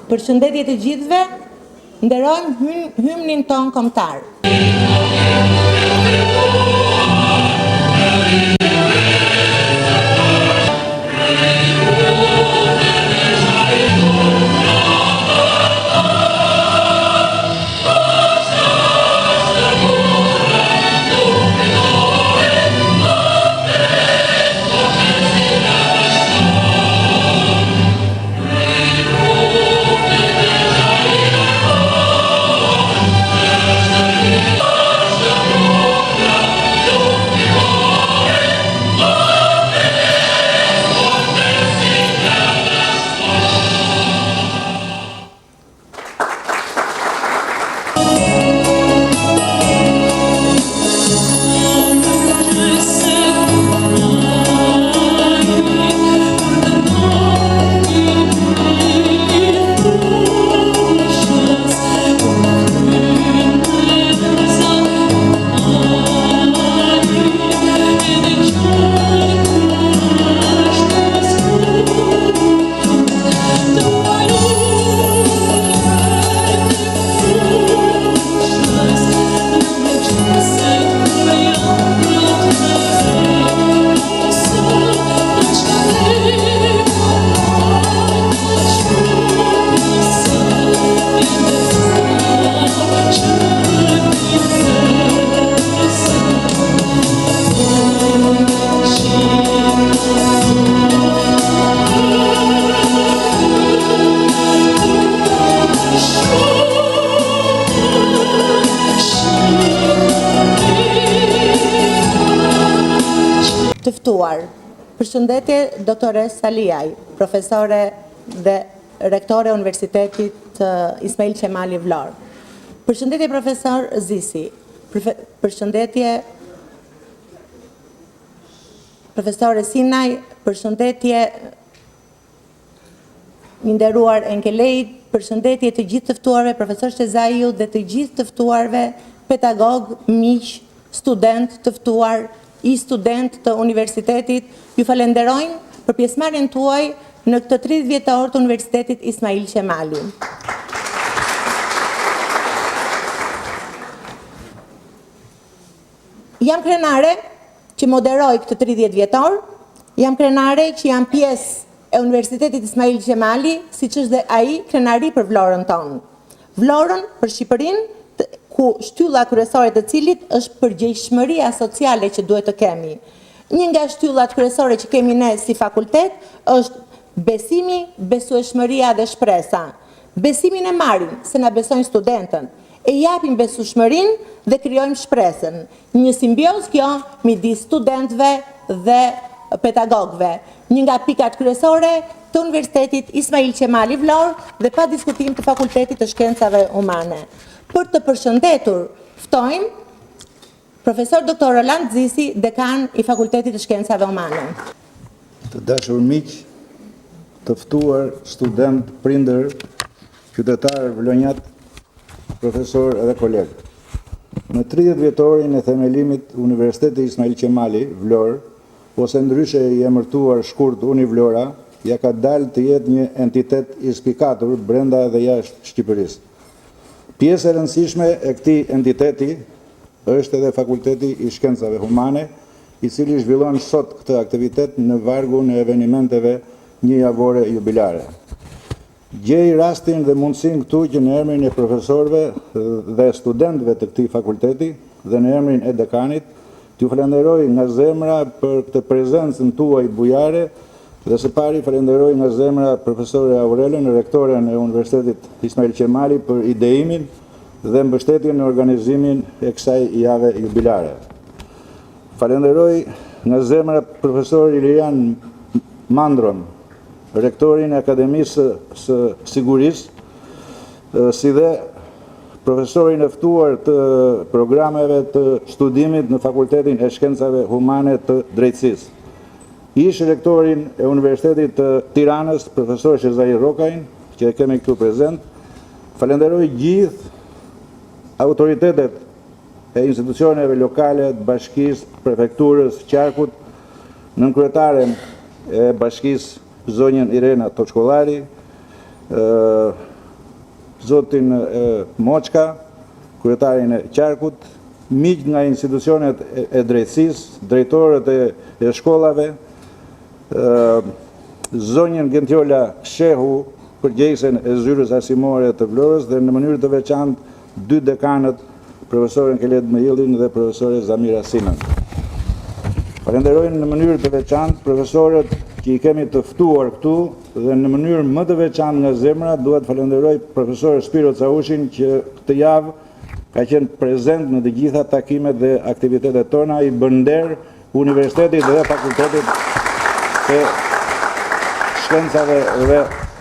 Përshëndetje të gjithëve, nderojmë hymnin ton kombëtar. Të ftuar, përshëndetje Doktores Saliaj, profesore dhe rektore e Universitetit Ismail Qemali Vlorë. Përshëndetje profesor Zisi, përshëndetje profesore Sinaj, përshëndetje i nderuar Enkelej, përshëndetje të gjithë të ftuarve, profesor Shezaiu dhe të gjithë të ftuarve, pedagog, miq, student të ftuar, i student të universitetit, ju falenderojnë për pjesëmarrjen tuaj në këtë 30 vjetor të Universitetit Ismail Qemali. Jam krenare që moderoj këtë 30 vjetor, jam krenare që jam pjesë e Universitetit Ismail Qemali, siç është dhe ai krenari për Vlorën tonë. Vlorën për Shqipërinë, ku shtylla kryesore të cilit është përgjegjshmëria sociale që duhet të kemi. Një nga shtyllat kryesore që kemi ne si fakultet është besimi, besueshmëria dhe shpresa. Besimin e marrim se na besojnë studentët, e japim besueshmërinë dhe krijojmë shpresën. Një simbiozë kjo midis studentëve dhe pedagogëve. Një nga pikat kryesore të Universitetit Ismail Qemali Vlorë dhe pa diskutim të Fakultetit të Shkencave Humane. Për të përshëndetur, ftojmë profesor Dr. Roland Zisi, dekan i Fakultetit të Shkencave Humane. Të dashur miq, të ftuar student, prindër, qytetar, vlonjat, profesor dhe kolegë. Në 30 vjetorin e themelimit Universiteti Ismail Qemali Vlorë, ose ndryshe i emërtuar shkurt Univlora, ja ka dalë të jetë një entitet i spikatur brenda dhe jashtë Shqipërisë. Pjesë e rëndësishme e këtij entiteti është edhe Fakulteti i Shkencave Humane, i cili zhvillon sot këtë aktivitet në vargun e evenimenteve një javore jubilare. Gjej rastin dhe mundësin këtu që në emrin e profesorëve dhe studentëve të këtij fakulteti dhe në emrin e dekanit, t'ju falenderoj nga zemra për këtë prezencën tuaj bujare dhe së pari falenderoj nga zemra profesore Aurelen, rektoren e Universitetit Ismail Qemali për ideimin dhe mbështetjen në organizimin e kësaj jave jubilare. Falenderoj nga zemra profesor Ilian Mandron, rektorin e Akademisë së Sigurisë, si dhe profesorin e ftuar të programeve të studimit në Fakultetin e Shkencave Humane të Drejtësisë. Ish rektorin e Universitetit të Tiranës, profesor Shezai Rokajn, që e kemi këtu prezent. Falenderoj gjithë autoritetet e institucioneve lokale, bashkisë, prefekturës, qarkut, nënkryetaren e bashkisë zonjën Irena Toçkollari, zotin Moçka, kryetarin e Qarkut, miq nga institucionet e drejtësisë, drejtorët e shkollave, zonjën Gentjola Shehu, përgjegjësen e zyrës arsimore të Vlorës dhe në mënyrë të veçantë 2 dekanët, profesorin Keled Mejillin dhe profesorin Zamira Simen. Falenderojnë në mënyrë të veçantë profesorët që i kemi të ftuar këtu dhe në mënyrë më të veçantë nga zemra duhet falenderoj profesor Spiro Caushin që këtë javë ka qenë prezent në të gjitha takimet dhe aktivitetet tona, i bën nder Universitetit dhe Fakultetit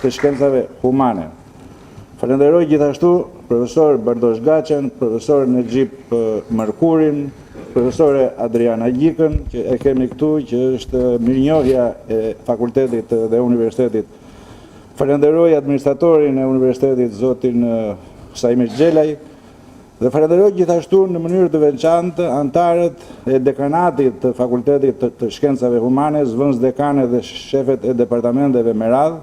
të shkencave humane. Falenderoj gjithashtu profesor Bardosh Gaçen, profesor Nexhip Mërkurin, profesore Adriana Gjikën, që e kemi këtu, që është mirënjohja e fakultetit dhe universitetit. Falenderoj administratorin e universitetit, zotin Saimi Xhelaj, dhe falenderoj gjithashtu në mënyrë të veçantë antarët e dekanatit të fakultetit të shkencave humane, zëvendës dekane dhe shefet e departamenteve me radhë,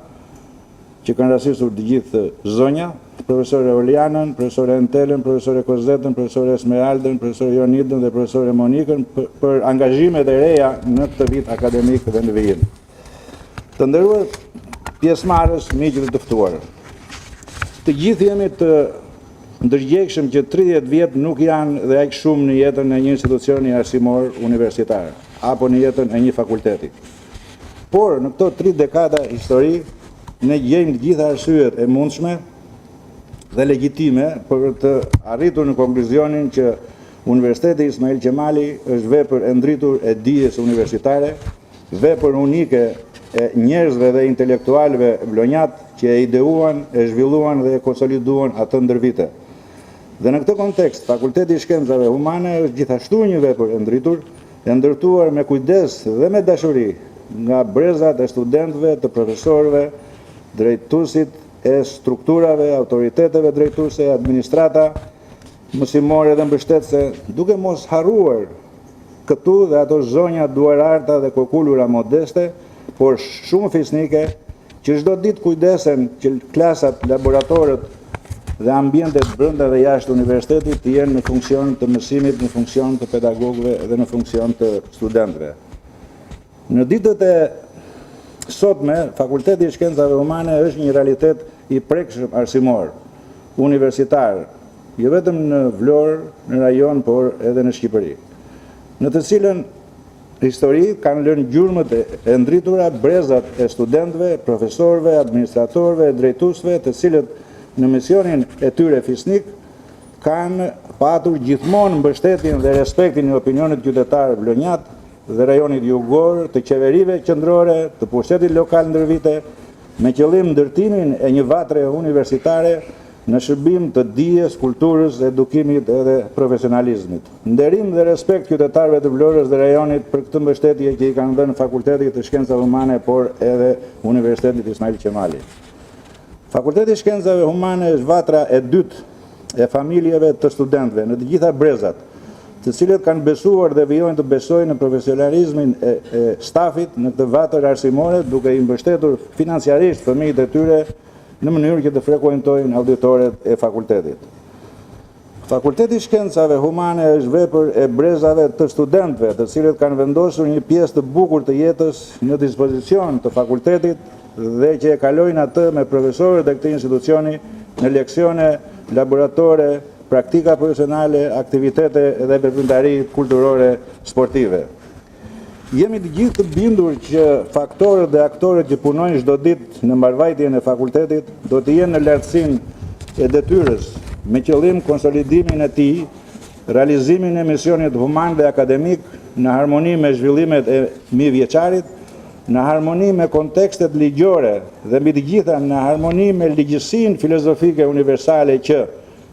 që kanë rastisur të gjithë zonja, profesore Olianën, profesore Entelën, profesore Kozetën, profesore Esmeraldën, profesore Jonidën dhe profesore Monikën për angazhimet e reja në këtë vit akademik dhe në vijim. Të nderuar pjesëmarrës, miq dhe të ftuar. Të gjithë jemi të ndërgjegjshëm që 30 vjet nuk janë dhe aq shumë në jetën e një institucioni arsimor universitar apo në jetën e një fakulteti. Por në këto 3 dekada histori ne gjejmë të gjitha arsyet e mundshme dhe legjitime për të arritur në konkluzionin që Universiteti Ismail Qemali është vepër e ndritur e dijes universitare, vepër unike e njerëzve dhe intelektualëve vlonjat që e ideuan, e zhvilluan dhe e konsoliduan atë ndër vite. Dhe në këtë kontekst, Fakulteti i Shkencave Humane është gjithashtu një vepër e ndritur, e ndërtuar me kujdes dhe me dashuri nga brezat e studentëve, të profesorëve, drejtuesit e strukturave, autoriteteve drejtuese, administrata, mësimore dhe mbështetëse, duke mos harruar këtu dhe ato zonja duararta dhe kokullura modeste, por shumë fisnike, që çdo ditë kujdesen që klasat, laboratorët dhe ambientet brenda dhe jashtë universitetit të jenë në funksion të mësimit, në funksion të pedagogëve dhe në funksion të studentëve. Në ditët e sotme, Fakulteti i Shkencave Humane është një realitet i prekshëm arsimor, universitar, jo vetëm në Vlorë, në rajon, por edhe në Shqipëri, në të cilën histori kanë lënë gjurmët e ndritura brezat e studentëve, profesorëve, administratorëve, drejtuesve, të cilët në misionin e tyre fisnik kanë patur gjithmonë mbështetjen dhe respektin e opinionit qytetar vlonjat dhe rajonit jugor, të qeverive qendrore, të pushtetit lokal ndër vite, me qëllim ndërtimin e një vatre universitare në shërbim të dijes, kulturës, edukimit edhe profesionalizmit. Nderim dhe respekt qytetarëve të Vlorës dhe rajonit për këtë mbështetje që i kanë dhënë Fakultetit të Shkencave Humane, por edhe Universitetit Ismail Qemali. Fakulteti i Shkencave Humane është vatra e dytë e familjeve të studentëve në të gjitha brezat, të cilët kanë besuar dhe vijojnë të besojnë në profesionalizmin e stafit në këtë vatër arsimore, duke i mbështetur financiarisht fëmijët e tyre në mënyrë që të frekuentojnë auditoret e fakultetit. Fakulteti i Shkencave Humane është vepër e brezave të studentëve, të cilët kanë vendosur një pjesë të bukur të jetës në dispozicion të fakultetit dhe që e kalojnë atë me profesorët e këtij institucioni në leksione, laboratore, praktika profesionale, aktivitete dhe veprimtari kulturore sportive. Jemi të gjithë të bindur që faktorët dhe aktorët që punojnë çdo ditë në mbarvajtjen e fakultetit do të jenë në lartësinë e detyrës me qëllim konsolidimin e tij, realizimin e misionit human dhe akademik në harmoni me zhvillimet e mijëvjeçarit, në harmoni me kontekstet ligjore dhe mbi të gjitha në harmoni me ligjësinë filozofike universale që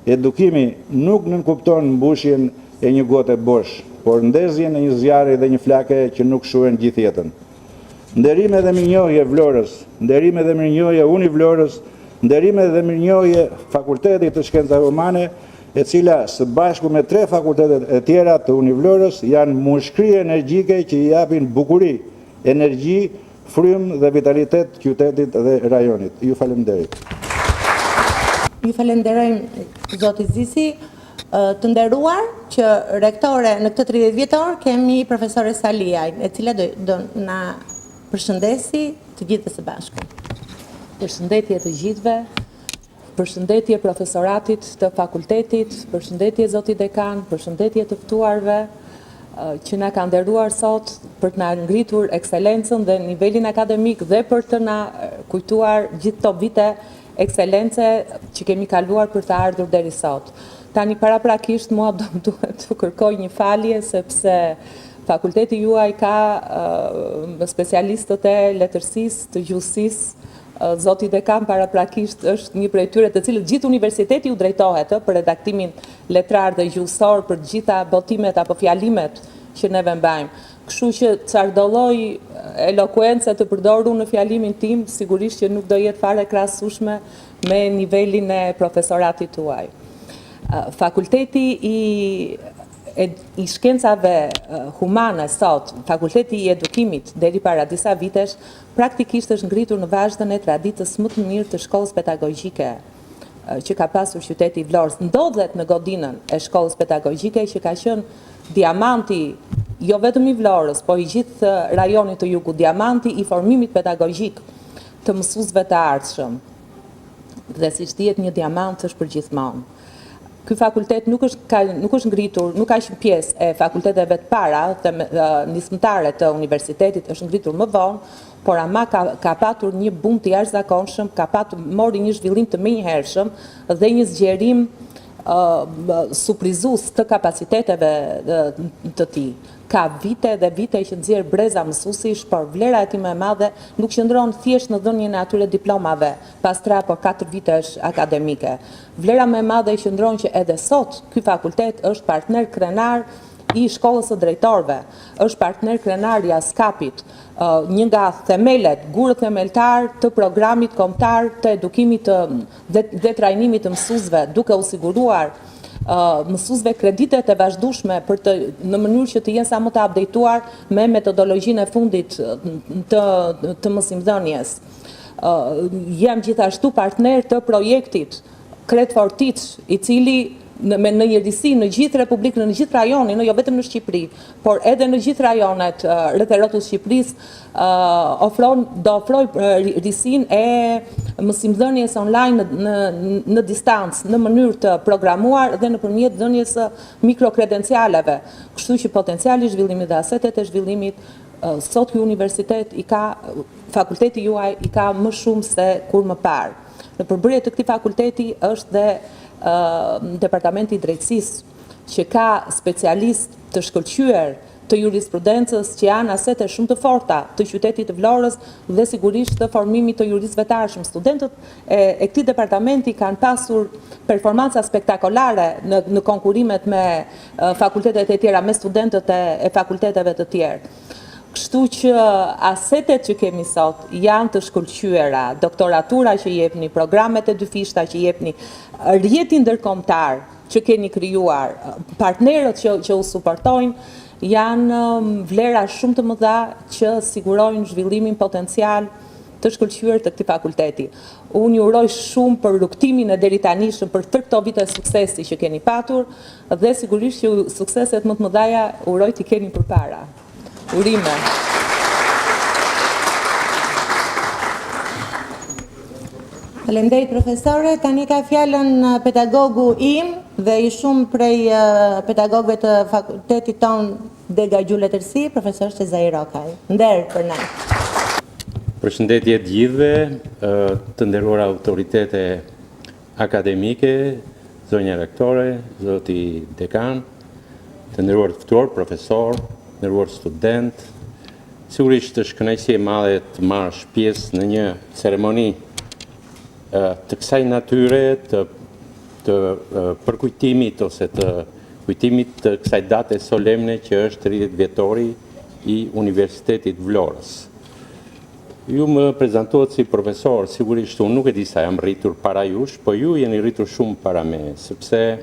edukimi nuk nënkupton mbushjen e një gote bosh, por ndezjen e një zjarri dhe një flake që nuk shuhen gjithë jetën. Nderime dhe mirënjohje Vlorës, nderime dhe mirënjohje Uni Vlorës, nderime dhe mirënjohje Fakultetit të Shkencave Humane, e cila së bashku me 3 fakultetet e tjera të Uni Vlorës janë mushkëri energjike që i japin bukuri, energji, frym dhe vitalitet qytetit dhe rajonit. Ju faleminderit. Ju falenderojmë, zoti Zisi. Të nderuar që rektore në këtë 30 vjetor kemi profesore Saliaj, e cila do na përshëndesi të gjithë së bashku. Përshëndetje të gjithëve, përshëndetje profesoratit të fakultetit, përshëndetje zoti dekan, përshëndetje të ftuarve që na kanë nderuar sot për të na ngritur ekselencën dhe nivelin akademik dhe për të na kujtuar gjithë këto vite ekselence që kemi kaluar për të ardhur deri sot. Tani paraprakisht mua duhet të kërkoj një falje sepse fakulteti juaj ka specialistët e letërsisë, të gjuhësisë. Zoti dekan paraprakisht është një prej tyre të cilët gjithë universiteti u drejtohet për redaktimin letrar dhe gjuhësor për gjitha botimet apo fjalimet që neve mbajmë. Kështu që çardoloj elokuencë të përdoru në fjalimin tim, sigurisht që nuk do jetë fare krahasueshme me nivelin e profesoratit tuaj. Fakulteti i shkencave humane sot, fakulteti i edukimit deri para disa vitesh, praktikisht është ngritur në vazhdën e traditës më të mirë të shkollës pedagogjike që ka pasur qyteti i Vlorës. Ndodhet në godinën e shkollës pedagogjike që ka qenë diamanti, jo vetëm i Vlorës, po i gjithë rajonit të Jugut, diamanti i formimit pedagogjik të mësuesve të ardhshëm. Dhe siç dihet, një diamant është për gjithmonë. Ky fakultet nuk është ngritur, nuk ka qenë pjesë e fakulteteve të para, nismëtare të universitetit, është ngritur më vonë, por ama ka patur një bum të jashtëzakonshëm, mori një zhvillim të menjëhershëm dhe një zgjerim surprizues të kapaciteteve të tij. Ka vite dhe vite që nxjerr breza mësuesish, por vlera e tij më e madhe nuk qëndron thjesht në dhënien e atyre diplomave pas 3 apo 4 vitesh akademike. Vlera më e madhe qëndron që edhe sot ky fakultet është partner krenar i shkollës së drejtorëve, është partner krenar i ASKAP-it, një nga themelet, gurët themeltar të programit kombëtar të edukimit dhe trajnimit të mësuesve, duke u siguruar mësuesve kreditet e vazhdueshme në mënyrë që të jenë sa më të updateuar me metodologjinë e fundit të mësimdhënies. Jam gjithashtu partner të projektit Kret Fortic, i cili në njëjtësi në gjithë Republikën, në gjithë rajonin, jo vetëm në Shqipëri, por edhe në gjithë rajonet rreth e rrotullt Shqipërisë, do ofroj risinë e mësimdhënies online në distancë, në mënyrë të programuar dhe nëpërmjet dhënies së mikrokredencialeve. Kështu që potenciali i zhvillimit dhe asetet e zhvillimit sot ky universitet fakulteti juaj i ka më shumë se kur më parë. Në përbërje të këtij fakulteti është dhe Departamenti i Drejtësisë, që ka specialist të shkëlqyer të jurisprudencës që janë asete shumë të forta të qytetit të Vlorës dhe sigurisht të formimit të juristëve të arshëm. Studentët e këtij departamenti kanë pasur performanca spektakolare në konkurimet me fakultetet e tjera, me studentët e fakulteteve të tjerë. Kështu që asetet që kemi sot janë të shkëlqyera, doktoratura që jepni, programet e dyfishta që jepni, rrjetin ndërkombëtar që keni krijuar, partnerët që u suportojnë, janë vlera shumë të mëdha që sigurojnë zhvillimin potencial të shkëlqyer të këtij fakulteti. Unë ju uroj shumë për rrugtimin e deri tanishëm, për tërë këto vite suksesi që keni patur dhe sigurisht që sukseset më të mëdha uroj t'i keni përpara. Urime. Faleminderit profesore, tani ka fjalën pedagogu im dhe i shumë prej pedagogëve të fakultetit ton Dega Gjuhë Letërsi, profesor Sezai Rokaj. Nder për ne. Përshëndetje të gjithëve, të nderuar autoritete akademike, zonja rektore, zoti dekan, të nderuar të ftuar, profesor, nderuar student, sigurisht është kënaqësi e madhe të marrësh pjesë në një ceremoni të kësaj natyre, të përkujtimit ose të kujtimit të kësaj date solemne që është 30 vjetori i Universitetit Vlorës. Ju më prezantohet si profesor, sigurisht unë nuk e di sa jam rritur para jush, po ju jeni rritur shumë para me, sepse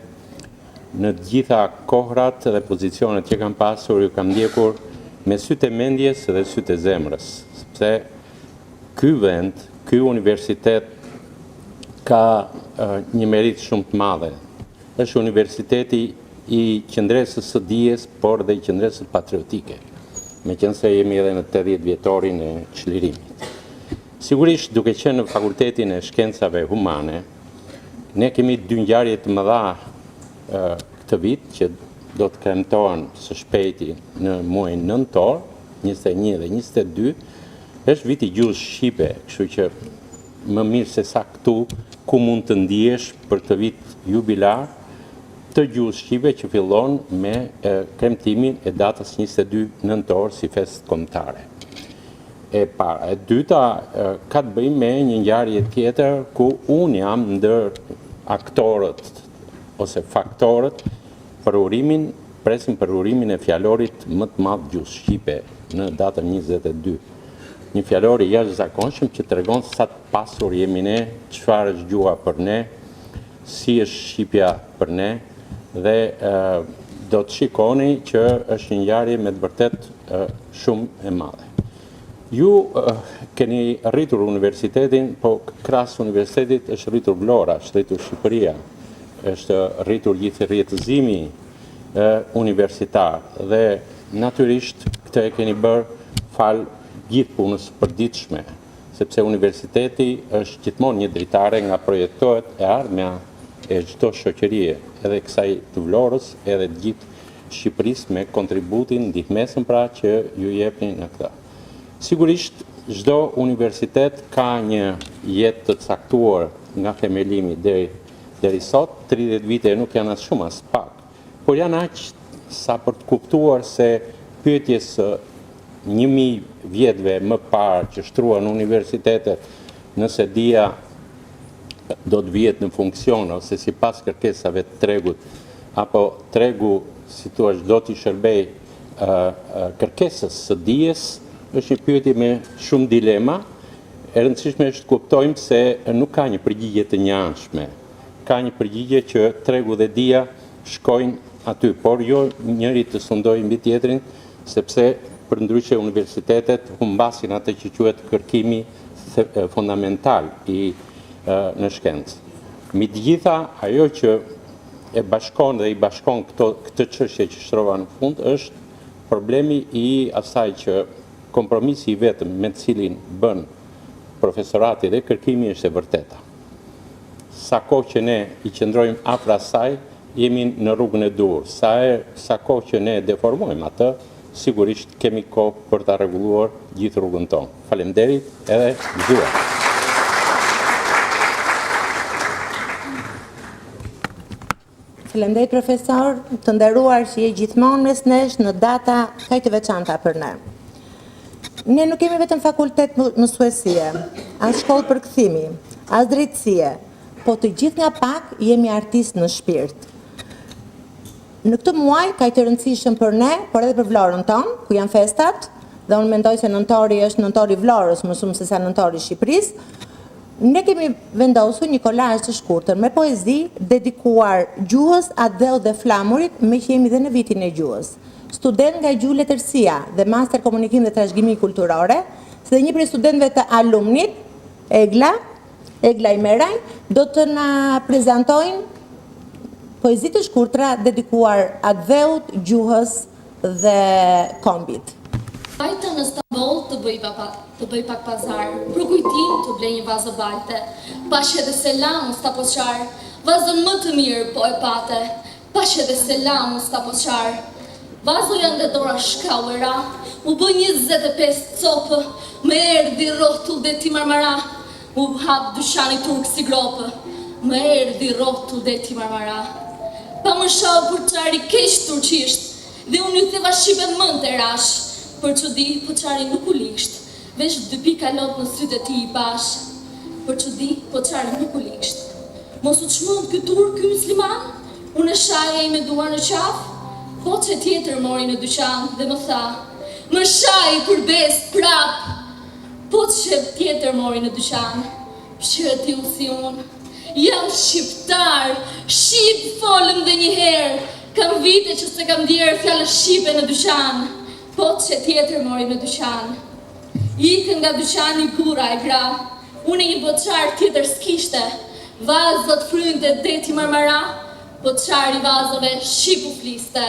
në gjitha kohrat dhe pozicionet që kam pasur, ju kam ndjekur me sytë e mendjes dhe sytë e zemrës, sepse ky vend, ky universitet ka një merit shumë të madhe. Është universiteti i qendresës së dijes, por dhe i qendresës patriotike, meqense jemi edhe në 80 vjetorin e çlirimit. Sigurisht, duke qenë në Fakultetin e Shkencave Humane, ne kemi dy ngjarje të mëdha këtë vit që do të kremtohen së shpejti në muajin nëntor, 21 dhe 22, është viti gjuhës shqipe, kështu që më mirë se sa këtu ku mund të ndihesh për të vit jubilar të gjuhës shqipe që fillon me kremtimin e datës 22 nëntor si festë kombëtare. E para, e dyta ka të bëjë me një ngjarje tjetër ku unë jam ndër aktorët ose faktorët presim për urimin e fjalorit më të madh gjuhës shqipe në datën 22. Një fjalor i jashtëzakonshëm që tregon sa të pasur jemi ne, çfarë është gjuha për ne, si është shqipja për ne, dhe do të shikoni që është një ngjarje me të vërtet shumë e madhe. Ju keni rritur universitetin, po krahas universitetit është rritur Vlora, është rritur Shqipëria, është rritur gjithë rjetëzimi universitar dhe natyrisht këtë e keni bërë fal gjithë punës përditshme, sepse universiteti është gjithmonë një dritare nga projektohet e ardhmja e çdo shoqërie, edhe kësaj të Vlorës, edhe të gjithë Shqipërisë me kontributin ndihmesëm pra që ju jepni në këtë. Sigurisht, çdo universitet ka një jetë të caktuar nga themelimi deri sot, 30 vite nuk janë as shumë as pak, por janë aq sa për të kuptuar se pyetjes 1000 vjetëve më parë që shtruan universitetet nëse dia do të vihet në funksion ose sipas kërkesave të tregut, apo tregu, si thua, do t'i shërbej kërkesës së dijes, është një pyetje me shumë dilema. E rëndësishme është të kuptojmë se nuk ka një përgjigje të njëanshme. Ka një përgjigje që tregu dhe dia shkojnë aty, por jo njëri të sundojë mbi tjetrin, sepse përndryshe universitetet humbasin atë që quhet kërkimi fundamental në shkencë. Midë gjitha, ajo që e bashkon dhe i bashkon këtë çështje që shtrova në fund është problemi i asaj që kompromisi i vetëm me të cilin bën profesorati dhe kërkimi është e vërteta. Sa kohë që ne i qëndrojmë afër asaj, jemi në rrugën e dur. Sa kohë që ne deformojmë atë, sigurisht kemi kohë për ta rregulluar gjithë rrugën tonë. Faleminderit edhe gjuar. Faleminderit profesor, të nderuar që je gjithmonë mes nesh në data kaq të veçanta për ne. Ne nuk kemi vetëm fakultet mësuesie, as shkollë përkthimi, as drejtësie, po të gjithë nga pak jemi artistë në shpirt. Në këtë muaj ka të rëndësishëm për ne, por edhe për Vlorën tonë, ku janë festat, dhe unë mendoj se nëntori është nëntori Vlorës më shumë se sa nëntori Shqipërisë. Ne kemi vendosur një kolazh të shkurtër me poezi dedikuar gjuhës, Adeu dhe Flamurit, me që jemi dhe në vitin e gjuhës. Student nga gjuhë letërsia dhe master komunikim dhe trashëgimi kulturore, dhe një prej studentëve të alumnit, Egla Imeraj, do të na prezantojnë poezi të shkurtra dedikuar Adeut, gjuhës dhe kombit. Bajta në Stamboll të bëj pak pazar, për kujtim të blej një vazë bajte, pashe dhe selam sta poqar, vazën më të mirë po e pate, pashe dhe selam sta poqar. Vazo janë dhe dora shkauera, u bë 25 copë, me erdi rotull dhe ti marmara, u hap dyshani turk si gropë, me erdi rotull dhe ti marmara. Pa më shau për qari kesh turqisht, dhe unë ju theva shqipe mën të rash, për që di po qari nuk u lisht, vesh 2 pika lot në sytë e ti i bash, për që di po qari nuk u lisht. Mos u qmënd këtur ky musliman, unë e shaja i me duar në qafë, po që tjetër mori në dyqan dhe më tha, më shaj për best prap, po që tjetër mori në dyqan, që ti u si unë, jam shqiptar, shqip folëm dhe njëherë, kam vite që se kam djerë fjallë shqipe në dyqan, po që tjetër mori në dyqan. Ikën nga dyqani gura e gra, unë e një boqar tjetër s'kishte, Vazët frynte deti Marmara, po çari vazëve shqipu fliste.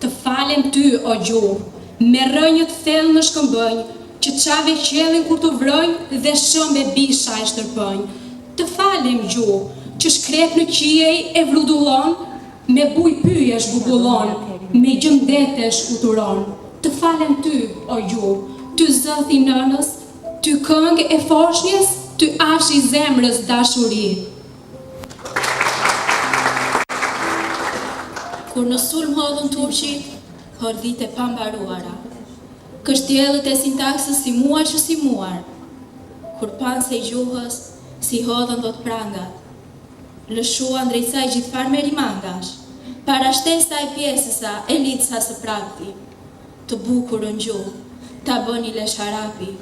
Të falem ty, o gjuhë, me rënjët thellë në shkëmbënj, që qave qelin kur të vrojnë dhe shëm me bisha e shtërpënj. Të falem gjuhë, që shkrep në qiej e vrudullon, me buj pyjesh bubullon, me gjëndetesh uturon. Të falem ty, o gjuhë, ty zëth i nënës, ty këngë e foshnjes, ty ash i zemrës dashuri. Kur në sulm hodhën turqit, hordhit e pambaruara. Kështjellët e sintaksës si muar që si muar. Kur panë se i gjuhës, si hodhën do të prangat. Lëshuan drejtësaj gjithfar me rimangash. Para shtesa e pjesësa e lidësa së prakti. Të bukurën gjuhë, ta bëni le sharapi.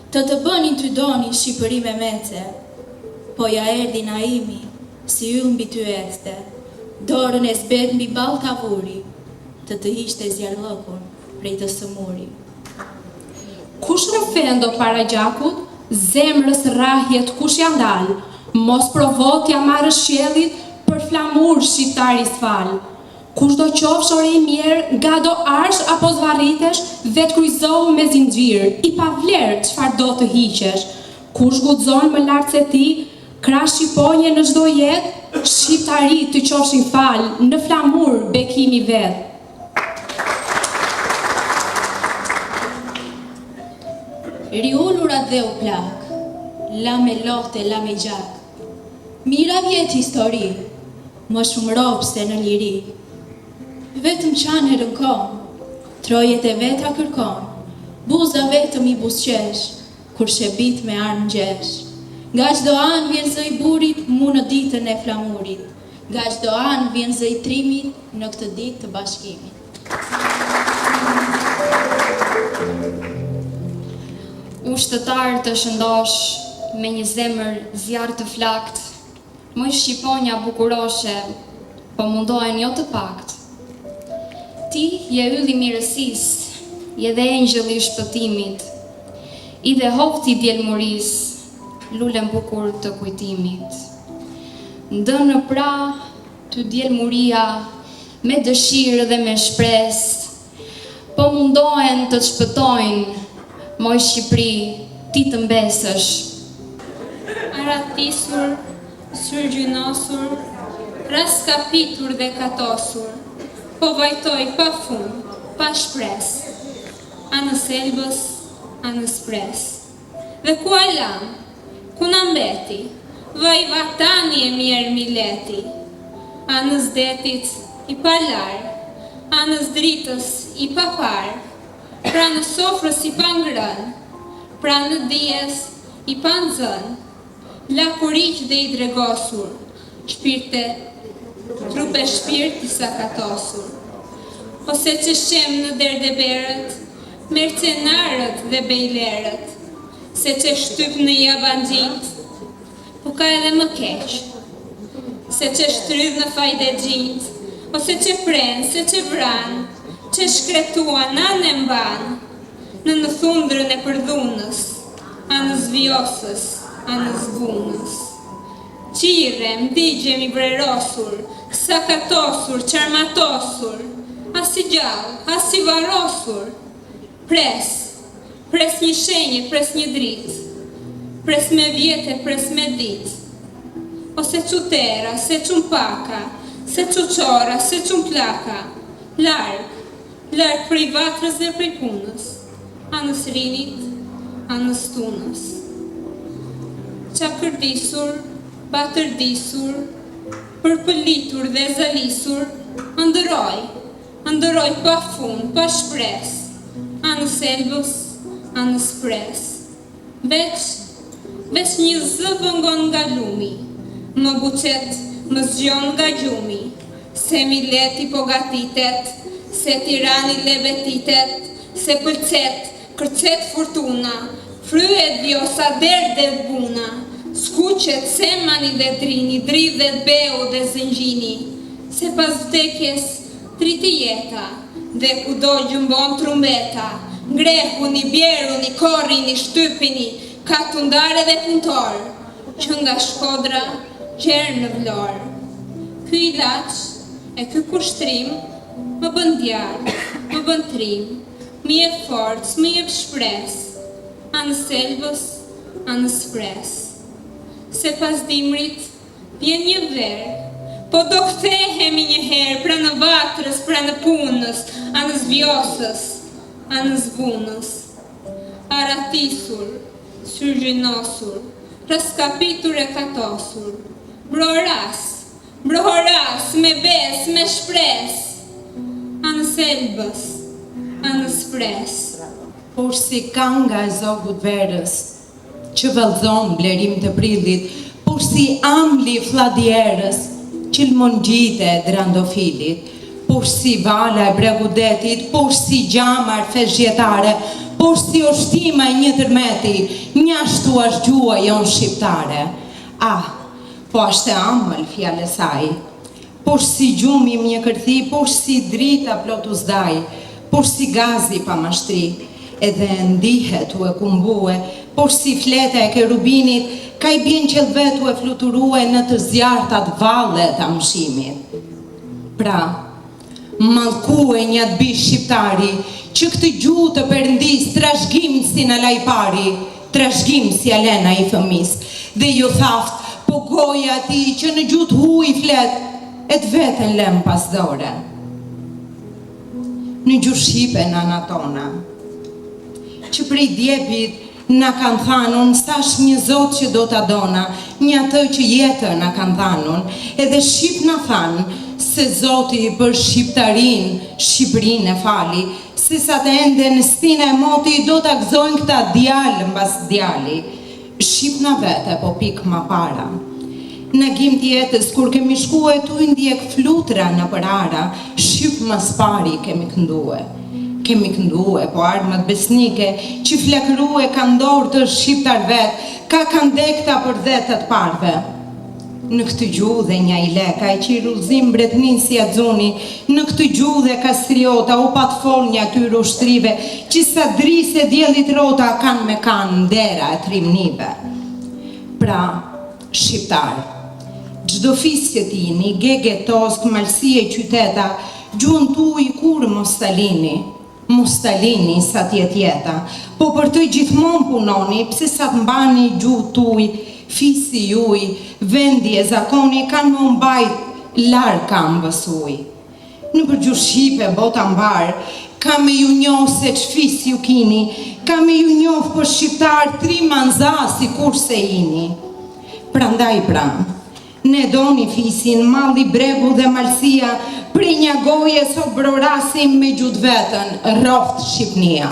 Të bënin ty doni Shqipëri me mece. Po ja erdi Naimi, si yll mbi ty ekste. Dorën e zbet mbi ball kavuri, të hiqte zjarllëkun prej të sëmuri. Kush në fendo para gjakut, zemrës rrahjet kush janë dalë, mos provot t'ja marrë shjellit për flamur shqiptari s'fal. Kush do qofsh ore i mjerë, nga do arsh apo zvarritesh, vet kryzohu me zinxhir, i pavlerë çfarë do të hiqesh. Kush guxon më lart se ti, krah shqiponje në çdo jetë, shqiptari të qofshin fal, në flamur bekimi vet. Riullurat dhe u plak, la me lote, la me gjak. Mira vjet histori, më shumë ropë se në liri. Vetëm qanë e rënkon, trojet e veta kërkon, buza vetëm i busqesh, kur shebit me armë gjesh. Nga çdo anë vjen zë i burit, mu në ditën e flamurit. Nga çdo anë vjen zë i trimit, në këtë ditë të bashkimit. Ushtëtar të shëndosh, me një zemër zjarë të flakt, moj shqiponja bukuroshe, po mundohen jo të pakt. Ti je ylli mirësis, je dhe engjëlli i shpëtimit, i dhe hofti djelmuris, lulen bukur të kujtimit. Ndënë pra të djelmuria, me dëshirë dhe me shpres, po mundohen të të shpëtojnë, moj Shqipëri, ti të mbesësh. Aratisur, syrgjynosur, raskapitur dhe katosur, po vajtoj pa fund, pa shpres, anës elbës, anës pres. Dhe ku alam, ku na mbeti, vaj vatani e mirë mileti, anës detit i palar, anës dritës i papar, pra në sofrës i pangrën, pra në dijes i panzën, lakuriq dhe i dregosur, shpirte, trupe shpirt i sakatosur. Ose që shem në derdeberët, mercenarët dhe bejlerët, se që shtyp në jabangjit, po ka edhe më keq, se që shtrydh në fajde gjit, ose që pren, se që vran, që shkretuan anë e mban, në thundrën e përdhunës, anës vjosës, anës bunës. Qire, mdigjem i brerosur, sakatosur, qarmatosur, as i gjallë, as i varosur. Pres, pres një shenje, pres një dritë, pres me vjetë, pres me ditë. Ose qutera, se qun paka, se quqora, se qun plaka, larg, larg prej vatrës dhe prej punës, anës rinit, anës tunës. Qakërdisur, batërdisur, përpëlitur dhe zalisur, ndëroj pa fund, pa shpres, anës elbës, anës pres. Veç një zë vëngon nga lumi, më buqet, më zgjon nga gjumi, se mileti po gatitet, se tirani lebetitet, se pëlqet, kërcet furtuna, fryet vjosa derde buna, skuqet semani dhe drini, dridhet beu dhe zëngjini, se pas vdekjes triti jeta, dhe kudo gjëmbon trumbeta, ngrehuni, bjeruni, korrini, shtypini, ka tundare dhe puntor, që nga Shkodra gjerë në Vlorë. Ky ilaç e ky kushtrim më bën djalë, më bën trim, më jep forcë, më jep shpresë, anë selbës, anë shpresë. Se pas dimrit vjen një verë, po do kthehemi një herë pranë vatrës, pranë punës, anë vjosës, anë zbunës. Aratisur, syrgjinosur, raskapitur e katosur, brohoras, me bes, me shpres, anë selbës, anë spres. Por si kanga e zogut verës, që vëllëzon blerim të prillit, por si amli fladjerës, që lmongjite e drandofilit, por si vala e bregudetit, por si gjamar fezhjetare, por si oshtima e një tërmeti, njashtu është gjua jonë shqiptare. Po ashte amël fjale saj, por si gjumim një kërthi, por si drita plotu zdaj, por si gazi pa mashtri, edhe ndihet u e kumbue, por si fleta e kerubinit, ka i bjen qelvetu e fluturue në të zjartat valle të amshimit. Pra, mallkue një atë bish shqiptari, që këtë gjuhë të Perëndis trashgim si në lajpari, trashgim si Alena i fëmis, dhe ju thaft, po goja ti që në gjutë hu i flet, e të vetën lem pas dore. Në gjuhë shqipe në anatona, që prej djepit na kanë thanun, sash një zot që do të dona, një atë që jetë na kanë thanun, edhe Shqip na thanë, se zoti për shqiptarin, Shqipërin e fali, se sa të ende në stina e moti do të akzojnë këta djalë mbas djali. Shqip na vete po pik ma para. Në gjim tjetës, kur kemi shkue tu ndjek flutra në përara, Shqip mas pari kemi këndue. Kemi këndue, po armët besnike, që flakërue ka ndorë të shqiptar vetë, ka kandekta për dhetët parve. Në këtë gjudhe një i leka, e që i rullzim bretnin si adzuni, në këtë gjudhe ka sriota, u pat fol një atyre ushtrive, që sa drise djelit rota kanë me kanë ndera e trimnive. Pra, shqiptar, gjdo fisje ti, një gege tosk, malsie qyteta, gjuën tu i kur Mustalini sa tjetjeta, po për të gjithmon punoni, pse sa të mbani gjuhë tuj, fisi juj, vendi e zakoni kanë më mbajt larë kam vësuj. Në për gjuhë shqipe bota mbarë, ka me ju njohë se që fisi ju kini, ka me ju njohë për shqiptar tri manza si kurse ini. Prandaj ne doni fisin, malli bregu dhe malsia, pri një goje sot brorasim me gjutë vetën, rroft Shqipnia.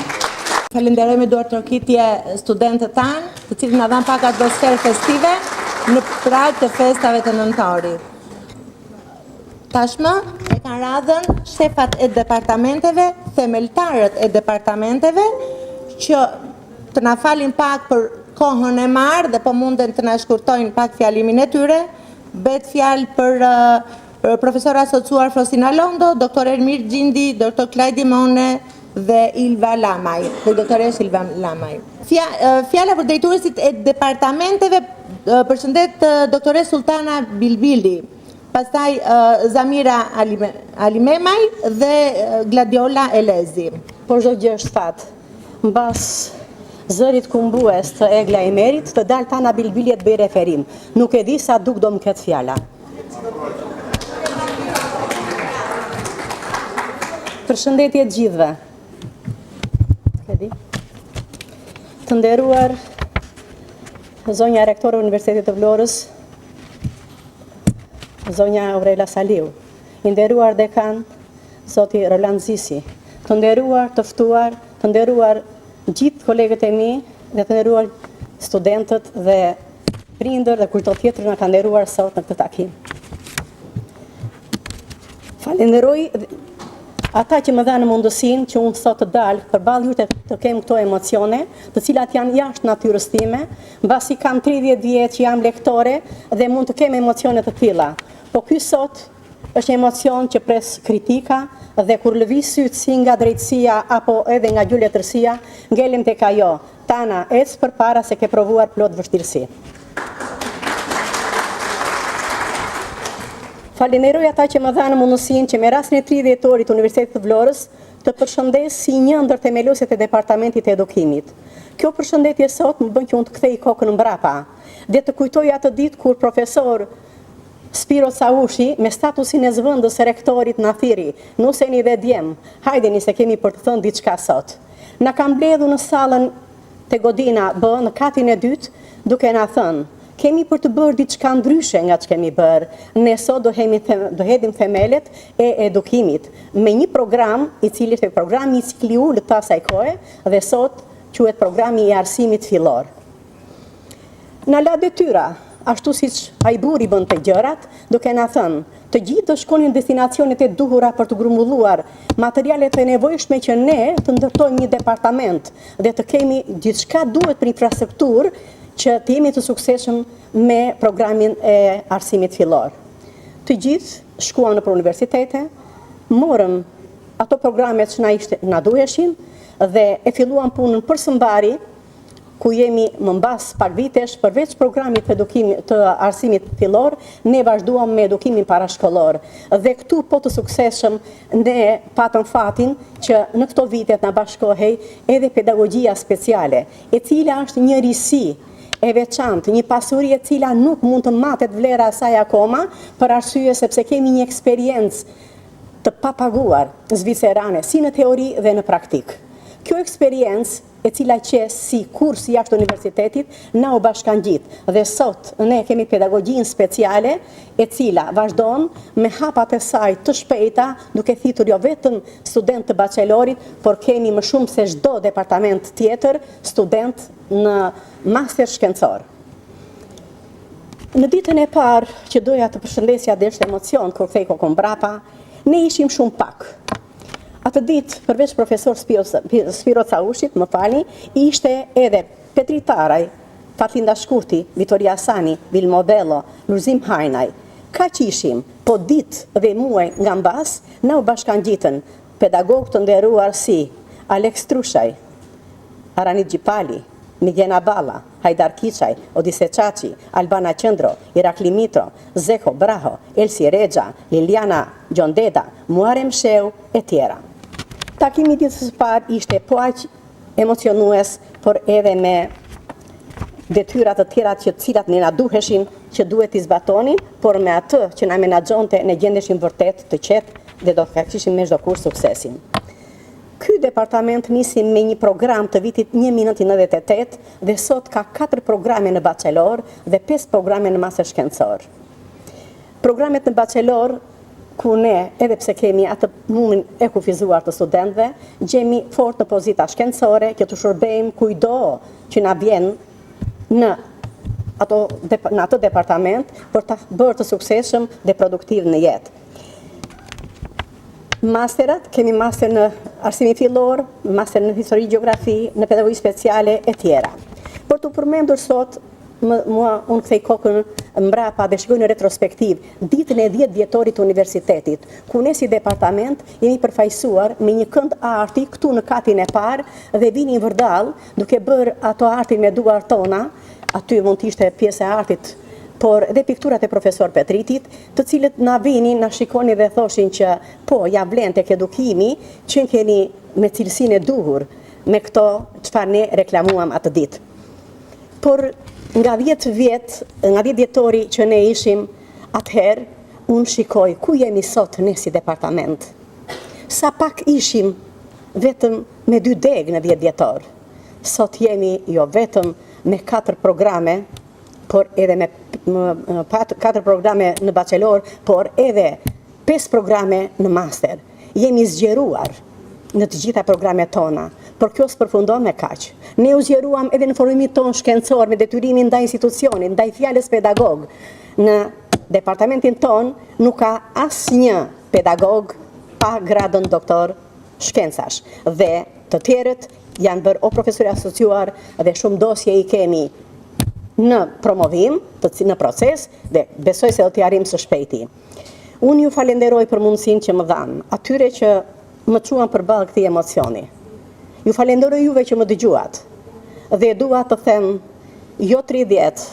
Falenderoj me duar trokitje studentët tanë, të cilë nga dhanë pak atmosferë festive në prag të festave të nëntorit. Tashmë e kanë radhën shefat e departamenteve, themeltarët e departamenteve, që të na falin pak për kohën e marrë dhe po munden të na shkurtojnë pak fjalimin e tyre. Bet fjalë për profesor asociuar Frosina Londo, doktor Ermir Gjindi, doktor Klajdi Mone dhe Ilva Lamaj, dhe doktoresh Ilva Lamaj. Fjala për drejtuesit e departamenteve, përshëndet doktore Sultana Bilbili, pastaj Zamira Alimemaj dhe Gladiola Elezi. Por çdo gjë është fat. Mbas zërit kumbues të Egla i Merit, të dalë Tana Bilbilje të bëj referim. Nuk e di sa duk do më këtë fjala. Përshëndetje të gjithëve. Të nderuar zonja rektore e Universitetit të Vlorës, zonja Aurela Saliu, i nderuar dekan, zoti Roland Zisi, të nderuar, të ftuar, të nderuar gjithë kolegët e mi dhe të nderuar studentët dhe prindër dhe kujto tjetër në ka nderuar sot në këtë takim. Falenderoj ata që më dhanë mundësinë që unë sot të dalë përballë juve të kem këto emocione, të cilat janë jashtë natyrës time, mbasi kam 30 vjet që jam lektore dhe mund të kem emocione të tilla. Po ky sot është një emocion që pres kritika dhe kur lëviz syt si nga drejtësia apo edhe nga gjuletërsia, ngelim tek ajo. Tana, ec përpara se ke provuar plot vështirësi. Falenderoj ata që më dhanë mundësinë që me rastin e 30 dhjetorit të Universitetit të Vlorës të përshëndes si një ndër themeluesit e Departamentit të Edukimit. Kjo përshëndetje sot më bën që unë të kthej kokën mbrapa dhe të kujtoj atë ditë kur profesor Spiro Caushi, me statusin e zëvendës së rektorit na thiri, nuseni dhe djem, hajdeni se kemi për të thënë diçka sot. Na ka mbledhur në sallën te Godina B në katin e dytë, duke na thënë, kemi për të bërë diçka ndryshe nga që kemi bërë. Ne sot do hedhim themelet e edukimit me një program i cili është programi i cikli ulët të asaj kohe dhe sot quhet programi i arsimit fillor. Na la detyra, ashtu siç ai burri bën të gjërat, duke na thënë, të gjithë do shkonin në destinacionet e duhura për të grumbulluar materialet e nevojshme që ne të ndërtojmë një departament dhe të kemi gjithçka duhet për infrastrukturë që të jemi të suksesshëm me programin e arsimit fillor. Të gjithë shkuam nëpër universitete, morëm ato programet që na duheshin dhe e filluam punën përsëmbari, ku jemi më mbas pak vitesh, përveç programit të arsimit fillor, ne vazhduam me edukimin parashkollor. Dhe këtu po të suksesshëm ne patëm fatin që në këto vitet na bashkohej edhe pedagogjia speciale, e cila është një risi e veçantë, një pasuri e cila nuk mund të matet vlera e saj akoma, për arsye sepse kemi një eksperiencë të papaguar zvicerane, si në teori dhe në praktik. Kjo eksperiencë, e cila që si kurs jashtë universitetit, na u bashkangjit. Dhe sot ne kemi pedagogjinë speciale, e cila vazhdon me hapat e saj të shpejta, duke thitur jo vetëm student të bachelorit, por kemi më shumë se çdo departament tjetër student në master shkencor. Në ditën e parë që doja të përshëndesja dhe është emocion kur kthej kokën mbrapa, ne ishim shumë pak. Atë ditë, përveç profesor Spiro Caushit, më falni, ishte edhe Petri Taraj, Fatlinda Shkurti, Vitoria Sani, Vilmo Bello, Luzim Hajnaj. Ka që ishim, po ditë dhe muaj nga mbas, na u bashkangjitën pedagog të nderuar si Alex Trushaj, Aranit Gjipali, Migena Balla, Hajdar Kiçaj, Odise Çaçi, Albana Qendro, Irakli Mitro, Zeko Braho, Elsi Rexha, Liliana Gjondeda, Muarem Sheu e tjera. Takimi ditës së parë ishte po aq emocionues, por edhe me detyrat të tjera që cilat ne na duheshin që duhet t'i zbatonin, por me atë që na menaxhonte ne gjendeshim vërtet të qetë dhe do të kishim me çdo kur suksesin. Ky departament nisi me një program të vitit 1998 dhe sot ka 4 programe në bachelor dhe 5 programe në master shkencor. Programet në bachelor, ku ne, edhe pse kemi atë numrin e kufizuar të studentëve, gjemi fort në pozita shkencore, që të shërbejmë kujdo që na vjen në ato departament për të bërë të suksesshëm dhe produktiv në jetë. Masterat, kemi master në arsimi fillor, master në histori gjeografi, në pedagogji speciale e tjera. Për të përmendur sot, unë kthej kokën mbrapa dhe shkoj në retrospektiv ditën e 10 dhjetorit të universitetit, ku ne si departament jemi përfaqësuar me një kënd arti këtu në katin e parë dhe vini vërdall duke bërë ato arti me duar tona, aty mund të ishte pjesë e artit, por dhe pikturat e profesor Petritit, të cilët na vinin, na shikoni dhe thoshin që po, ja vlen tek edukimi, që keni me cilësinë e duhur me këto çfarë ne reklamuam atë ditë. Por nga 10 dhjetori që ne ishim atëherë, unë shikoj ku jemi sot ne si departament. Sa pak ishim vetëm me 2 deg në 10 dhjetor. Sot jemi jo vetëm me 4 programe, por edhe me 4 programe në bachelor, por edhe 5 programe në master. Jemi zgjeruar në të gjitha programet tona, por kjo s'përfundon me kaq. Ne u zgjeruam edhe në formimin ton shkencor me detyrimin ndaj institucionit, ndaj fjalës pedagog. Në departamentin ton nuk ka asnjë pedagog pa gradën doktor shkencash dhe të tjerët janë bërë o profesor asociuar dhe shumë dosje i kemi në promovim, në proces dhe besoj se do t'i arrim së shpejti. Unë ju falenderoj për mundësinë që më dhanë, atyre që më çuan përballë këtij emocioni. Ju falenderoj juve që më dëgjuat dhe dua të them jo 30,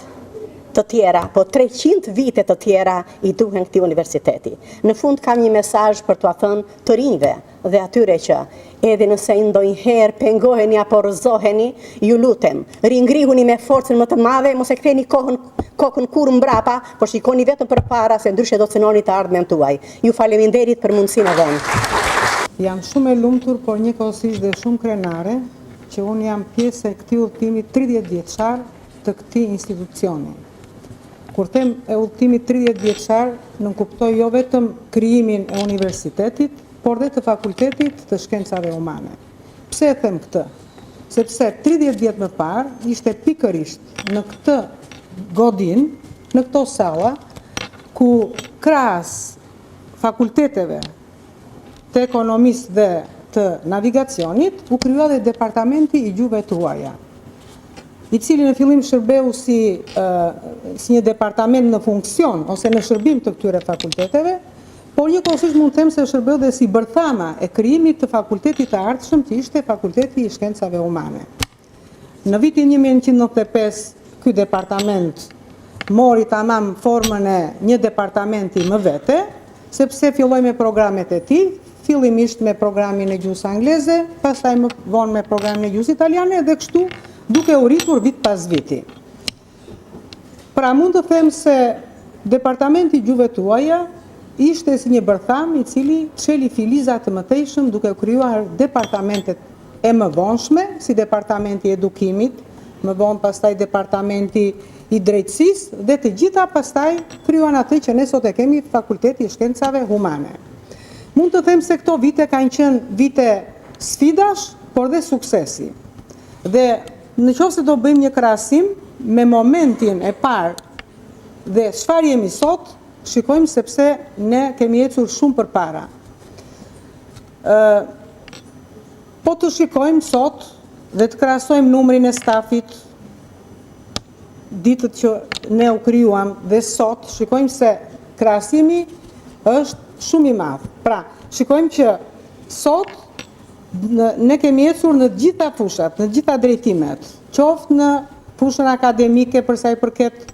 të tjera, po 300 vite të tjera i duhen këtij universiteti. Në fund kam një mesazh për t'ua thënë të rinjve dhe atyre që edhe nëse ndonjëherë pengoheni apo rrëzoheni, ju lutem, ringrihuni me forcën më të madhe, mos e ktheni kokën kur mbrapa, por shikoni vetëm përpara se ndryshe do të cënoni të ardhmen tuaj. Ju faleminderit për mundësinë e dhënë. Jam shumë e lumtur, por njëkohësisht dhe shumë krenare që unë jam pjesë e këtij udhëtimi 30 vjeçar të këtij institucioni. Kur them e udhëtimi 30 vjeçar, nuk kuptoj jo vetëm krijimin e universitetit, por dhe të fakultetit të shkencave humane. Pse e them këtë? Sepse 30 vjet më parë ishte pikërisht në këtë godin, në këto salla, ku krahas fakulteteve të ekonomisë dhe të navigacionit, u kryo dhe departamenti i gjuhëve të huaja, i cili në fillim shërbeu si një departament në funksion ose në shërbim të këtyre fakulteteve, por njëkohësisht mund të them se shërbeu dhe si bërthama e krijimit të fakultetit të ardhshëm që ishte Fakulteti i Shkencave Humane. Në vitin 1995, ky departament mori tamam formën e një departamenti më vete, sepse filloi me programet e tij, fillimisht me programin e gjuhës angleze, pastaj më vonë me programin e gjuhës italiane dhe kështu duke u rritur vit pas viti. Pra mund të them se Departamenti i Gjuhëve të Huaja ishte si një bërtham i cili çeli filiza të mëtejshëm duke krijuar departamentet e mëvonshme, si departamenti i edukimit, më vonë pastaj departamenti i drejtësisë dhe të gjitha pastaj krijuan atë që ne sot e kemi Fakulteti i Shkencave Humane. Mund të them se këto vite kanë qenë vite sfidash, por dhe suksesi. Dhe nëse do bëjmë një krahasim me momentin e parë dhe çfarë jemi sot, shikojmë sepse ne kemi ecur shumë përpara. Po të shikojmë sot dhe të krahasojmë numrin e stafit, ditët që ne u krijuam dhe sot, shikojmë se krahasimi është shumë i madh. Pra, shikojmë që sot ne kemi ecur në gjitha fushat, në gjitha drejtimet, qoftë në fushën akademike për sa i përket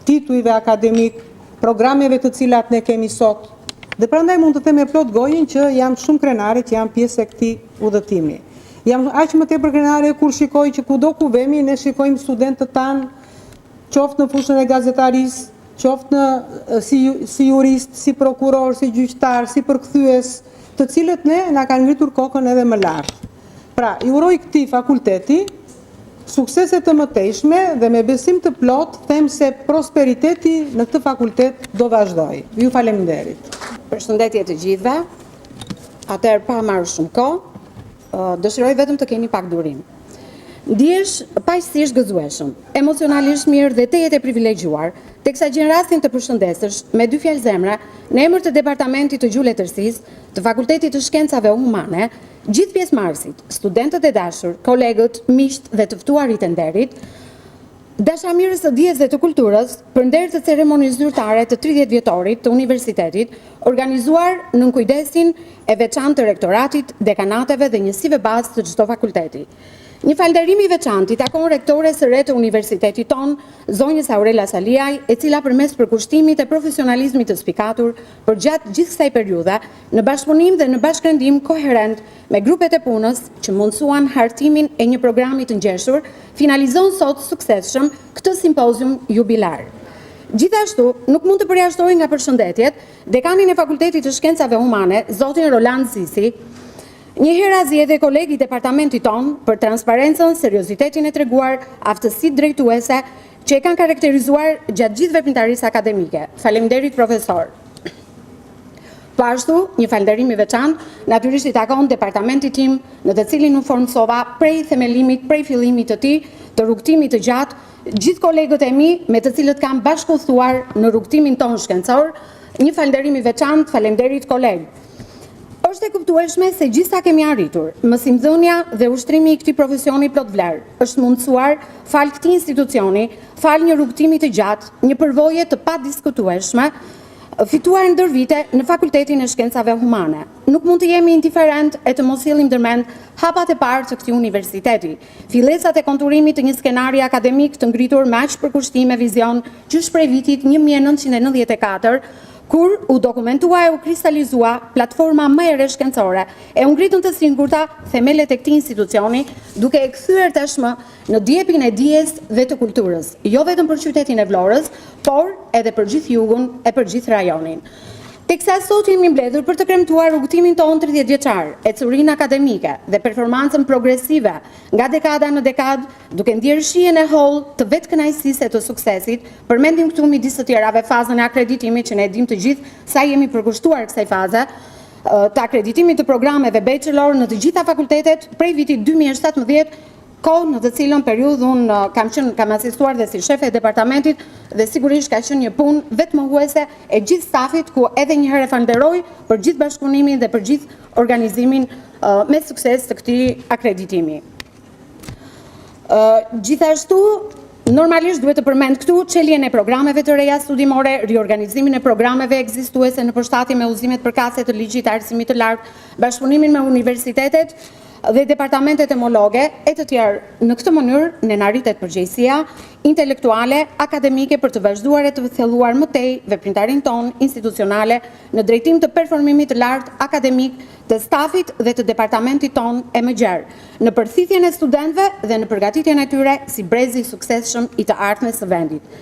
titujve akademik, programeve të cilat ne kemi sot. Dhe prandaj mund të them me plot gojën që jam shumë krenare që jam pjesë e këtij udhëtimi. Jam aq më tepër krenare kur shikoj që kudo ku vemi ne shikojmë studentët tanë, qoftë në fushën e gazetarisë, qoftë si jurist, si prokuror, si gjyqtar, si përkthyes, të cilët ne na kanë ngritur kokën edhe më lart. Pra, i uroj këtij fakulteti suksese të mëtejshme dhe me besim të plot them se prosperiteti në këtë fakultet do vazhdoj. Ju faleminderit. Përshëndetje të gjithëve. Atëherë pa marrë shumë kohë, dëshiroj vetëm të keni pak durim. Ndihesh paqësisht gëzueshëm, emocionalisht mirë dhe të jetë e privilegjuar, teksa gjen rastin të përshëndesësh me dy fjalë zemra në emër të Departamentit të Gjuhëletërsisë, të Fakultetit të Shkencave Humane, gjithë pjesëmarrësit, studentët e dashur, kolegët, miqt dhe të ftuarit e nderit, dashamirës së dijes dhe të kulturës, për nder të ceremonisë zyrtare të 30 vjetorit të universitetit, organizuar në kujdesin e veçantë të rektoratit, dekanateve dhe njësive bazë të çdo fakulteti. Një falënderim i veçantë i takon rektores së re të universitetit ton, zonjës Aurela Saliaj, e cila përmes përkushtimit e profesionalizmit të spikatur për gjatë gjithë kësaj periudhe, në bashkëpunim dhe në bashkërendim koherent me grupet e punës që mundësuan hartimin e një programi të ngjeshur, finalizon sot suksesshëm këtë simpozium jubilar. Gjithashtu, nuk mund të përjashtoj nga përshëndetjet dekanin e Fakultetit të Shkencave Humane, zotin Roland Zisi, njëherë zgjedhë kolegi i departamentit ton për transparencën, seriozitetin e treguar, aftësitë drejtuese që e kanë karakterizuar gjatë gjithë veprimtarisë akademike. Faleminderit profesor. Po ashtu, një falënderim i veçantë natyrisht i takon departamentit tim, në të cilin u formsova prej themelimit, prej fillimit të tij, të rrugtimit të gjatë, gjithë kolegët e mi me të cilët kam bashkëpunuar në rrugtimin ton shkencor. Një falënderim i veçantë, faleminderit koleg. Është e kuptueshme se gjithsa kemi arritur, mësimdhënia dhe ushtrimi i këtij profesioni plot vlerë është mundësuar fal këtij institucioni, fal një rrugtimi të gjatë, një përvojë të padiskutueshme, Fituar ndër vite në Fakultetin e Shkencave Humane. Nuk mund të jemi indiferent e të mos sillim ndërmend hapat e parë të këtij universiteti, fillesat e konturimit të një skenari akademik të ngritur me aq përkushtime vizion që shprej vitit 1994, kur u dokumentua e u kristalizua platforma më e re shkencore, e u ngritën të singurta themelet e këtij institucioni, duke e kthyer tashmë në djepin e dijes dhe të kulturës, jo vetëm për qytetin e Vlorës, por edhe për gjithë jugun e për gjithë rajonin. Teksa sot jemi mbledhur për të kremtuar rrugtimin tonë 30 vjeçar, ecurinë akademike dhe performancën progresive nga dekada në dekadë, duke ndjerë shihen e hollë të vetë kënaqësisë e të suksesit, përmendim këtu midis të tjerave fazën e akreditimit që ne dim të gjithë sa jemi përkushtuar kësaj faze, të akreditimit të programeve bachelor në të gjitha fakultetet prej vitit 2017, kohë në të cilën periudhën kam asistuar dhe si shefe e departamentit dhe sigurisht ka qenë një punë vetë mohuese e gjithë stafit, ku edhe një herë falenderoj për gjithë bashkëpunimin dhe për gjithë organizimin me sukses të këtij akreditimi. Gjithashtu, normalisht duhet të përmend këtu çeljen e programeve të reja studimore, riorganizimin e programeve ekzistuese në përshtatje me udhëzimet përkatëse të ligjit të arsimit të lartë, bashkëpunimin me universitetet dhe departamentet homologe e të tjerë. Në këtë mënyrë ne na rritet përgjegjësia intelektuale, akademike për të vazhduar e të thelluar më tej veprimtarin ton institucionale në drejtim të performimit të lartë akademik të stafit dhe të departamentit ton e më gjerë, në përthithjen e studentëve dhe në përgatitjen e tyre si brezi i suksesshëm i të ardhmes së vendit.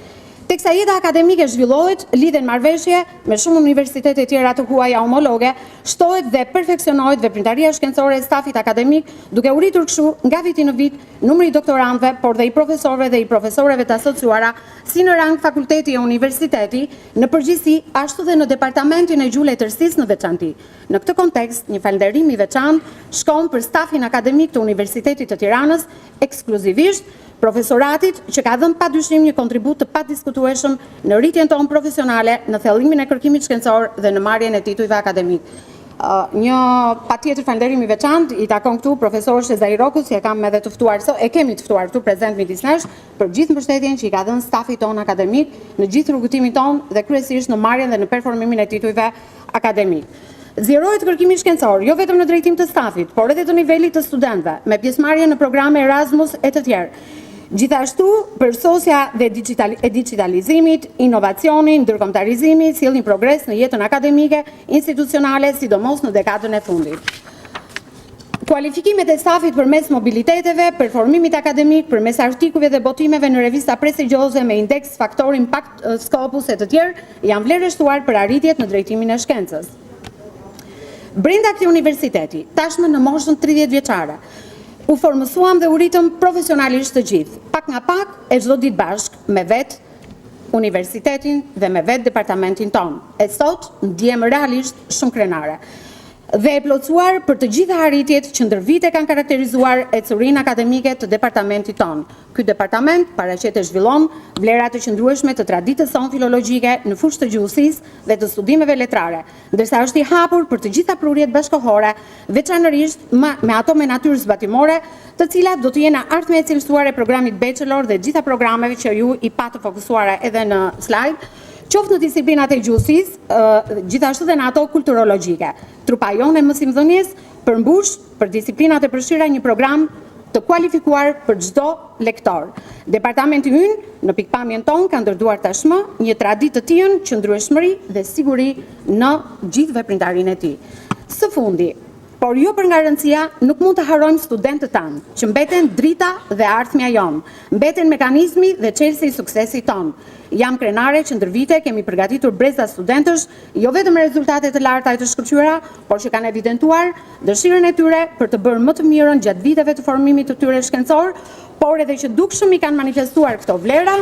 Teksa jeta akademike zhvillohet, lidhen marrëveshje me shumë universitete e tjera të huaja homologe, shtohet dhe perfeksionohet veprimtaria shkencore e stafit akademik, duke u rritur kështu nga viti në vit numri i doktorantëve, por dhe i profesorëve dhe i profesoreve të asociuara, si në rang fakulteti e universiteti, në përgjithësi ashtu dhe në departamentin e gjuhë-letërsisë në veçanti. Në këtë kontekst, një falënderim i veçantë shkon për stafin akademik të Universitetit të Tiranës, ekskluzivisht profesoratit që ka dhënë padyshim një kontribut të padiskutueshëm në rritjen tonë profesionale, në thellimin e kërkimit shkencor dhe në marrjen e titujve akademik. Një patjetër falënderim i veçantë i takon këtu profesorës Sezai Rokut, si e kam edhe të ftuar sot, e kemi të ftuar këtu prezent midis nesh, për gjithë mbështetjen që i ka dhënë stafit tonë akademik në gjithë rrugëtimin tonë dhe kryesisht në marrjen dhe në performimin e titujve akademik. Zgjerohet kërkimi shkencor, jo vetëm në drejtim të stafit, por edhe të nivelit të studentëve, me pjesëmarrje në programe Erasmus e të tjerë. Gjithashtu, përsosja dhe digitalizimit, inovacionin, ndërkombëtarizimi, sjellin progres në jetën akademike, institucionale, sidomos në dekadën e fundit. Kualifikimet e stafit përmes mobiliteteve, performimit akademik, përmes artikujve dhe botimeve në revista prestigjioze me indeks faktor impact Scopus e të tjerë, janë vlerësuar për arritjet në drejtimin e shkencës. Brenda këtij universiteti, tashmë në moshën 30 vjeçare, u formësuam dhe u ritëm profesionalisht të gjithë, pak nga pak e çdo ditë bashkë me vetë universitetin dhe me vetë departamentin tonë. E sot ndjem realisht shumë krenare dhe e plotësuar për të gjitha arritjet që ndër vite kanë karakterizuar ecurinë akademike të departamentit tonë. Ky departament paraqet e zhvillon vlera të qëndrueshme të traditës sonë filologjike në fushë të gjuhësisë dhe të studimeve letrare, ndërsa është i hapur për të gjitha prurjet bashkëkohore, veçanërisht me ato me natyrë zbatimore, të cilat do të jenë ardhme e cilësuar e programit bachelor dhe gjitha programeve që ju i patë fokusuara edhe në slide, qoftë në disiplinat e gjuhësisë, gjithashtu dhe në ato kulturologjike. Trupa jonë e mësimdhënies përmbush për disiplinat e përfshira një program të kualifikuar për çdo lektor. Departamenti ynë në pikpamjen tonë ka ndërtuar tashmë një traditë të tillë qëndrueshmëri dhe siguri në gjithë veprimtarinë e tij. Së fundi, por jo për nga rëndësia, nuk mund të harrojmë studentët tanë, që mbeten drita dhe ardhmja jonë, mbeten mekanizmi dhe çelësi i suksesit tonë. Jam krenare që ndër vite kemi përgatitur breza studentësh, jo vetëm rezultate të larta e të shkëlqyera, por që kanë evidentuar dëshirën e tyre për të bërë më të mirën gjatë viteve të formimit të tyre shkencor, por edhe që dukshëm i kanë manifestuar këto vlera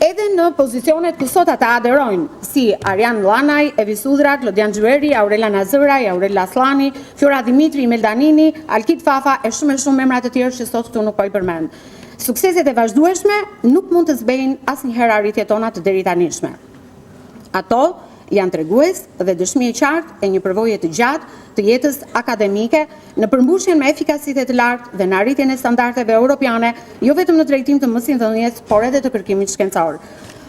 edhe në pozicionet ku sot ata aderojnë, si Arian Llanaj, Evi Sudra, Klodian Xhueri, Aurela Nazëraj, Aurel Aslani, Fjora Dimitri, Meldanini, Alkit Fafa e shumë emra të tjerë që sot këtu nuk po i përmend. Sukseset e vazhdueshme nuk mund të zbejnë asnjëherë arritjet tona të deritanishme. Ato janë tregues dhe dëshmi e qartë e një përvoje të gjatë të jetës akademike në përmbushjen me efikasitet të lartë dhe në arritjen e standardeve europiane, jo vetëm në drejtim të mësimdhënies, por edhe të kërkimit shkencor.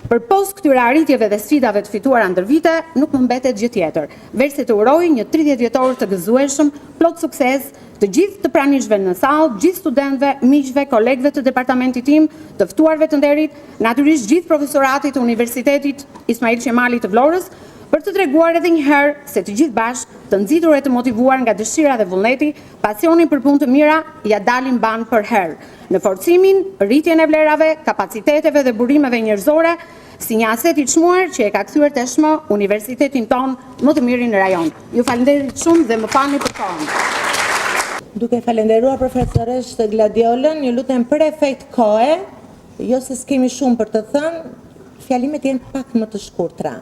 Përpos këtyre arritjeve dhe sfidave të fituara ndër vite, nuk më mbetet gjë tjetër, veçse të uroj një 30 vjetor të gëzueshëm, plot sukses, të gjithë të pranishve në sallë, gjithë studentëve, miqve, kolegëve të departamentit tim, të ftuarve të nderit, natyrisht gjithë profesoratit të Universitetit Ismail Qemali të Vlorës, për të treguar edhe një herë se të gjithë bashkë, të nxitur e të motivuar nga dëshira dhe vullneti, pasioni për punë të mira ja dalin ban për herë, në forcimin, rritjen e vlerave, kapaciteteve dhe burimeve njerëzore, si një aset i çmuar që e ka kthyer tashmë universitetin ton më të mirin në rajon. Ju falenderoj shumë dhe më falni për kohën. Duke falenderuar profesoresh të Gladiolën, ju lutem për efekt kohe, jo se s'kemi shumë për të thënë, fjalimet jenë pak më të shkurtra.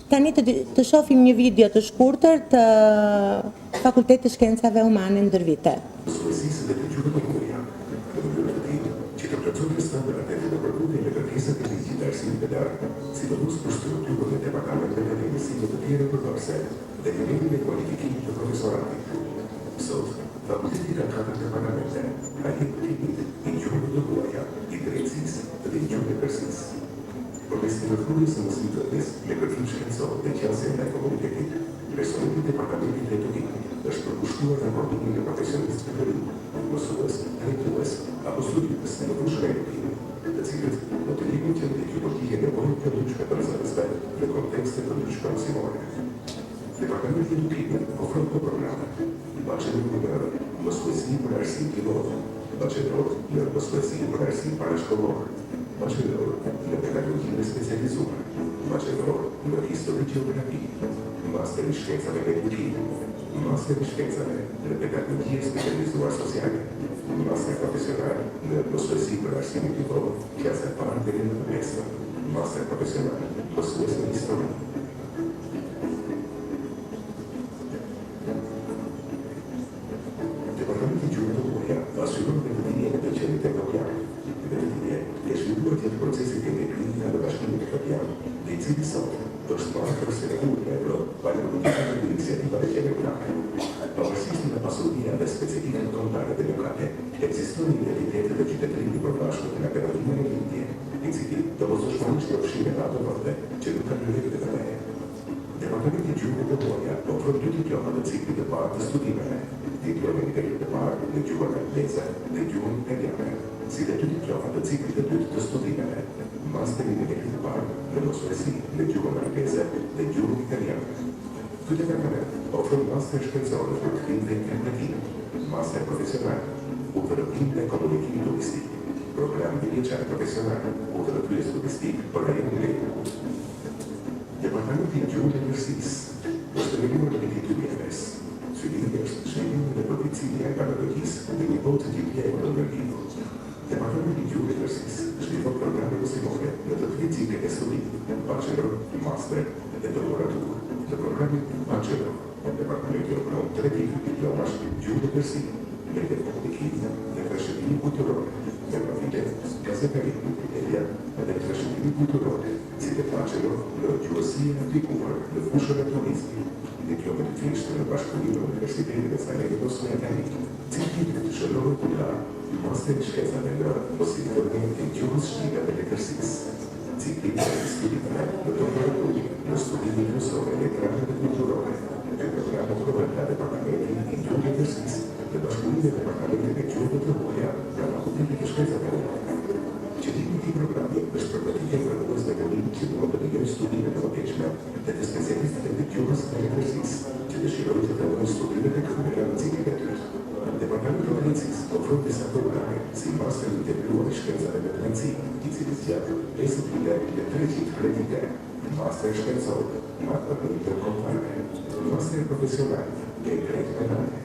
Tani të shohim një video të shkurtër të Fakultetit të Shkencave Humane ndër vite. Suesisë dhe të gjuhë të muja, në mënyrë të tillë që të plotësojë standardet e përputhjeve me kërkesat e ligjit të arsimit të lartë, sidomos për strukturën e departamenteve dhe mësimeve të tjera përdorëse dhe nivelin e kualifikimit të profesoratit. Sot, fakulteti ka 4 departamente, arhitektimi, i gjuhëve të muaja, i drejtësisë dhe i gjuhëve persisë. Përmes ndërthurjes së mësimdhënies me kërkim shkencor dhe qasje ndaj komunitetit, personeli i departamentit retorik është përkushtuar në formimin e profesionistë të rinj, mësues, drejtues apo studiues në fushën e edukimit, të cilët do të lejojnë që të politike nevojë të ndryshme për zëvendësve në kontekste të ndryshme arsimore. Departamenti i edukimit ofron këto programe: bachelor në mësuesi për arsim fillor, bachelor në mësuesi për arsim parashkollor, bachelor në pedagogjinë specializuar, bachelor në histori gjeografi, master në shkencave me edukim, master në shkencave në pedagogji specializuar sociale, master profesional në mësuesi për arsimin fillor, klasa e parë deri në të pestën, master profesional mësues në histori. Departamenti i gjuhëve të muaja pasqyron vetëdijën e veçantë teknologjike. Vetëdija e zhvilluar gjatë procesit të integrimit në Bashkimin Evropian, dhe i cili sot është marrë për selektuar në Evropë pa lëvizje të iniciativave gjenerale. Pavarësisht nga pasuria dhe specifikat kombëtare dhe lokale, ekziston një identitet të qytetërimit i përbashkët nga pedagogjinë e lindje, i cili domosdoshmërisht përfshin ato vende që nuk kanë rrugë të mëdha. Departamenti i gjuhëve të muaja ofron 2 diploma të ciklit të parë të studimeve, diploma nivelit të parë në gjuhën angleze dhe gjuhën italiane, si dhe 2 diploma të ciklit të dytë të studimeve, master i nivelit të parë në mësuesi në gjuhën angleze dhe gjuhën italiane. Ky departament ofron master shkencor në përkthim dhe interpretim, master profesional, udhëtim dhe komunikim turistik, program vjeçar profesional, udhëtim turistik për rajonin e Lirës. Departamenti i gjuhëve të persisë është regulluar në FITUS. Syllimi është zhvillimi dhe përmirësimi i pedagogjisë dhe nivou të diplomave të ndërlidhur. Departamenti i gjuhëve të persisë zhvillon programe mësimore në të 3 cikle të studimit, bachelor, master dhe doktoratur. Në programin bachelor, departamenti ofron 3 diplomash gjuhë të persisë, me komunikim dhe trashëgimi kulturor, me profile gazetari, media dhe trashëgimi kulturor, si dhe bachelor në gjuhësi e aplikuar në fushën e turizmit, diplomë të thjeshtë në Bashkëpunime e Universitetit të Salerinos në Itali, cikli të shëllorë kullar, master në shkencave në mësimdhënie e gjuhës shqipe dhe letërsisë, cikli të studimeve në doktoratur në studime kryesore letrare dhe kulturore, dhe programe proventa departamentin i gjuhëve të persisë dhe Bashkëpunime e Departamentit e gjuhëve të muaja nga Fakulteti i Shkencave Humane. Qëllimi i këtij programi është përgatitja e graduesve të rinj që do të bëjnë studime të mëtejshme dhe të specialistëve të gjuhës dhe letërsisë, që dëshirojnë të fillojnë studimet e këtyre në ciklin e dytë. Departamenti i drejtësisë ofron disa programe si master i integruar i shkencave me drejtësi, i cili zgjat 50 vite dhe 300 kredite, master shkencor, master interkontare, master profesional, e drejtë penale,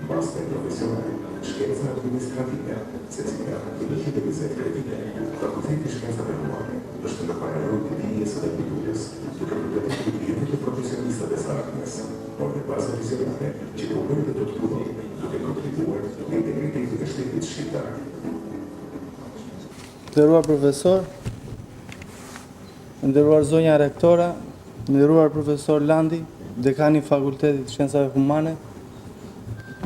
master profesional, shkenca administrative, secila 120 kredite. Fakulteti i Shkencave Humane është në paralel të dijes dhe kulturës, duke përgatitur vite të profesionistëve së ardhmes, por në baza vizionare që do bëjnë dhe do të punojnë, duke kontribuar në integritetin e shtetit shqiptar. Nderuar profesor, nderuar zonja rektore, nderuar profesor Landi, dekani i Fakultetit të Shkencave Humane,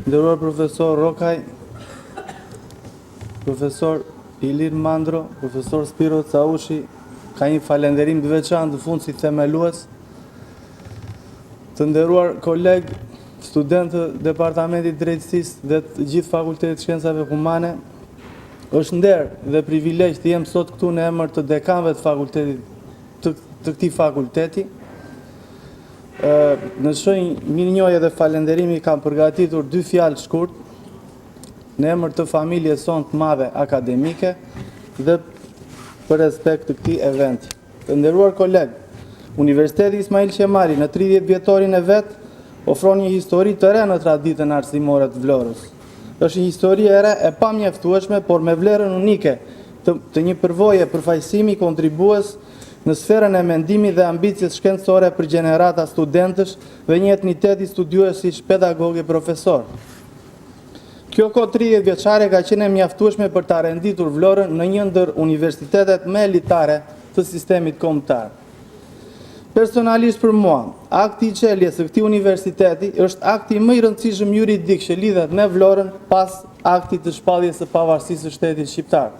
nderuar profesor Rokaj, profesor Ilir Mandro, profesor Spiro Caushi, ka një falënderim të veçantë në fund si themelues. Të nderuar kolegë, studentë Departamentit Drejtësisë dhe të gjithë Fakultetit Shkencave Humane, është nder dhe privilegj të jem sot këtu në emër të dekanëve të fakultetit të këtij fakulteti. Në shenjë mirënjohje dhe falënderimi kam përgatitur 2 fjalë shkurt në emër të familjes sonë të madhe akademike dhe për respekt të këtij eventi. Të nderuar kolegë, Universiteti Ismail Qemali në 30 vjetorin e vet ofron një histori të re në traditën arsimore të Vlorës. Është një histori e re e pamjaftueshme, por me vlerën unike të një përvoje përfaqësimi kontribues në sferën e mendimit dhe ambicjes shkencore për gjenerata studentësh dhe një etniteti studiuesish pedagogë profesor. Kjo kohë 30 vjeçare ka qenë e mjaftueshme për ta renditur Vlorën në një ndër universitetet më elitare të sistemit kombëtar. Personalisht për mua, akti i çeljes së këtij universiteti është akti më i rëndësishëm juridik që lidhet me Vlorën pas aktit të shpalljes së pavarësisë së shtetit shqiptar.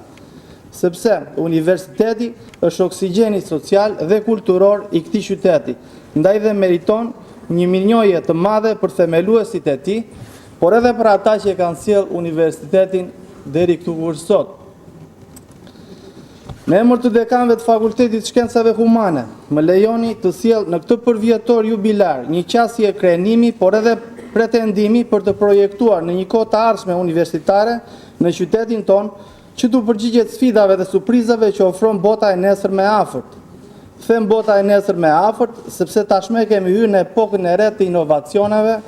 Sepse universiteti është oksigjeni social dhe kulturor i këtij qyteti, ndaj dhe meriton një mirënjohje të madhe për themeluesit e tij, por edhe për ata që kanë sjell universitetin deri këtu ku është sot. Në emër të dekanëve të Fakultetit Shkencave Humane, më lejoni të sjell në këtë përvjetor jubilar një qasje krenimi, por edhe pretendimi për të projektuar në një kohë të ardhshme universitare në qytetin tonë, që të përgjigjet sfidave dhe surprizave që ofron bota e nesër me afërt. Them bota e nesër me afërt, sepse tashmë kemi hyrë në epokën e re të inovacioneve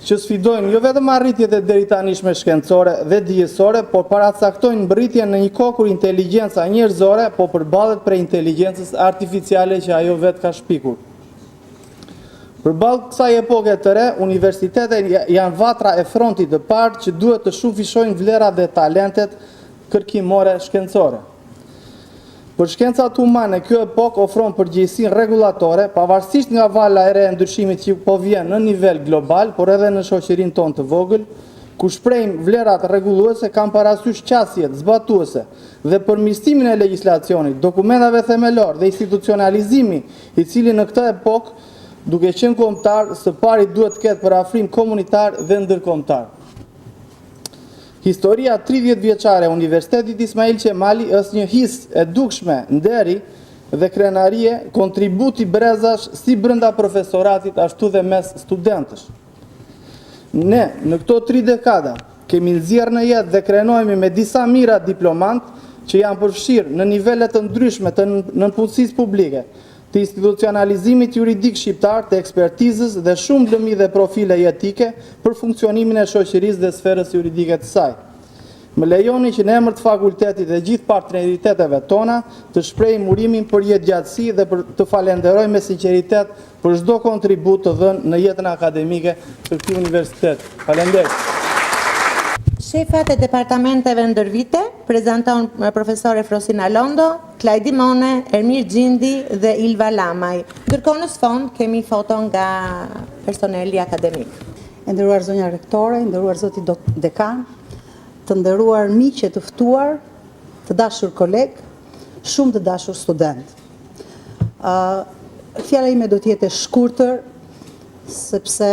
që sfidojnë jo vetëm arritjet e deritanishme shkencore dhe dijesore, por paracaktojnë mbërritjen në një kohë kur inteligjenca njerëzore po përballet prej inteligjencës artificiale që ajo vetë ka shpikur. Përballë kësaj epoke të re, universitetet janë vatra e frontit të parë që duhet të shufishojnë vlerat dhe talentet kërkimore shkencore. Për shkencat humane, kjo epokë ofron përgjegjësinë rregullatore, pavarësisht nga vala e re e ndryshimit që po vjen në nivel global, por edhe në shoqërinë tonë të vogël, ku shprehim vlerat rregulluese kanë parasysh qasjet zbatuese dhe përmirësimin e legjislacionit, dokumentave themelor dhe institucionalizimi i cili në këtë epokë, duke qenë kombëtar, së pari duhet të ketë parafrim komunitar dhe ndërkombëtar. Historia 30 vjeçare e Universitetit Ismail Qemali është një hisë e dukshme nderi dhe krenarie, kontributi brezash si brenda profesoratit ashtu dhe mes studentësh. Ne, në këto 3 dekada, kemi nxjerrë në jetë dhe krenohemi me disa mira diplomant që janë përfshirë në nivelet të ndryshme të nënpunësisë publike, të institucionalizimit juridik shqiptar, të ekspertizës dhe shumë lëmi dhe profile jetike për funksionimin e shoqërisë dhe sferës juridike të saj. Më lejoni që në emër të fakultetit dhe gjithë partneriteteve tona të shprehim urimin për jetëgjatësi dhe për të falenderoj me sinqeritet për çdo kontribut të dhënë në jetën akademike të këtij universiteti. Falenderoj. Shefat e departamenteve ndërvite prezanton profesor Efrosina Londo, Klajdi Mone, Ermir Gjindi dhe Ilva Lamaj. Ndërkohë në sfond kemi foto nga personeli akademik. Nderuar zonja rektore, nderuar zoti dekan, të nderuar miqë të ftuar, të dashur koleg, shumë të dashur student. Fjala ime do të jetë e shkurtër, sepse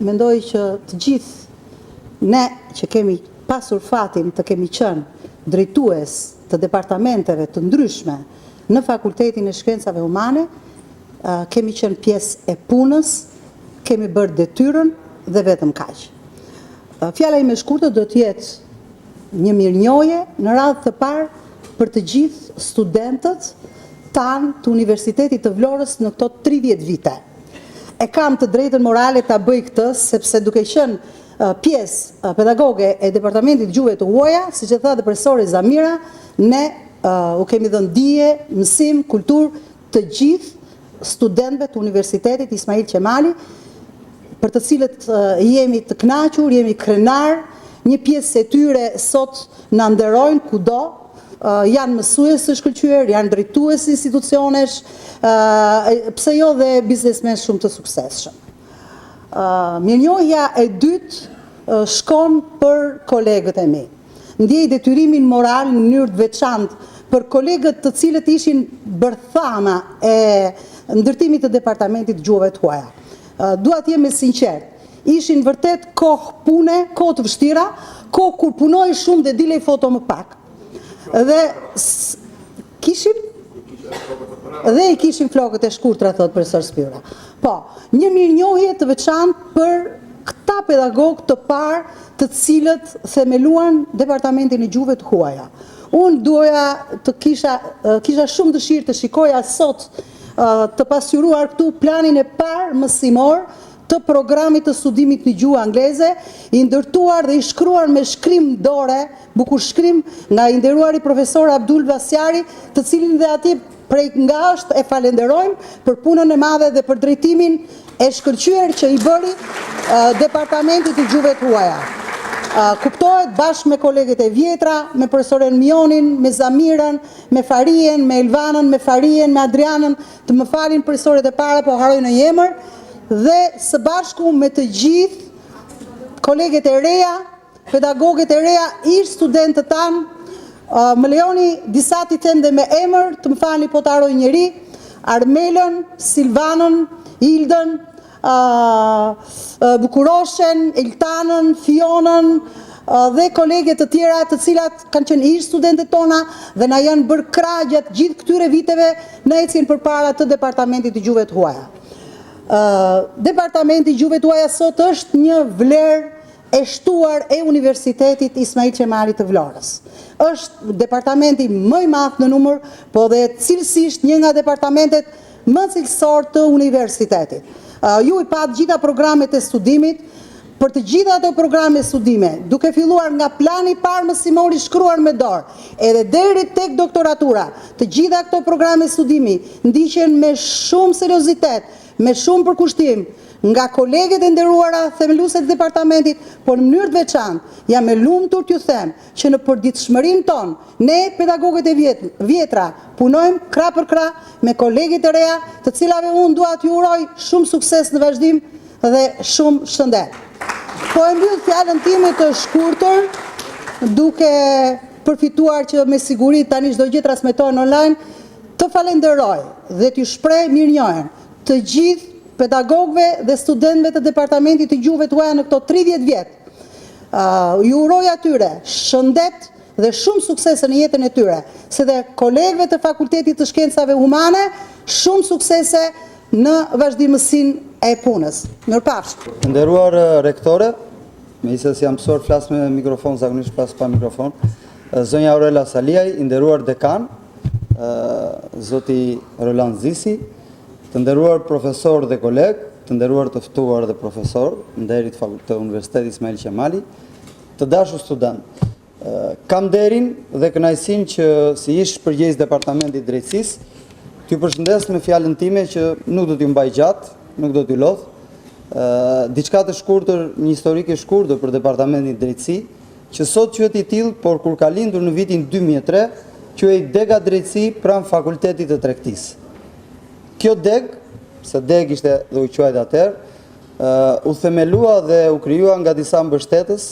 mendoj që të gjithë ne që kemi pasur fatin të kemi qenë drejtues të departamenteve të ndryshme në Fakultetin e Shkencave Humane, kemi qenë pjesë e punës, kemi bërë detyrën dhe vetëm kaq. Fjala ime e shkurtër do të jetë një mirënjohje në radhë të parë për të gjithë studentët tanë të Universitetit të Vlorës në këto 30 vite. E kam të drejtën morale ta bëj këtë, sepse duke qenë pjesë pedagoge e Departamentit Gjuhëve të Huaja, siç e tha dhe profesori Zamira, ne u kemi dhënë dije, mësim, kulturë të gjithë studentëve të Universitetit Ismail Qemali, për të cilët jemi të kënaqur, jemi krenar, një pjesë e tyre sot na nderojnë kudo, janë mësues të shkëlqyer, janë drejtues institucionesh, pse jo dhe biznesmen shumë të suksesshëm. Mirënjohja e dytë shkon për kolegët e mi. Ndjej detyrimin moral në mënyrë të veçantë për kolegët të cilët ishin bërthama e ndërtimit të departamentit gjuhëve të huaja. Dua të jem me sinqert, ishin vërtet kohë pune, kohë të vështira, kohë kur punoj shumë dhe dilej foto më pak. Dhe i kishim flokët e shkurtra, thot profesor Spira. Po, një mirënjohje të veçantë për këta pedagogë të parë të cilët themeluan departamentin e gjuhëve të huaja. Unë doja të kisha shumë dëshirë të shikoja sot të pasqyruar këtu planin e parë mësimor të programit të studimit në gjuhë angleze, i ndërtuar dhe i shkruar me shkrim dore, bukur shkrim nga i nderuari profesor Abdul Vasjari, të cilin dhe ati prej nga është e falenderojmë për punën e madhe dhe për drejtimin e shkëlqyer që i bëri departamentit të gjuhëve të huaja. Kuptohet bashkë me kolegët e vjetra, me profesoren Mionin, me Zamirën, me Farien, me Elvanën, me Farien, me Adrianën, të më falin profesoret e para, po haroj në emër, dhe së bashku me të gjithë kolegët e reja, pedagogët e reja, ish studentët tanë, më lejoni disa t'i them dhe me emër, të më falni po të haroj njëri, Armelën, Silvanën, Ildën, Bukuroshen, Eltanën, Fionën dhe kolegët të tjera të cilat kanë qenë ish studentët tona dhe na janë bërë krah gjatë gjithë këtyre viteve në ecjen përpara të departamentit të gjuhëve të huaja. Departamenti i gjuhëve të huaja sot është një vlerë e shtuar e Universitetit Ismail Qemali të Vlorës. Është departamenti më i madh në numër, po dhe cilësisht një nga departamentet më cilësor të universitetit. Ju i pat gjitha programet e studimit, për të gjitha ato programe studime, duke filluar nga plani parë mësimor i shkruar me dorë, edhe deri tek doktoratura, të gjitha këto programe studimi ndiqen me shumë seriozitet, me shumë përkushtim, nga kolegët e nderuara themeluese të departamentit, por në mënyrë të veçantë, jam e lumtur t'ju them që në përditshmërinë tonë, ne pedagogët e vjetra punojmë krah për krah me kolegët e reja, të cilave unë dua t'ju uroj shumë sukses në vazhdim dhe shumë shëndet. Po e mbyll fjalën time të shkurtër, duke përfituar që me siguri tani çdo gjë transmetohen online, të falenderoj dhe t'ju shpreh mirënjohjen të gjithë pedagogëve dhe studentëve të departamentit të gjuhëve të huaja në këto 30 vjet. Ju uroj atyre shëndet dhe shumë suksese në jetën e tyre, se dhe kolegëve të Fakultetit të Shkencave Humane, shumë suksese në vazhdimësinë e punës. Mirupafshim. Nderuar rektore, megjithëse si jam mësuar flas me mikrofon, zakonisht flas pa mikrofon, zonja Aurela Saliaj, i nderuar dekan, zoti Roland Zisi, të nderuar profesor dhe koleg, të nderuar të ftuar dhe profesor, nderit të Universitetit Ismail Qemali, të dashur student. Kam nderin dhe kënaqësinë që si ish përgjegjës departamentit drejtësisë, t'ju përshëndes me fjalën time që nuk do t'ju mbaj gjatë, nuk do t'ju lodh. Diçka të shkurtër, një historik e shkurtër për departamentin drejtësi, që sot quhet i tillë, por kur ka lindur në vitin 2003, quhej dega drejtësi pranë Fakultetit të Tregtisë. Kjo deg, se deg ishte dhe u quajt atëherë, u themelua dhe u krijua nga disa mbështetës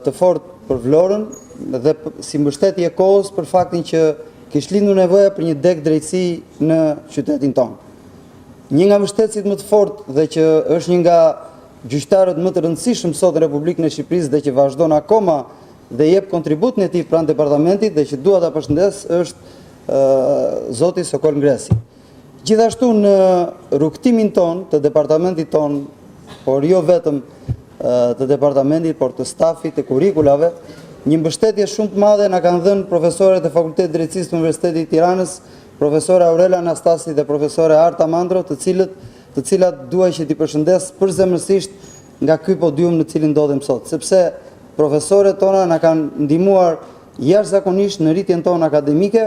të fortë për Vlorën dhe si mbështetje e kohës për faktin që kishte lindur nevoja për një deg drejtësi në qytetin tonë. Një nga mbështetësit më të fortë dhe që është një nga gjyqtarët më të rëndësishëm sot në Republikën e Shqipërisë dhe që vazhdon akoma dhe jep kontributin e tij pranë departamentit dhe që dua ta përshëndes është zoti Sokol Ngresi. Gjithashtu në rrugtimin ton të departamentit ton, por jo vetëm të departamentit, por të stafit, të kurikulave, një mbështetje shumë të madhe na kanë dhënë profesorët e Fakultetit Drejtësisë të Universitetit të Tiranës, profesore Aurela Anastasi dhe profesore Arta Mandro, të cilat duaj që t'i përshëndes përzemërsisht nga ky podium në cilin ndodhem sot, sepse profesorët tona na kanë ndihmuar jashtëzakonisht në rritjen tonë akademike,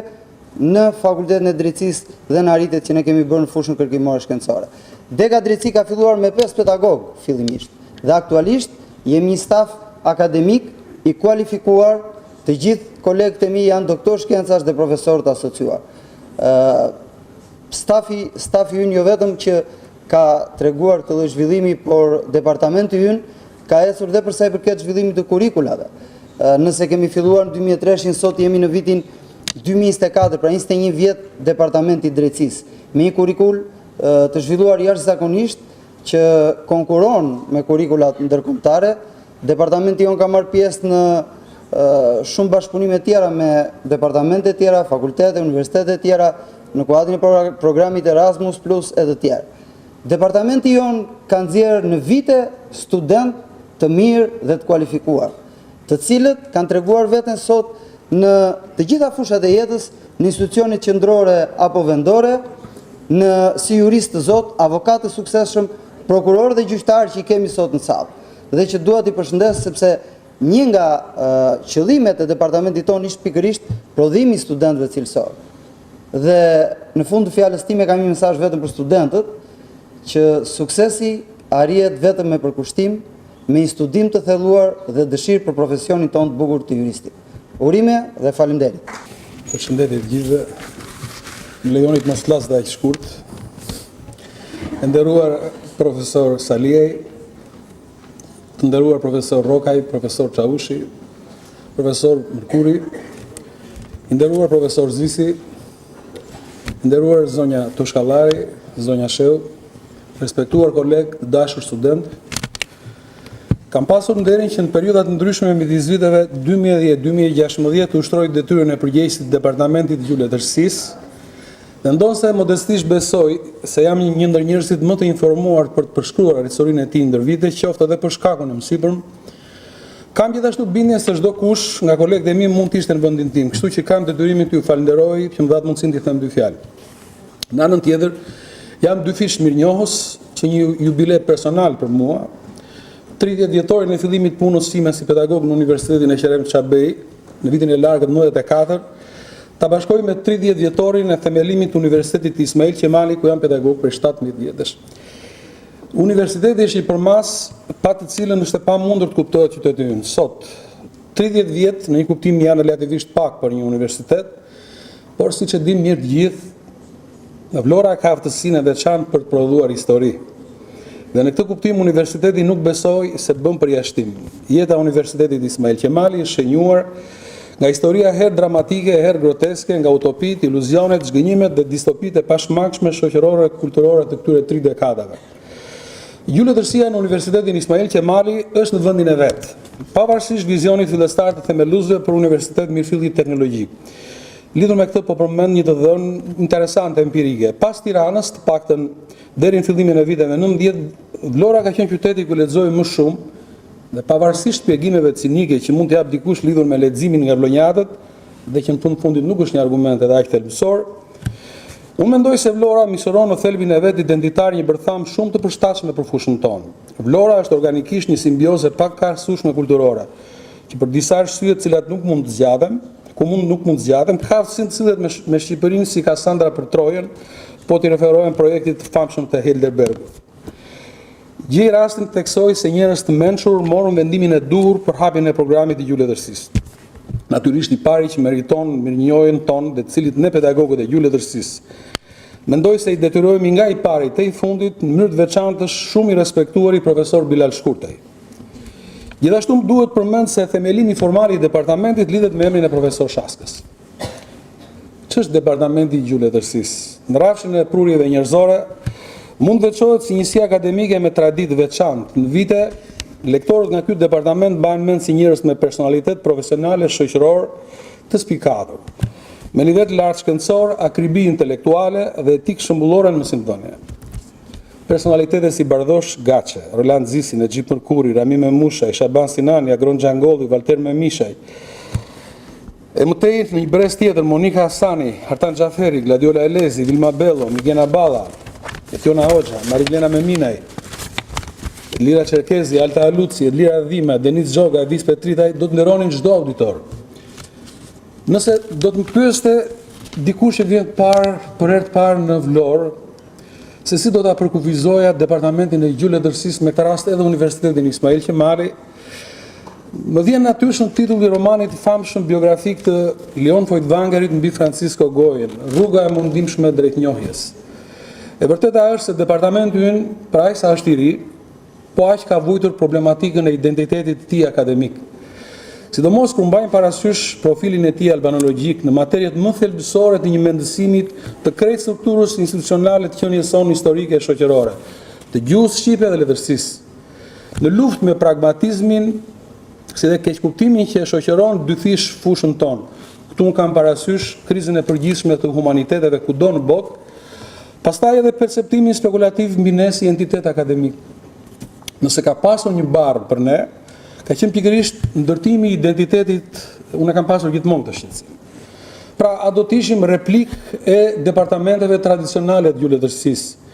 në Fakultetin e Drejtësisë dhe në arritjet që ne kemi bërë në fushën kërkimore shkencore. Dega drejtësi ka filluar me 5 pedagog fillimisht dhe aktualisht jemi një staf akademik i kualifikuar, të gjithë kolegët e mi janë doktor shkencash dhe profesorët asociuar. Stafi ynë jo vetëm që ka treguar të lloj zhvillimi, por departamenti ynë ka ecur dhe për sa i përket zhvillimit të kurikulave. Nëse kemi filluar në 2003, sot jemi në vitin 2024, pra 21 vjet departamenti i drejtësisë, me një kurrikul të zhvilluar jashtëzakonisht që konkuron me kurrikulat ndërkombëtare. Departamenti jon ka marrë pjesë në shumë bashkëpunime tjera me departamente tjera, fakultete, universitete tjera, në kuadrin e programit Erasmus Plus e të tjerë. Departamenti jon ka nxjerrë në vite student të mirë dhe të kualifikuar, të cilët kanë treguar veten sot në të gjitha fushat e jetës, në institucionet qendrore apo vendore, si jurist të zot, avokat të suksesshëm, prokuror dhe gjyqtar që i kemi sot në sallë. Dhe që dua t'i përshëndes sepse një nga qëllimet e departamentit tonë ishte pikërisht prodhimi i studentëve cilësor. Dhe në fund të fjalës time kam një mesazh vetëm për studentët, që suksesi arrihet vetëm me përkushtim, me një studim të thelluar dhe dëshirë për profesionin tonë të bukur të juristit. Urime dhe faleminderit. Përshëndetje të gjithëve. Më lejoni të mos flas aq shkurt. Nderuar profesor Saliej, të nderuar profesor Rokaj, profesor Çavushi, profesor Mërkuri, nderuar profesor Zisi, nderuar zonja Tushkallari, zonja Sheu, respektuar kolegë, të dashur student. Kam pasur nderin që në periudat ndryshme midis viteve 2010-2016 të ushtroj detyrën e përgjegjësit të departamentit të gjuletërsisë, dhe ndonse modestisht besoj se jam një ndër njerëzit më të informuar për të përshkruar historinë e tij ndër vite, qoftë edhe për shkakun e mësipërm, kam gjithashtu bindjen se çdo kush nga kolegët e mi mund të ishte në vendin tim, kështu që kam detyrimin t'ju falenderoj që më dhat mundësinë t'i them dy fjalë. Në anën tjetër, jam dy fish mirënjohës që një jubile personal për mua. 30 vjetorin e fillimit punës time si pedagog në Universitetin e Qerem Çabej në vitin e largët 94, ta bashkoj me 30 vjetorin e themelimit të Universitetit Ismail Qemali, ku jam pedagog për 17 vjetësh. Universiteti është i përmas, pa të cilën është e pamundur të kuptohet qyteti ynë. Sot, 30 vjet në një kuptim janë relativisht pak për një universitet, por siç e dim mirë të gjithë, Vlora ka aftësinë e veçantë për të prodhuar histori. Dhe në këtë kuptim universiteti nuk besoj se bën përjashtim. Jeta e Universitetit Ismail Qemali është shenjuar nga historia herë dramatike, herë groteske, nga utopit, iluzionet, zhgënjimet dhe distopit e pashmangshme shoqërore dhe kulturore të këtyre 3 dekadave. Gjuletërsia në Universitetin Ismail Qemali është në vendin e vet, pavarësisht vizionit fillestar të themeluesve për Universitet Mirëfilli Teknologjik. Lidhur me këtë po përmend një të dhënë interesante empirike. Pas Tiranës, të paktën deri në fillimin e viteve 90, Vlora ka qenë qyteti ku lexoi më shumë, dhe pavarësisht shpjegimeve cinike që mund të jap dikush lidhur me leximin nga vlonjatët, dhe që në fund fundit nuk është një argument edhe aq thelbësor, unë mendoj se Vlora mishëron në thelbin e vet identitar një bërtham shumë të përshtatshëm për fushën tonë. Vlora është organikisht një simbioze pakkarësueshme kulturore, që për disa arsye të cilat nuk mund të zgjathem, ka aftësinë të cilët me Shqipërinë si Kassandra për Trojën, po t'i referohen projektit të famshëm të Helderbergut. Gjej rastin të theksoj se njerëz të mençur morën vendimin e duhur për hapjen e programit të gjuletërsisë. Natyrisht i pari që meriton mirënjohjen tonë dhe të cilit ne pedagogët e gjuletërsisë mendoj se i detyrohemi nga i pari te i fundit në mënyrë të veçantë shumë i respektuari profesor Bilal Shkurtaj. Gjithashtu më duhet përmend se themelimi formal i departamentit lidhet me emrin e profesor Shaskës. Ç'është departamenti i gjuletërsisë? Në rrafshin e prurjeve njerëzore mund veçohet si njësi akademike me traditë veçantë. Në vite, lektorët nga ky departament bahen mend si njerëz me personalitet profesionale shoqëror të spikatur, me nivel të lartë shkencor, akribi intelektuale dhe etikë shëmbullore në mësimdhënie. Personalitete si Bardosh Gaçe, Roland Zisi, Nexhip Mërkuri, Rami Memushaj, Shaban Sinani, Agron Xhangolli, Valter Memishaj. E mëtej në një brez tjetër, Monika Hasani, Hartan Xhaferi, Gladiola Elezi, Vilma Bello, Migena Balla, Etiona Hoxha, Mariglena Meminaj, Lira Çerkezi, Alta Aluci, Lira Dhima, Deniz Gjoga, Edis Petritaj, do të nderonin çdo auditor. Nëse do të më pyeste dikush që vjen për herë të parë në Vlorë, se si do ta përkufizoja departamentin e gjuletërsisë, me këtë rast edhe Universitetin Ismail Qemali, më vjen natyrshëm titulli i romanit i famshëm biografik të Leon Feuchtwangerit mbi Francisco Goyen, Rruga e mundimshme drejt njohjes. E vërteta është se departamenti ynë, pra aq sa është i ri, po aq ka vujtur problematikën e identitetit të tij akademik. sidomos kur mbajmë parasysh profilin e tij albanologjik në materjet më thelbësore të një mendësimit të krejt strukturës institucionale të qenies sonë historike e shoqërore, të gjuhës shqipe dhe letërsisë. Në luftë me pragmatizmin, si dhe keqkuptimin që e shoqëron dythish fushën tonë. Këtu kam parasysh krizën e përgjithshme të humaniteteve kudo në botë, pastaj edhe perceptimin spekulativ mbi ne si entitet akademik. Nëse ka pasur një barë për ne, ka qenë pikërisht ndërtimi i identitetit, unë kam pasur gjithmonë të shqetësim. Pra, a do të ishim replik e departamenteve tradicionale të gjuhëletërsisë,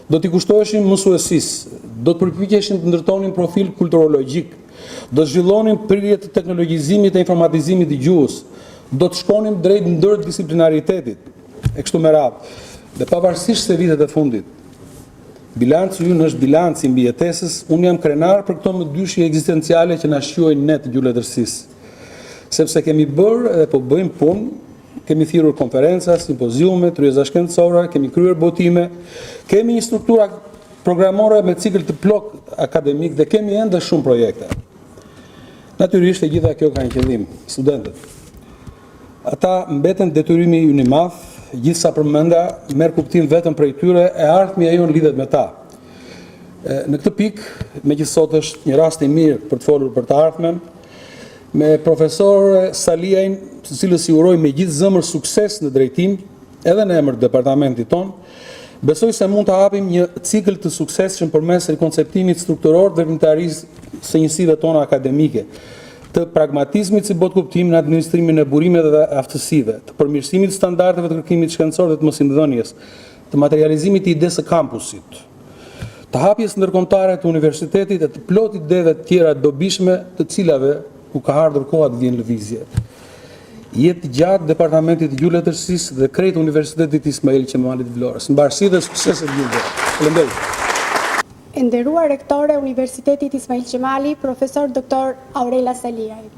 do t'i kushtoheshim mësuesisë, do të përpiqeshim të ndërtonin profil kulturologjik, do të zhvillonin prirje të teknologjizimit e informatizimit të gjuhës, do të shkonim drejt ndërdisiplinaritetit, e kështu me radhë. Dhe pavarësisht se vitet e fundit, bilanci ju është bilanci mbi jetesës, unë jam krenar për këto mëdyshje ekzistenciale që na shquajnë ne të gjuhëletërsisë. Sepse kemi bërë dhe po bëjmë punë, kemi thirrur konferenca, simpoziume, tryeza shkencore, kemi kryer botime, kemi një strukturë programore me cikël të plot akademik dhe kemi ende shumë projekte. Natyrisht e gjitha kjo ka një qëllim, studentët. Ata mbeten detyrimi ynë i madh, gjithsa përmenda merr kuptim vetëm prej tyre e ardhmja jon lidhet me ta. Në këtë pikë, megjithëse sot është një rast i mirë për të folur për të ardhmen, me profesor Saliajn, të cilës i uroj me gjithë zëmër sukses në drejtim, edhe në emër të departamentit ton, besoj se mund të hapim një cikël të suksesshëm përmes rikonceptimit strukturor dhe vëmëtarisë së njësive tona akademike, të pragmatizmit si bot kuptim në administrimin e burimeve dhe aftësive, të përmirësimit standardeve të kërkimit shkencor dhe të mosimdhënies, të materializimit të idesë së kampusit, të hapjes ndërkombëtare të universitetit e të plot ideve të tjera dobishme të cilave u ka ardhur koha të vijnë lëvizje. Jetë gjatë departamentit të gjuhëletërsisë dhe krejt Universitetit Ismail Qemalit Vlorës. Mbarësi dhe sukses e gjithë. Faleminderit. Nderuar rektore Universitetit Ismail Qemali, profesor Dr. Aurela Saliaj.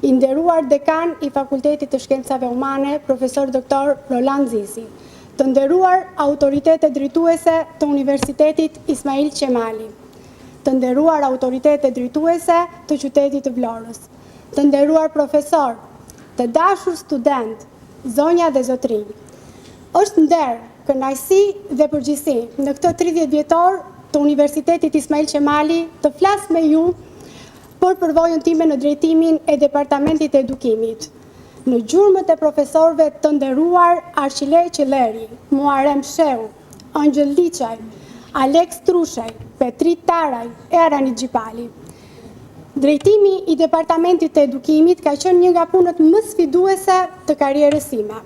I nderuar dekan i Fakultetit të Shkencave Humane, profesor Dr. Roland Zisi. Të nderuar autoritete drejtuese të Universitetit Ismail Qemali. Të nderuar autoritete drejtuese të qytetit të Vlorës. Të nderuar profesor, të dashur student, zonja dhe zotrinj. Është nder, kënaqësi dhe përgjegjësi në këtë 30 vjetor të Universitetit Ismail Qemali të flas me ju për përvojën time në drejtimin e Departamentit të Edukimit. Në gjurmët e profesorëve të nderuar Arqilej Qelleri, Muarem Sheu, Angel Liçaj, Alex Trushaj, Petrit Taraj e Aranit Gjipali. Drejtimi i Departamentit të Edukimit ka qenë një nga punët më sfiduese të karrierës time.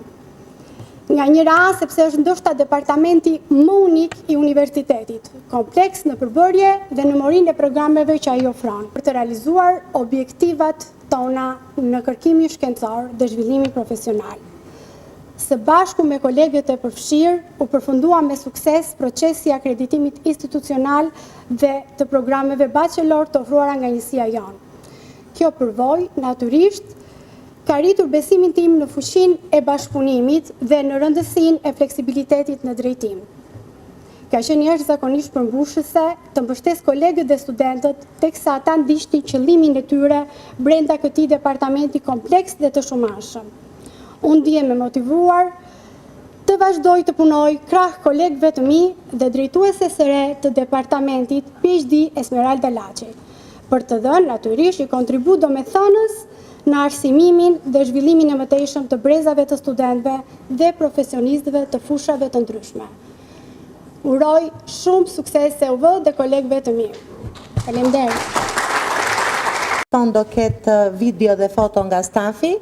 Nga njëra anë sepse është ndoshta departamenti më unik i universitetit, kompleks në përbërje dhe në morinë e programeve që ai ofron, për të realizuar objektivat tona në kërkimin shkencor dhe zhvillimin profesional. Së bashku me kolegët e përfshirë, u përfundua me sukses procesi i akreditimit institucional dhe të programeve bachelor të ofruara nga njësia jonë. Kjo përvojë, natyrisht, ka rritur besimin tim në fuqinë e bashkëpunimit dhe në rëndësinë e fleksibilitetit në drejtim. Ka qenë jashtëzakonisht përmbushëse të mbështes kolegët dhe studentët, teksa ata ndiqnin qëllimin e tyre brenda këtij departamenti kompleks dhe të shumashëm. Unë ndihem e motivuar të vazhdoj të punoj krah kolegëve të mi dhe drejtuese së re të departamentit PhD Esmeralda Laçi, për të dhënë natyrisht një kontribut domethënës në arsimimin dhe zhvillimin e mëtejshëm të brezave të studentëve dhe profesionistëve të fushave të ndryshme. Uroj shumë sukses e UV dhe kolegëve të mi. Faleminderit. Do ketë video dhe foto nga stafi.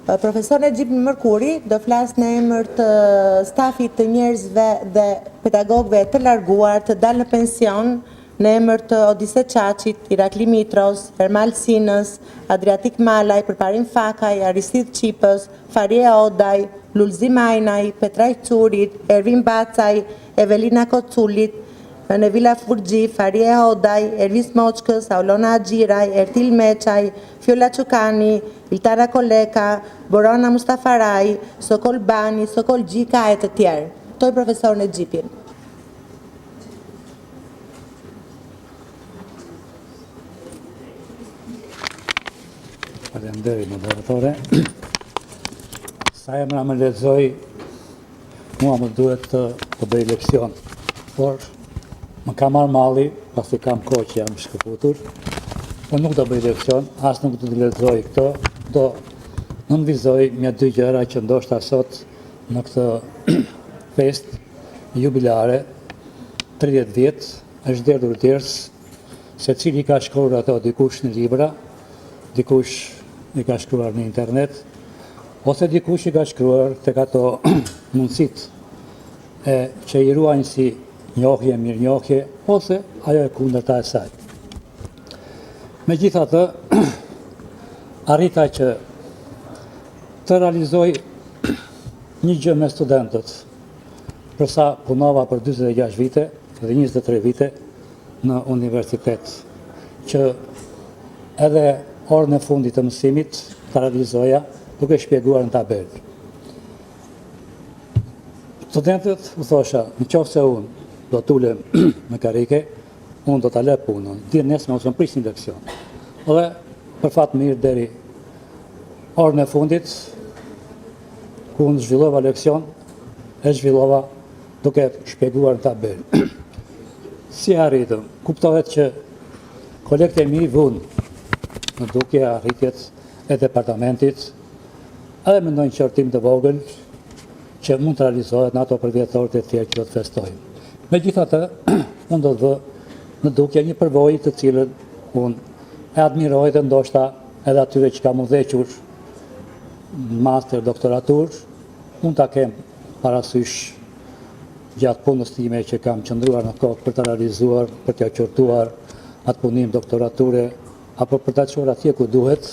Profesor Nexhip Mërkuri do flas në emër të stafit të njerëzve dhe pedagogëve të larguar të dalë në pension, në emër të Odise Çaçit, Irakli Mitros, Ermal Sinës, Adriatik Malaj, Përparim Fakaj, Aristid Qipës, Farie Odaj, Lulzi Majnaj, Petraj Curit, Ervin Bacaj, Evelina Kocullit, Nevila Furgji, Farie Odaj, Ervis Moçkës, Aulona Agjiraj, Ertil Meçaj, Fjolla Çukani, Iltara Koleka, Borona Mustafaraj, Sokol Bani, Sokol Gjika e të tjerë. Toj profesor Nexhipin. Faleminderit moderatore. Sa emra më lexoj, mua më duhet të bëj leksion, por më ka marrë malli, pasi kam kohë që jam shkëputur, po nuk do bëj leksion, as nuk do të lexoj këto, do nënvizoj me dy gjëra që ndoshta sot në këtë fest jubilare, 30 vjet, është derdhur ders, se cili ka shkruar ato dikush në libra, dikush i ka shkruar në internet, ose dikush i ka shkruar tek ato mundësit që i ruajnë si njohje, mirënjohje, ose ajo e kundërta e saj. Megjithatë, arrita që të realizoj një gjë me studentët, përsa punova për 26 vite dhe 23 vite në universitet, që edhe orën e fundit të mësimit të realizoja duke shpjeguar në tabel. Studentët u thosha, në qoftë se unë do t'ulem në karike, unë do t'a lë punën, dirë nesë me usën prisë një leksion. Dhe për fatë mirë deri orën e fundit, ku unë zhvillova leksion, e zhvillova duke shpjeguar në tabel. Si arritëm, kuptohet që kolegët e mi vunë në duke arritjet e departamentit, edhe mendojnë qërtim të vogël që mund të realizohet në ato përvjetorët e tjerë që do të festojnë. Megjithatë, unë do të vë në duke një përvojë të cilën unë e admiroj dhe ndoshta edhe atyre që kam udhëhequr master, doktoratur, unë ta kem parasysh gjatë punës time që kam qëndruar në kokë për të realizuar, për t'ja qortuar atë punim doktorature, apo për të çuar atje ku duhet,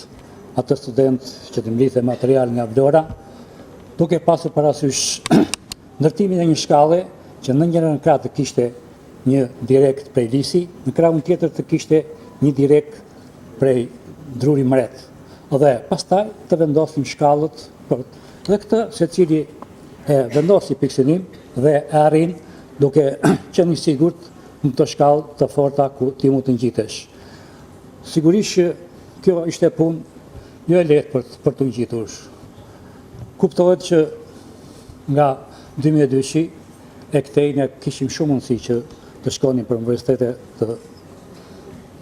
atë student që të mblidhe material nga Vlora, duke pasur parasysh ndërtimin e një shkalle që në njërën krah të kishte një direkt prej Lisi, në krahun tjetër të kishte një direkt prej Druri Mret. Dhe pastaj të vendosim shkallët, dhe këtë secili e vendosi piksinim dhe e arrin duke qenë i sigurt në të shkallë të forta ku ti mund të ngjitesh. Sigurisht që kjo ishte punë jo e lehtë për të ngjitur. Kuptohet që nga 2002 e këtej ne kishim shumë mundësi që të shkonim për universitete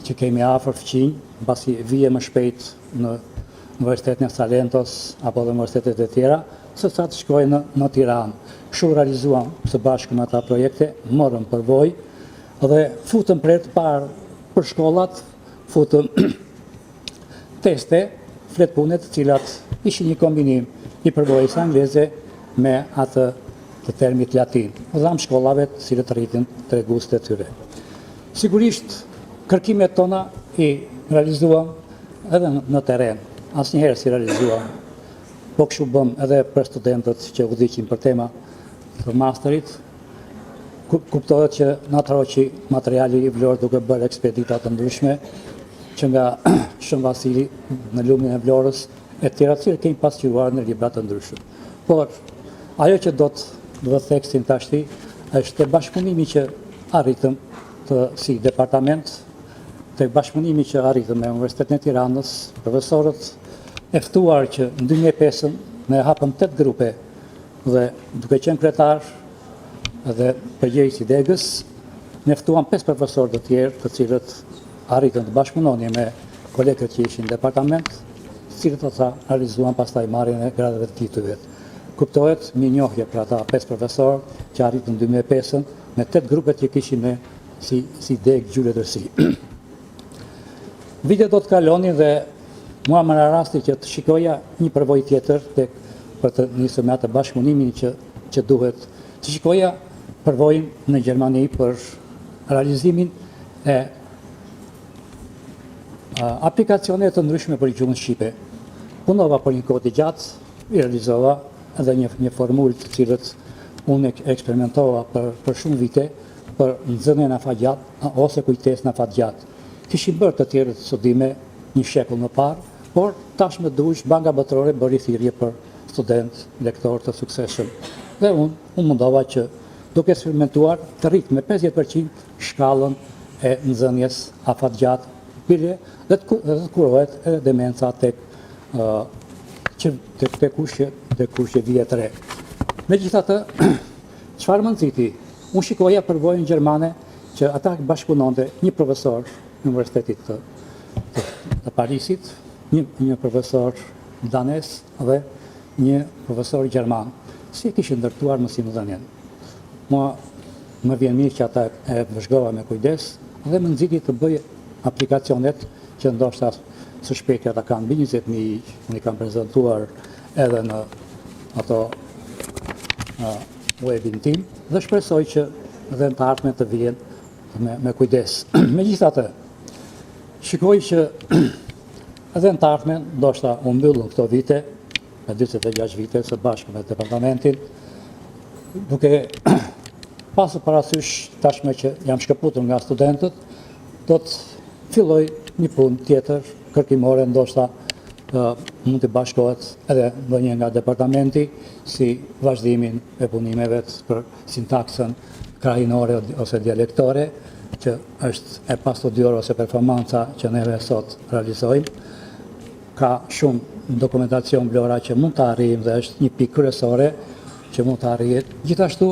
që kemi afër fqinj, mbasi vije më shpejt në Universitetin e Salentos apo dhe universitetet e tjera, se sa të shkojnë në Tiranë. Kështu realizuam së bashku me ata projekte, morëm përvojë dhe futëm parë për shkollat, futëm teste, fletpune të cilat ishin një kombinim i përvojës angleze me atë të termit latin. Dham shkollave të cilët rritin treguesit e tyre. Sigurisht, kërkimet tona i realizuam edhe në teren. Asnjëherë si realizuam. Po kështu bëm edhe për studentët që udhëhiqin për tema të masterit. Kuptohet që na troqi materiali i Vlorës duke bërë ekspedita të ndryshme, që nga Shën Vasili në lumin e Vlorës e tjera cilë kemi pasqyruar në libra të ndryshme. Por, ajo që do të theksin tashti, është të bashkëpunimi që arritëm si departament, të bashkëpunimi që arritëm me Universitetin e Tiranës, profesorët e ftuar që në 2005 ne hapëm 8 grupe dhe duke qenë kryetar dhe përgjegjës i degës, ne ftuam 5 profesorë të tjerë të cilët arritën të bashkëpunonin me kolegët që ishin në departament, të cilët ata realizuan pastaj marrjen e gradëve të titujve. Kuptohet mi njohje për ata 5 profesorë që arritën në 2005 me 8 grupet që kishin me si degë gjyre dërsi. Vitet do të kalonin dhe mua më në rasti që të shikoja një përvojë tjetër për të nisur me atë bashkëpunimin që duhet. Të shikoja përvojën në Gjermani për realizimin e aplikacione të ndryshme për gjuhën shqipe. Punova për një kohë të gjatë, i realizova edhe një formulë të cilët unë eksperimentova për shumë vite për nxënien e afatgjat ose kujtesën e afatgjat. Kishim bërë të tjerë studime një shekull më parë, por tashmë duhesh Banka Botërore bëri thirrje për student, lektor të suksesshëm. Dhe unë mundova që duke eksperimentuar të rrit me 50% shkallën e nxënjes afatgjat, dhe të kurohet edhe demenca tek që të kushje vjetre. Megjithatë, çfarë më nxiti? Unë shikoja përvojën gjermane që ata bashkëpunonte një profesor në Universitetit të Parisit, një profesor danes dhe një profesor gjerman, si kishin ndërtuar mësimdhënien. Mua më vjen mirë që ata e vëzhgova me kujdes dhe më nxiti të bëj aplikacionet që ndoshta së shpejti ata kanë mbi 20.000, unë i kam prezantuar edhe në ato webin tim dhe shpresoj që dhe në të ardhmen të vijen me kujdes. Megjithatë, shikoj që edhe në të ardhmen ndoshta u mbyllën këto vite, me 26 vite së bashku me departamentin, duke pasur parasysh tashme që jam shkëputur nga studentët, do të filloj një punë tjetër, kërkimore, ndoshta mund të bashkohet edhe ndonjë nga departamenti si vazhdimin e punimeve për sintaksën krajinore ose dialektore, që është e pastudiore ose performanca që neve sot realizojmë. Ka shumë dokumentacion vlora që mund të arrijmë dhe është një pikë kryesore që mund të arrihet. Gjithashtu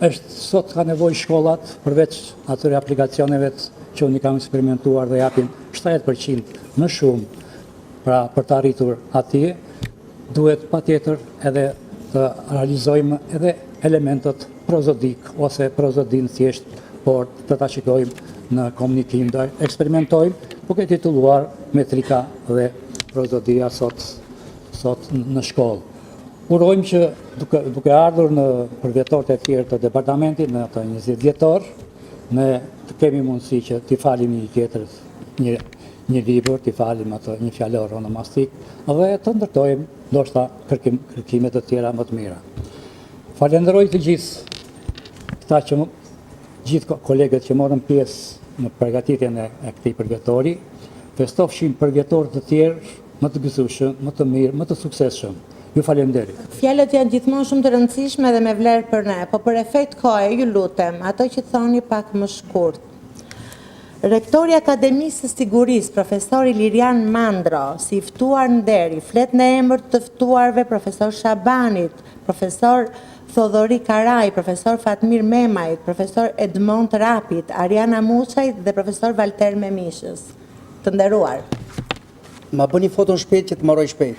është sot ka nevojë shkollat përveç atyre aplikacioneve që unë kam eksperimentuar dhe japin 70% më shumë. Pra për të arritur atje, duhet patjetër edhe të realizojmë edhe elementët prozodik ose prozodin thjesht, por të ta shikojmë në komunikim dhe eksperimentojmë, duke titulluar metrika dhe prozodia sot në shkollë. Urojmë që duke ardhur në përvjetorët e tjerë të departamentit, në ato 20 vjetor, ne të kemi mundësi që t'i falim një tjetër, një libër, t'i falim ato një fjalor onomastik, dhe të ndërtojmë ndoshta kërkimet të tjera më të mira. Falenderoj të gjithë kolegët që morën pjesë në përgatitjen e këtij përvjetori, festofshin përvjetorë të tjerë më të gëzueshëm, më të mirë, më të suksesshëm. Ju falenderit. Fjalët janë gjithmonë shumë të rëndësishme dhe me vlerë për ne, po për efekt kohe, ju lutem, ato që thoni pak më shkurt. Rektori Akademisë së Sigurisë, profesori Lirian Mandro, si i ftuar nderi, flet në emër të ftuarve profesor Shabanit, profesor Thodori Karaj, profesor Fatmir Memajt, profesor Edmond Rapit, Ariana Muçajt dhe profesor Valter Memishës. Të nderuar. Ma bëni foton shpejt që të marroj shpejt.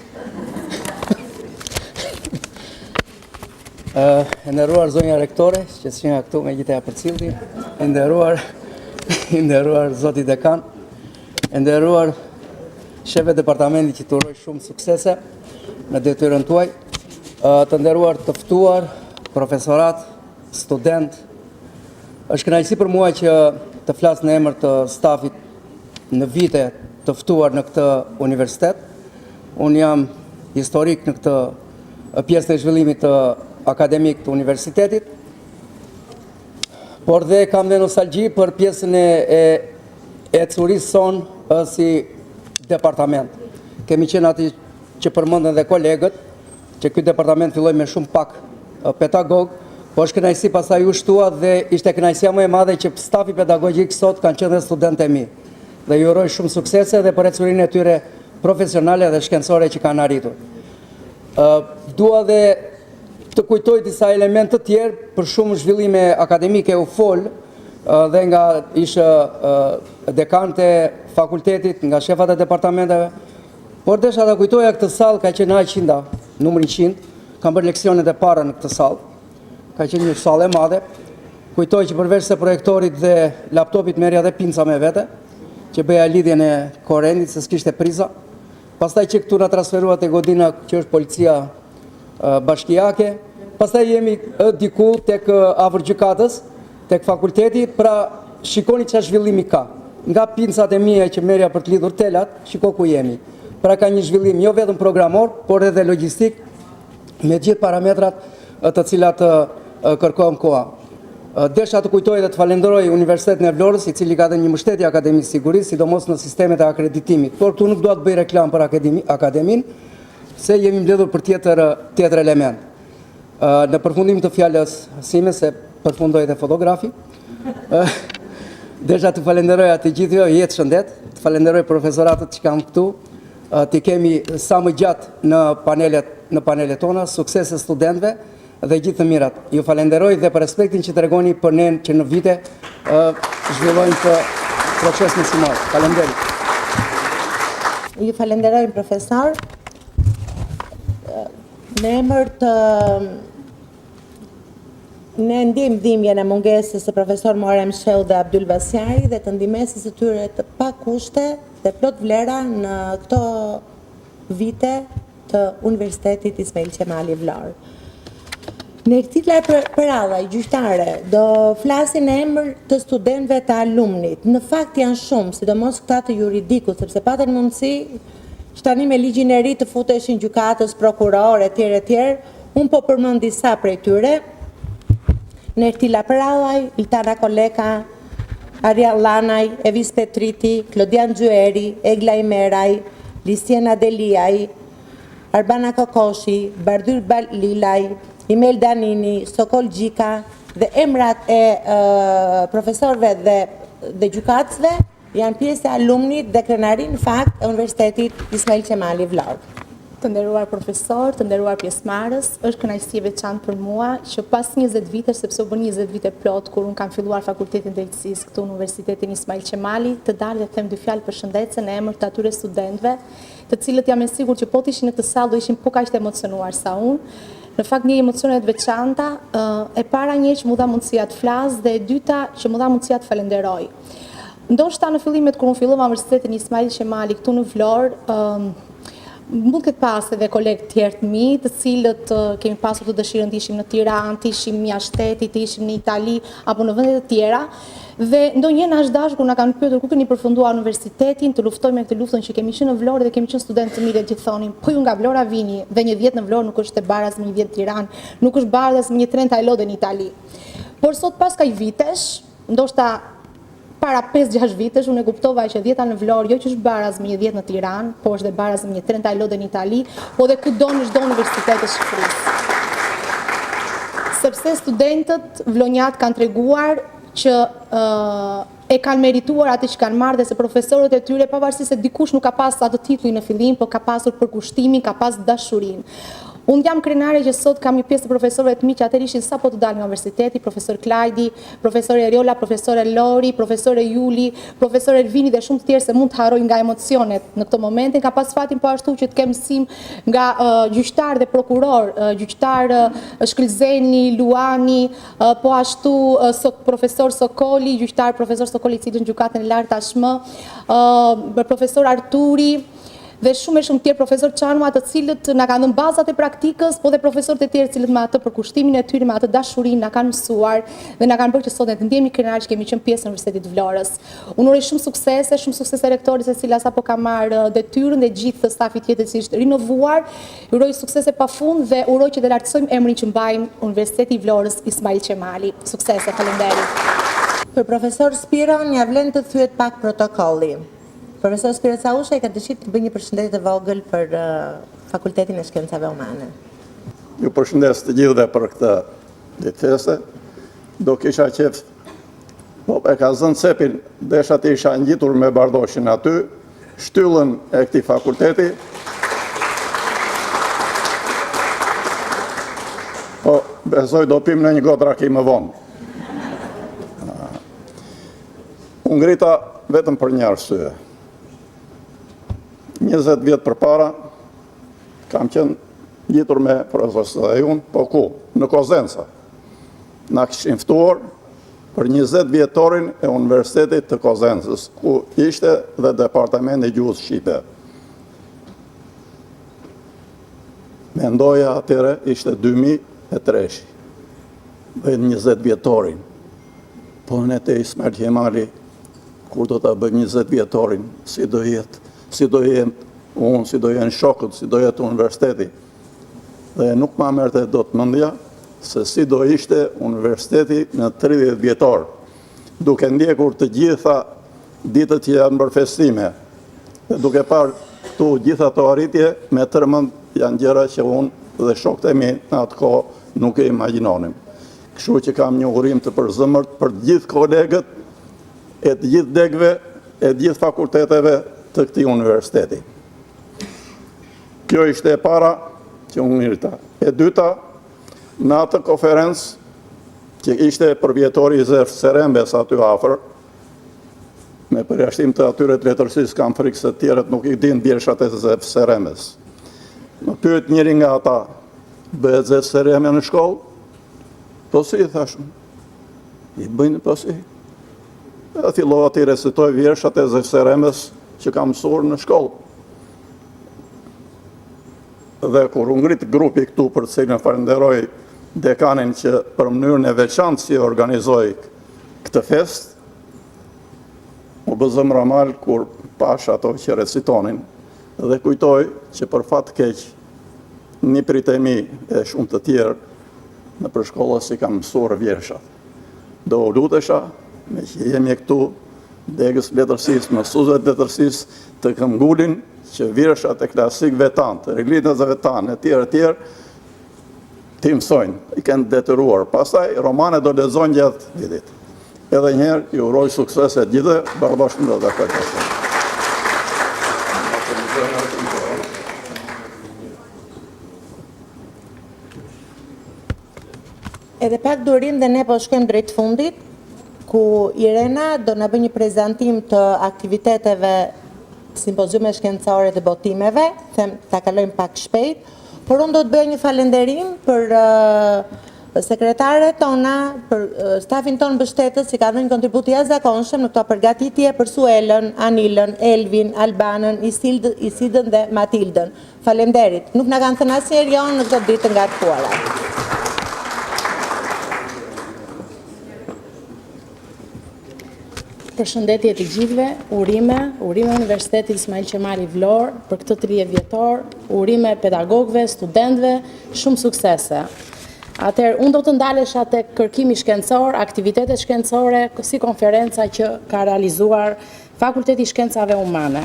E nderuar zonja rektore, që s'ka këtu me gjithë e përcjellje, e nderuar zoti dekan, e nderuar shefe departamentit që të uroj shumë suksese në detyrën tuaj, të nderuar të ftuar, profesorat, student. Është kënaqësi për mua që të flas në emër të stafit në vite të ftuar në këtë universitet. Unë jam historik në këtë pjesë të zhvillimit të akademik të universitetit, por dhe kam dhe nostalgji për pjesën e curisë sonë si departament. Kemi qenë ati që përmëndën dhe kolegët, që këtë departament filloj me shumë pak pedagog, po është kënaqësi pasaj u shtua dhe ishte kënaqësia më e madhe që stafi pedagogjik sot kanë qenë dhe studentë e mi. Dhe ju uroj shumë suksese dhe për ecurinë e tyre profesionale dhe shkencore që kanë arritur. Dua dhe të kujtoj disa elementë të tjerë për shumë zhvillime akademike u fol dhe nga ishë dekante fakultetit, nga shefat e departamenteve, por desha të kujtoja këtë salë ka qenë A100, numërin 100, kam bërë leksionet e para në këtë salë, ka qenë një salë e madhe, kujtoj që përveç se projektorit dhe laptopit merja dhe pinca me vete, që bëja lidhjen e korrendit, se s'kishte priza, pastaj që këtu nga transferuat e Godina, që është policia bashkiake, pastaj jemi diku tek afër gjykatës, tek fakulteti, pra shikoni çfarë zhvillimi ka. Nga pincat e mia që merja për të lidhur telat, shiko ku jemi. Pra ka një zhvillim jo vetëm programor, por edhe logjistik, me gjithë parametrat të cilat kërkojmë koha. Desha të kujtoj dhe të falenderoj Universitetin e Vlorës, i cili ka dhe një mbështetje akademisë sigurisë, sidomos në sistemet e akreditimit. Por këtu nuk dua të bëj reklam për akademin, se jemi mbledhur për tjetër element. Në përfundim të fjalës sime, se përfundoj dhe fotografi, desha të falenderoj atë gjithë jetë shëndet, të falenderoj profesoratët që kam këtu, t'i kemi sa më gjatë në panelet tona, suksese studentëve dhe gjithë të mirat. Ju falenderoj dhe për respektin që të regoni për nenë që në vite zhvillojnë të proces mësimor. Falenderit. Ju falenderojmë, profesor. Në emër të ne ndjejmë dhimbjen e mungesës së profesor Muharrem Shehu dhe Abdul Basjari dhe të ndihmesës së tyre të pa kushte dhe plot vlera në këto vite të Universitetit Ismail Qemali Vlorë. Në Ertila Përallaj, gjyqtare, do flasin në emër të studentëve të alumnit. Në fakt janë shumë, sidomos këta të juridikut, sepse patën mundësi që tani me ligjin e ri të futeshin gjykatës, prokuror, etj. Unë po përmend disa prej tyre. Në Ertila Përallaj, Iltana Koleka, Arja Lanaj, Evis Petriti, Klodian Gjueri, Egla Imeraj, Lisiena Deliaj, Arbana Kokoshi, Bardyr Balilaj, Imel Danini, Sokol Gjika dhe emrat e profesorve dhe gjykatësve janë pjesë e alumnit dhe krenari në fakt e Universitetit Ismail Qemali Vlorë. Të nderuar profesor, të nderuar pjesëmarrës, është kënaqësi e veçantë për mua që pas 20 vitesh, sepse u bën 20 vite plot kur unë kam filluar fakultetin drejtësisë këtu në Universitetin Ismail Qemali, të dalë dhe them dy fjalë përshëndetse në emër të atyre studentëve, të cilët jam e sigurt që po të ishin në këtë sallë do ishin po kaq të emocionuar sa unë. Në fakt një emocionet veçanta, e para një që mu dha mundësia të flas dhe e dyta që mu dha mundësia të falenderoj. Ndoshta në fillimet kur unë fillova Universitetin Ismail Qemali këtu në Vlorë, mund këtë pas edhe kolegë tjerë të mi, të cilët kemi pasur të dëshirën të ishim në Tiranë, të ishim jashtë, të ishim në Itali apo në vende të tjera. Dhe ndonjëherë na është dashur kur na kanë pyetur ku keni përfunduar universitetin, të luftojmë me këtë luftën që kemi qenë në Vlorë dhe kemi qenë studentë të mirë, gjithë thonin, po ju nga Vlora vini dhe një 10 në Vlorë nuk është e baraz me një 10 në Tiranë, nuk është baraz me një 30 lodhe në Itali. Por sot pas kaq vitesh, ndoshta para 5-6 vitesh, unë e kuptova që 10 në Vlorë jo që është baraz me një 10 në Tiranë, po është dhe baraz me një 30 lodhe në Itali, po dhe kudo në çdo universitet të Shqipërisë. Sepse studentët vlonjat kanë treguar që e kanë merituar atë që kanë marrë dhe se profesorët e tyre, pavarësisht se dikush nuk ka pas atë titulli në fillim, po ka pasur përkushtimin, ka pas dashurinë. Unë jam krenare që sot kam një pjesë të profesorëve të mi që atër ishin sa po të dalë nga universiteti, profesor Klajdi, profesor Eriola, profesor Lori, profesor Juli, profesor Elvini dhe shumë të tjerë se mund të haroj nga emocionet në këto momente. Ka pas fatin po ashtu që të kem mësim nga gjyqtar dhe prokuror, gjyqtar Shkëlzeni, Luani, po ashtu profesor Sokoli, gjyqtar profesor Sokoli i cili në gjykatën e lartë tashmë, profesor Arturi, dhe shumë tjerë profesor Çanua, të cilët na kanë dhënë bazat e praktikës, po dhe profesorët e tjerë të cilët me atë përkushtimin e tyre, me atë dashurinë na kanë mësuar dhe na kanë bërë që sot ne të ndjehemi krenar që kemi qenë pjesë në Universitetin e Vlorës. Unë uroj shumë suksese rektorit e cila sapo ka marrë detyrën dhe gjithë stafit tjetër që është rinovuar. Uroj suksese pafund dhe uroj që të lartësojmë emrin që mbajmë Universiteti i Vlorës Ismail Qemali. Suksese, faleminderit. Për profesor Spiron, ja vlen të thyet pak protokolli. Profesor Spiro Causha i ka dëshirë të bëjë një përshëndetje të vogël për Fakultetin e Shkencave Humane. Ju përshëndes të gjithëve për këtë ditëse. Do kisha qef, po e ka zënë cepin, desha të isha ngjitur me bardoshin aty, shtyllën e këtij fakulteti. Po besoj do pim në një gotë raki më vonë. Unë ngrita vetëm për një arsye. 20 vjetë për para, kam qenë ngjitur me profesorët e unë, po ku? Në Kozenca. Na kishin ftuar për 20 vjetorin e Universitetit të Kozencës, ku ishte dhe Departamenti i Gjuhës Shqipe. Mendoja atyre ishte 2003. Bëjnë 20 vjetorin. Po në te Ismail Qemali, kur do të bëjmë 20 vjetorin, si do jetë unë, si do jenë shokët, si do jetë universiteti. Dhe nuk ma mërte do të mëndja se si do ishte universiteti në 30 vjetor, duke ndjekur të gjitha ditët që janë bërë festime, dhe duke parë këtu gjitha të arritje, me tërmënd janë gjëra që unë dhe shokët e mi në atë kohë nuk e imagjinonim. Kështu që kam një urim të përzëmërt për gjithë kolegët, e të gjithë degëve, e të gjithë fakulteteve të këtij universiteti. Kjo ishte e para që unë mirëta. E dyta, në atë konferencë që ishte përvjetori i Zef Serembes aty afër, me përjashtim të atyre të letërsisë kam frikë se tjerët nuk i din bjershat e Zef Serembes. Më pyet njëri nga ata, bëhet Zef Serembe në shkollë? Po si, thashëm. I bëjnë po si. E fillova të i recitoj vjershat e Zef Serembes që kam mësuar në shkollë. Dhe kur u ngrit grupi këtu për të cilën falenderoj dekanin që për mënyrën e veçantë si organizoi këtë fest, u bë zemra mal kur pash ato që recitonin dhe kujtoj që për fat keq një prit e mi e shumë të tjerë në përshkolla si kam mësuar vjershat. Do u lutesha me që jemi këtu degës letërsisë, mësuesve të letërsisë të këmbgulin që vjershat e klasikëve tanë, të reglitësve tanë, e tjerë, ti mësojnë, i kënë detyruar. Pastaj, romane do lexojnë gjatë vitit. Edhe njerë, ju uroj sukses e gjithë, barbashkë në dhe këtë. Edhe pak durim dhe ne po shkem drejt fundit, ku Irena do në bëjë një prezantim të aktiviteteve simpoziume shkencore dhe botimeve, them ta kalojmë pak shpejt, por unë do të bëj një falenderim për sekretarët tona, për stafin tonë mbështetës që ka dhënë kontribut jashtëzakonshëm në këto përgatitje për Suelën, Anilën, Elvin, Albanën, Isidën dhe Matildën. Falenderit. Nuk na kanë thënë asnjëherë jo në këto ditë ngatkuara. Përshëndetje të gjithëve, urime Universitetit Ismail Qemali Vlorë për këtë 30 vjetor, urime pedagogëve, studentëve, shumë suksese. Atëherë, unë do të ndalesha tek kërkimi shkencor, aktivitetet shkencore, si konferenca që ka realizuar Fakulteti i Shkencave Humane.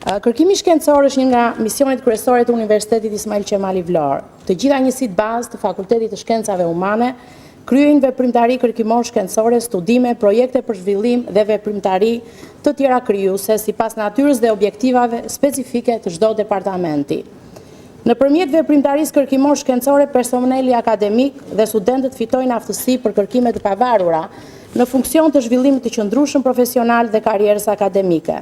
Kërkimi shkencor është një nga misionet kryesore të Universitetit Ismail Qemali Vlorë. Të gjitha njësitë bazë të Fakultetit të Shkencave Humane kryejnë veprimtari kërkimor shkencore, studime, projekte për zhvillim dhe veprimtari të tjera kryuse sipas natyrës dhe objektivave specifike të çdo departamenti. Nëpërmjet veprimtarisë kërkimor shkencore, personeli akademik dhe studentët fitojnë aftësi për kërkime të pavarura në funksion të zhvillimit të qëndrueshëm profesional dhe karrierës akademike.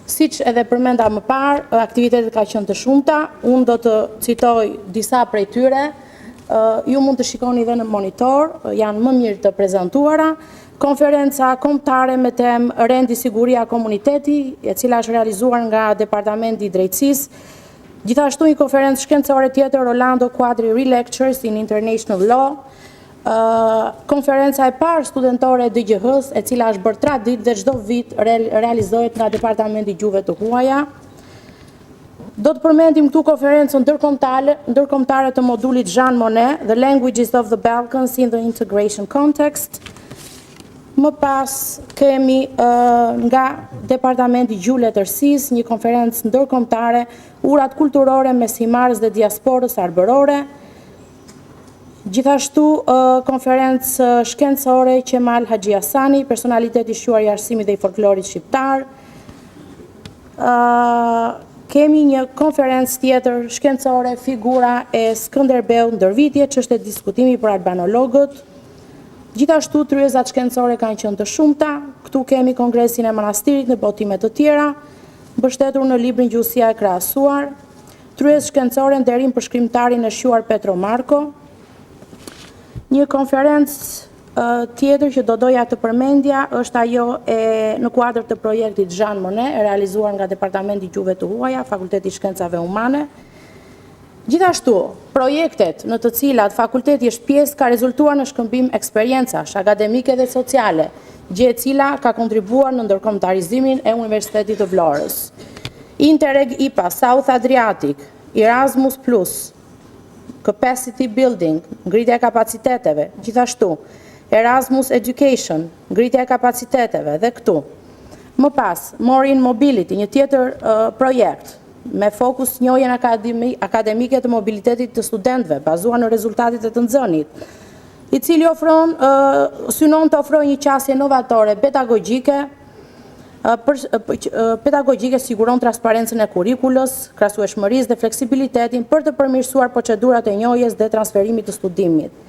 Siç edhe përmenda më parë, aktivitetet ka qenë të shumta, unë do të citoj disa prej tyre. Ju mund të shikoni dhe në monitor, janë më mirë të prezantuara. Konferenca kombëtare me temë rendi siguria komuniteti, e cila është realizuar nga Departamenti i Drejtësisë. Gjithashtu një konferencë shkencore tjetër, Rolando Quadri Relectures in International Law. Konferenca e parë studentore e DGH-s, e cila është bërë traditë dhe çdo vit realizohet nga Departamenti i Gjuhëve të Huaja. Do të përmendim këtu konferencën ndërkombëtare të modulit Jean Monnet, The Languages of the Balkans in the Integration Context. Më pas kemi nga Departamenti i Gjuhëve të Letërsisë një konferencë ndërkombëtare, Urat kulturore mes Himarës dhe diasporës arbërore. Gjithashtu konferencë shkencore Qemal Haxhi Hasani, personalitet i shquar i arsimit dhe i folklorit shqiptar. Kemi një konferencë tjetër shkencore, figura e Skënderbeu ndërvitje, çështje diskutimi për albanologët. Gjithashtu tryezat shkencore kanë qenë të shumta. Këtu kemi kongresin e manastirit në botime të tjera, mbështetur në librin Gjuhësia e krahasuar. Tryezë shkencore nderim për shkrimtarin e shquar Petro Marko. Një konferencë tjetër që do doja të përmendja është ajo në kuadër të projektit Jean Monnet, e realizuar nga Departamenti i Gjuhëve të Huaja, Fakulteti i Shkencave Humane. Gjithashtu, projektet në të cilat fakulteti është pjesë ka rezultuar në shkëmbim eksperjencash akademike dhe sociale, gjë e cila ka kontribuar në ndërkombëtarizimin e Universitetit të Vlorës. Interreg IPA, South Adriatic, Erasmus Plus, Capacity Building, ngritja e kapaciteteve, gjithashtu Erasmus Education, ngritja e kapaciteteve dhe këtu. Më pas, More in Mobility, një tjetër projekt me fokus njohjen akademike të mobilitetit të studentëve, bazuar në rezultatet e të nxënit, i cili synon të ofrojë një qasje inovatore pedagogjike Pedagogjike siguron transparencën e kurrikulës, krahasueshmërisë dhe fleksibilitetin për të përmirësuar procedurat e njohjes dhe transferimit të studimit.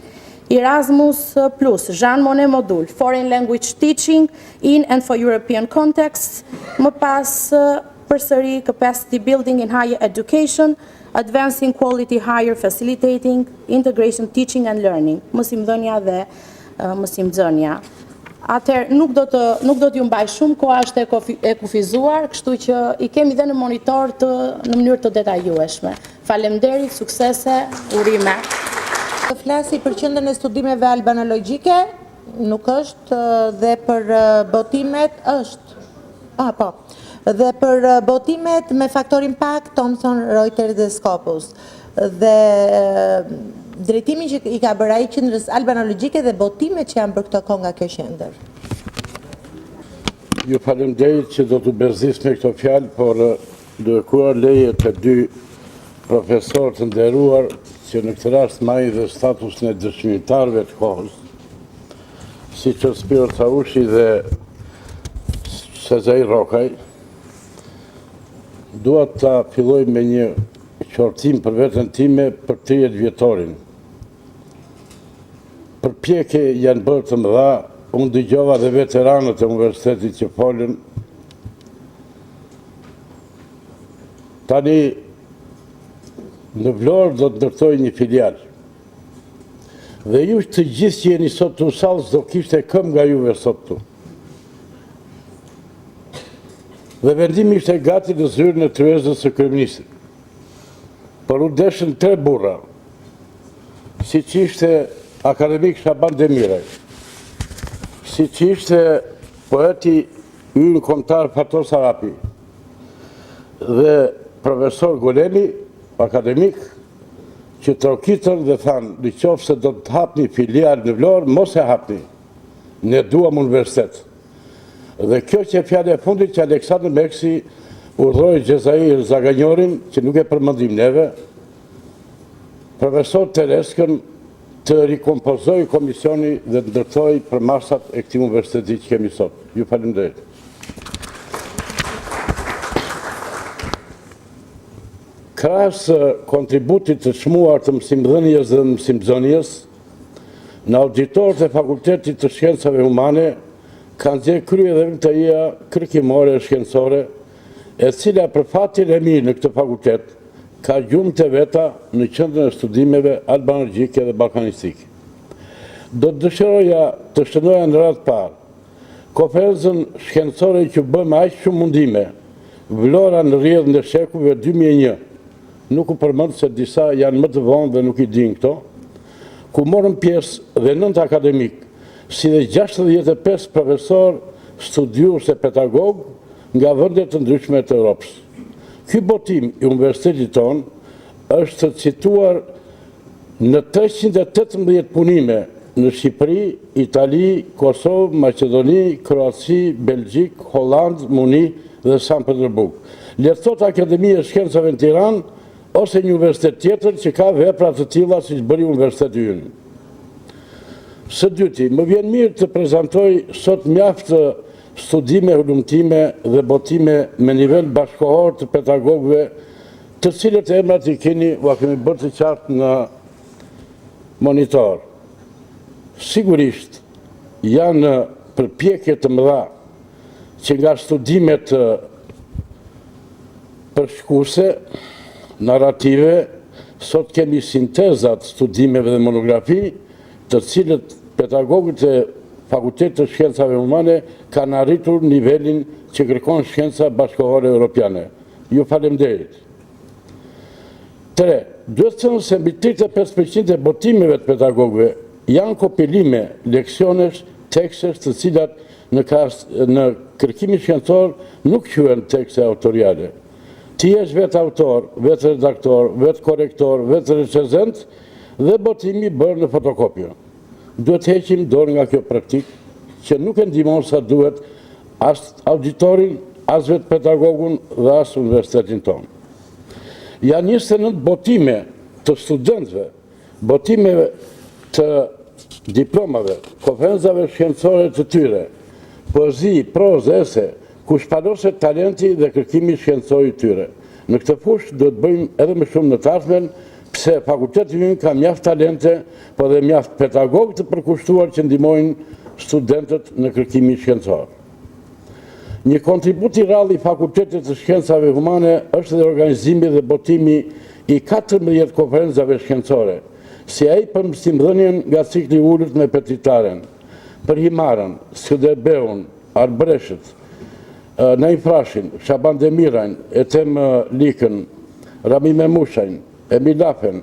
Erasmus Plus, Jean Monnet Modul, Foreign Language Teaching in and for European Contexts, më pas përsëri Capacity Building in Higher Education, Advancing Quality Higher Facilitating, Integration Teaching and Learning, mësimdhënia dhe mësimdhënia. Atëherë nuk do t'ju mbaj shumë, koha është e kufizuar, kështu që i kemi dhe në monitor në mënyrë të detajueshme. Faleminderit, suksese, urime. Të flasi për qendrën e studimeve albanologjike, nuk është, dhe për botimet është. Po. Dhe për botimet me faktor impact, Thomson, Reuters dhe Scopus. Dhe drejtimin që i ka bërë ai qendrës albanologjike dhe botimet që janë bërë këto kohë nga kjo qendër. Ju faleminderit që do të berzis me këto fjalë, por do kërkuar leje të dy profesor të nderuar që në këtë rast marrin dhe statusin e dëshmitarëve të kohës, si që Spiro Caushi dhe Sezai Rokaj. Dua ta filloj me një qortim për veten time për 30 vjetorin. Përpjekje janë bërë të mëdha, unë dëgjova dhe veteranët e universitetit që folën. Tani në Vlorë do të ndërtoj një filial. Dhe ju të gjithë që jeni sot të sallë, do kishte këm nga juve sot tu. Dhe vendimi ishte gati në zyrën e tryezës së kryeministit. Por u deshën 3 burra, si që ishte akademik Shaban Demiraj, si që ishte poeti ynë kombëtar Fatos Arapi, dhe profesor Goleni, akademik, që trokitën dhe thanë, në qoftë se do të hapni filial në Vlorë, mos e hapni, ne duam universitet. Dhe kjo që e fjale e fundit që Aleksandr Meksi urdhëroi Gjezair Zaganjorin, që nuk e përmendim neve, profesor Tereskën të rikompozoj komisioni dhe të ndërtoj për masat e këtij universiteti që kemi sot. Ju faleminderit. Krahas kontributit të çmuar të mësimdhënies dhe mësimdhënies, në auditorët e Fakultetit të Shkencave Humane kanë nxjerrë krye dhe vëmtaia kërkimore shkencore, e cila për fatin e mirë në këtë fakultet ka gjumë të veta në qendrën e studimeve albanologjike dhe balkanistike. Do të dëshiroja të shënoja në radhë parë konferencën shkencore që bë me aq shumë mundime, Vlora në rrjedhën e shekujve 2001. Nuk u përmend se disa janë më të vonë dhe nuk i din këto, ku morën pjesë dhe 9 akademik, si dhe 65 profesor, studiues e pedagog nga vendet të ndryshme të Europës. Ky botim i universitetit tonë është cituar në 318 punime në Shqipëri, Itali, Kosovë, Maqedoni, Kroaci, Belgjik, Holland, Muni dhe Sankt Petersburg. Le të thotë Akademia e Shkencave në Tiranë ose një universitet tjetër që ka vepra të tilla siç bëri universiteti ynë. Së dyti, më vjen mirë të prezantoj sot mjaft studime, hulumtime dhe botime me nivel bashkohor të pedagogëve, të cilët emrat i keni, u kemi bërë të qartë në monitor. Sigurisht, janë përpjekje të mëdha që nga studimet përshkuese, narrative, sot kemi sintezat studimeve dhe monografi, të cilët pedagogët e Fakultetit të Shkencave Humane kanë arritur nivelin që kërkon shkenca bashkohore europiane. Ju faleminderit. 3. Duhet të thënë se mbi 35% e botimeve të pedagogëve janë kopilime, leksionesh, tekstesh të cilat në kërkimin shkencor nuk quhen tekste autoriale. Ti jesh vetë autor, vetë redaktor, vetë korektor, vetë recenzent dhe botimi bërë në fotokopje. Duhet heqim dorë nga kjo praktik që nuk e ndihmon sa duhet as auditorin, as vetë pedagogun dhe as universitetin tonë. Janë 29 botime të studentëve, botime të diplomave, konferencave shkencore të tyre, poezi, prozë, ese, ku shpaloset talenti dhe kërkimi shkencor i tyre. Në këtë fushë do të bëjmë edhe më shumë në të ardhmen, pse fakulteti ynë ka mjaft talente, po dhe mjaft pedagogë të përkushtuar që ndihmojnë studentët në kërkimin shkencor. Një kontribut i rrallë i Fakultetit të Shkencave Humane është dhe organizimi dhe botimi i 14 konferencave shkencore, si ai për mësimdhënien nga cikli ulët me petritaren, për Himarën, Skënderbeun, Arbreshët, Naim Frashin, Shaban Demirajn, Etem Likën, Rami Memushajn, Emil Lafen,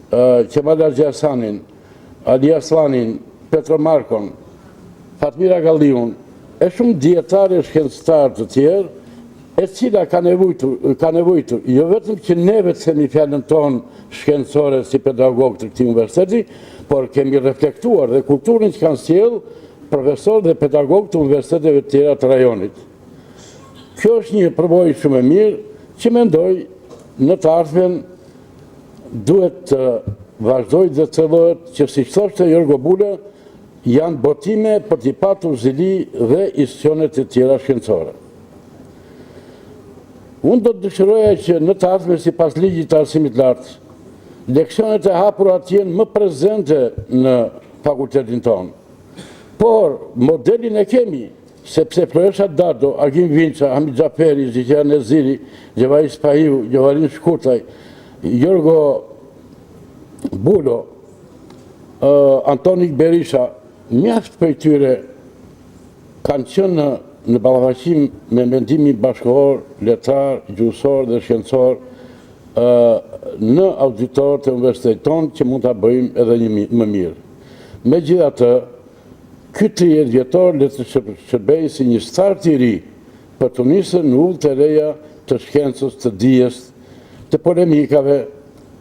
Kemal Argjasanin, Ali Aslanin, Petro Markon, Fatmira Galliun, e shumë dietarë shkencëtarë të tjerë, e cila ka nevojtur, jo vetëm që neve të themi fjalën tonë shkencore si pedagogë të këtij universiteti, por kemi reflektuar dhe kulturën që kanë sjellë profesorë dhe pedagogë të universiteteve të tjera të rajonit. Kjo është një përvojë shumë e mirë që mendoj në të ardhmen duhet të vazhdojë dhe të thellëhet që siç thoshte Jorgo Bula, janë botime për t'i patur zili dhe institucionet e tjera shkencore. Unë do të dëshiroja që në të ardhmen sipas ligjit të arsimit lartë, leksionet e hapura të jenë më prezente në fakultetin tonë. Por modelin e kemi, sepse Floresha Dardo, Agim Vinça, Hamid Xhaferi, Zihja Neziri, Gjevari Spahiu, Gjevarin Shkurtaj, Jorgo Bulo, Antonik Berisha, mjaft për tyre kanë qenë në ballafaqim me mendimin bashkëkor, letrar, gjuhësor dhe shkencor në auditor të universitetit tonë që mund ta bëjmë edhe një më mirë. Megjithatë, ky 30 vjetor le të shërbejë si një start i ri për të nisur në udhë të reja të shkencës, të dijes, të polemikave,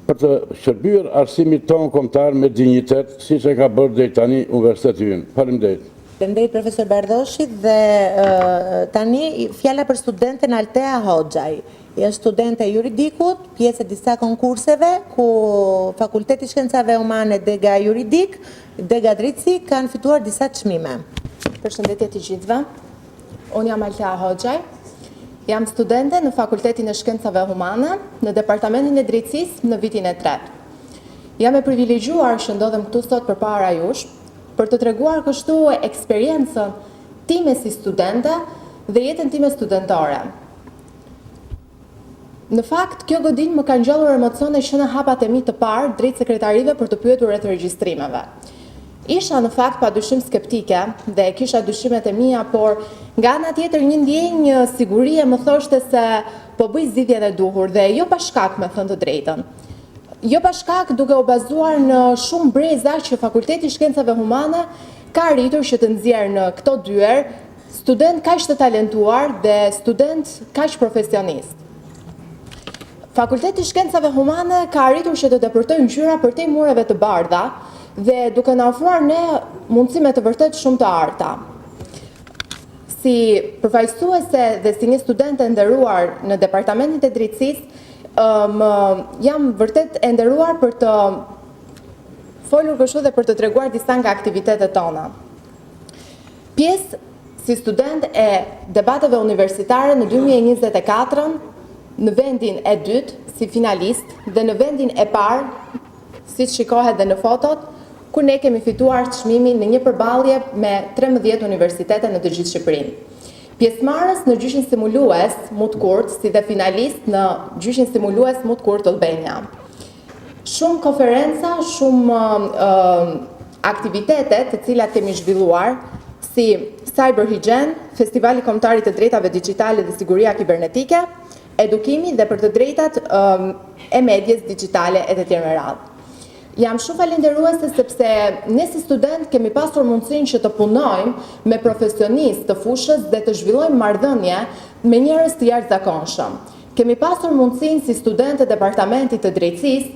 për të shërbyer arsimit tonë kombëtar me dinjitet, siç e ka bërë deri tani universiteti ynë. Faleminderit. Faleminderit profesor Bardoshi dhe tani fjala për studenten Altea Hoxhaj. Është studente e juridikut, pjesë e disa konkurseve ku Fakulteti i Shkencave Humane Dega Juridik, Dega Drejtësi kanë fituar disa çmime. Përshëndetje të gjithëve. Unë jam Altea Hoxhaj. Jam studente në Fakultetin e Shkencave Humane, në Departamentin e Drejtësisë në vitin e 3. Jam e privilegjuar që ndodhem këtu sot përpara jush, për të treguar kështu eksperiencën time si studente dhe jetën time studentore. Në fakt, kjo godin më ka ngjallur emocione që në hapat e mi të parë drejt sekretarive për të pyetur rreth regjistrimeve. Isha në fakt pa dyshim skeptike dhe kisha dyshimet e mia, por nga ana tjetër një ndjenjë sigurie më thoshte se po bëj zgjidhjen e duhur dhe jo pa shkak, me thënë të drejtën. Jo pa shkak, duke u bazuar në shumë breza që Fakulteti i Shkencave Humane ka arritur që të nxjerrë në këto dyer student kaq të talentuar dhe student kaq profesionist. Fakulteti i Shkencave Humane ka arritur që të depërtojë ngjyra përtej mureve të bardha dhe duke na ofruar ne mundësime të vërtet shumë të arta. Si përfaqësuese dhe si një studente e nderuar në Departamentin e Drejtësisë, jam vërtet e nderuar për të folur kështu dhe për të treguar disa nga aktivitetet tona. Pjesë si student e debateve universitare në 2024 në vendin e dytë si finalist dhe në vendin e parë, si shikohet dhe në fotot, ku ne kemi fituar çmimin në një përballje me 13 universitete në të gjithë Shqipërinë. Pjesëmarrës në gjyshin simulues Mut Kurt, si dhe finalist në gjyshin simulues Mut Kurt Albania. Shumë konferenca, shumë aktivitete të cilat kemi zhvilluar, si Cyber Hygiene, Festivali Kombëtar i të Drejtave Digjitale dhe Siguria Kibernetike, edukimi dhe për të drejtat e medjes digjitale e të tjerë me radhë. Jam shumë falenderuese sepse ne si student kemi pasur mundësinë që të punojmë me profesionistë të fushës dhe të zhvillojmë marrëdhënie me njerëz të jashtëzakonshëm. Kemi pasur mundësinë si studentë të Departamentit të Drejtësisë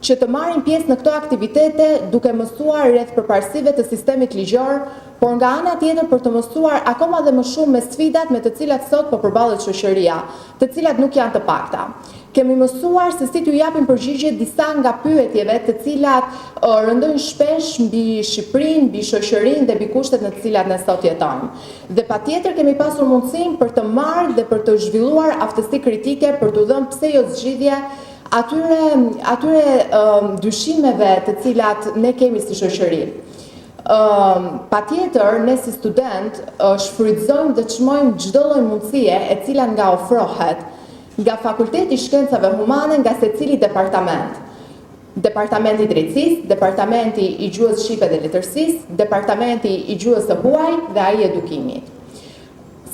që të marrin pjesë në këto aktivitete duke mësuar rreth përparësive të sistemit ligjor, por nga ana tjetër për të mësuar akoma dhe më shumë me sfidat me të cilat sot po përballet shoqëria, të cilat nuk janë të pakta. kemi mësuar se si t'ju japim përgjigje disa nga pyetjeve të cilat rëndojnë shpesh mbi Shqipërinë, mbi shoqërinë dhe mbi kushtet në të cilat ne sot jetojmë. Dhe patjetër kemi pasur mundësinë për të marrë dhe për të zhvilluar aftësi kritike për t'u dhënë pse jo zgjidhje atyre dyshimeve të cilat ne kemi si shoqëri. Patjetër, ne si student shfrytëzojmë dhe çmojmë çdo lloj mundësie e cila nga ofrohet nga Fakulteti i Shkencave Humane, nga secili departament. Departamenti i Drejtësisë, Departamenti i Gjuhës Shqipe dhe Letërsisë, Departamenti i Gjuhës së Huaj dhe ai i Edukimit.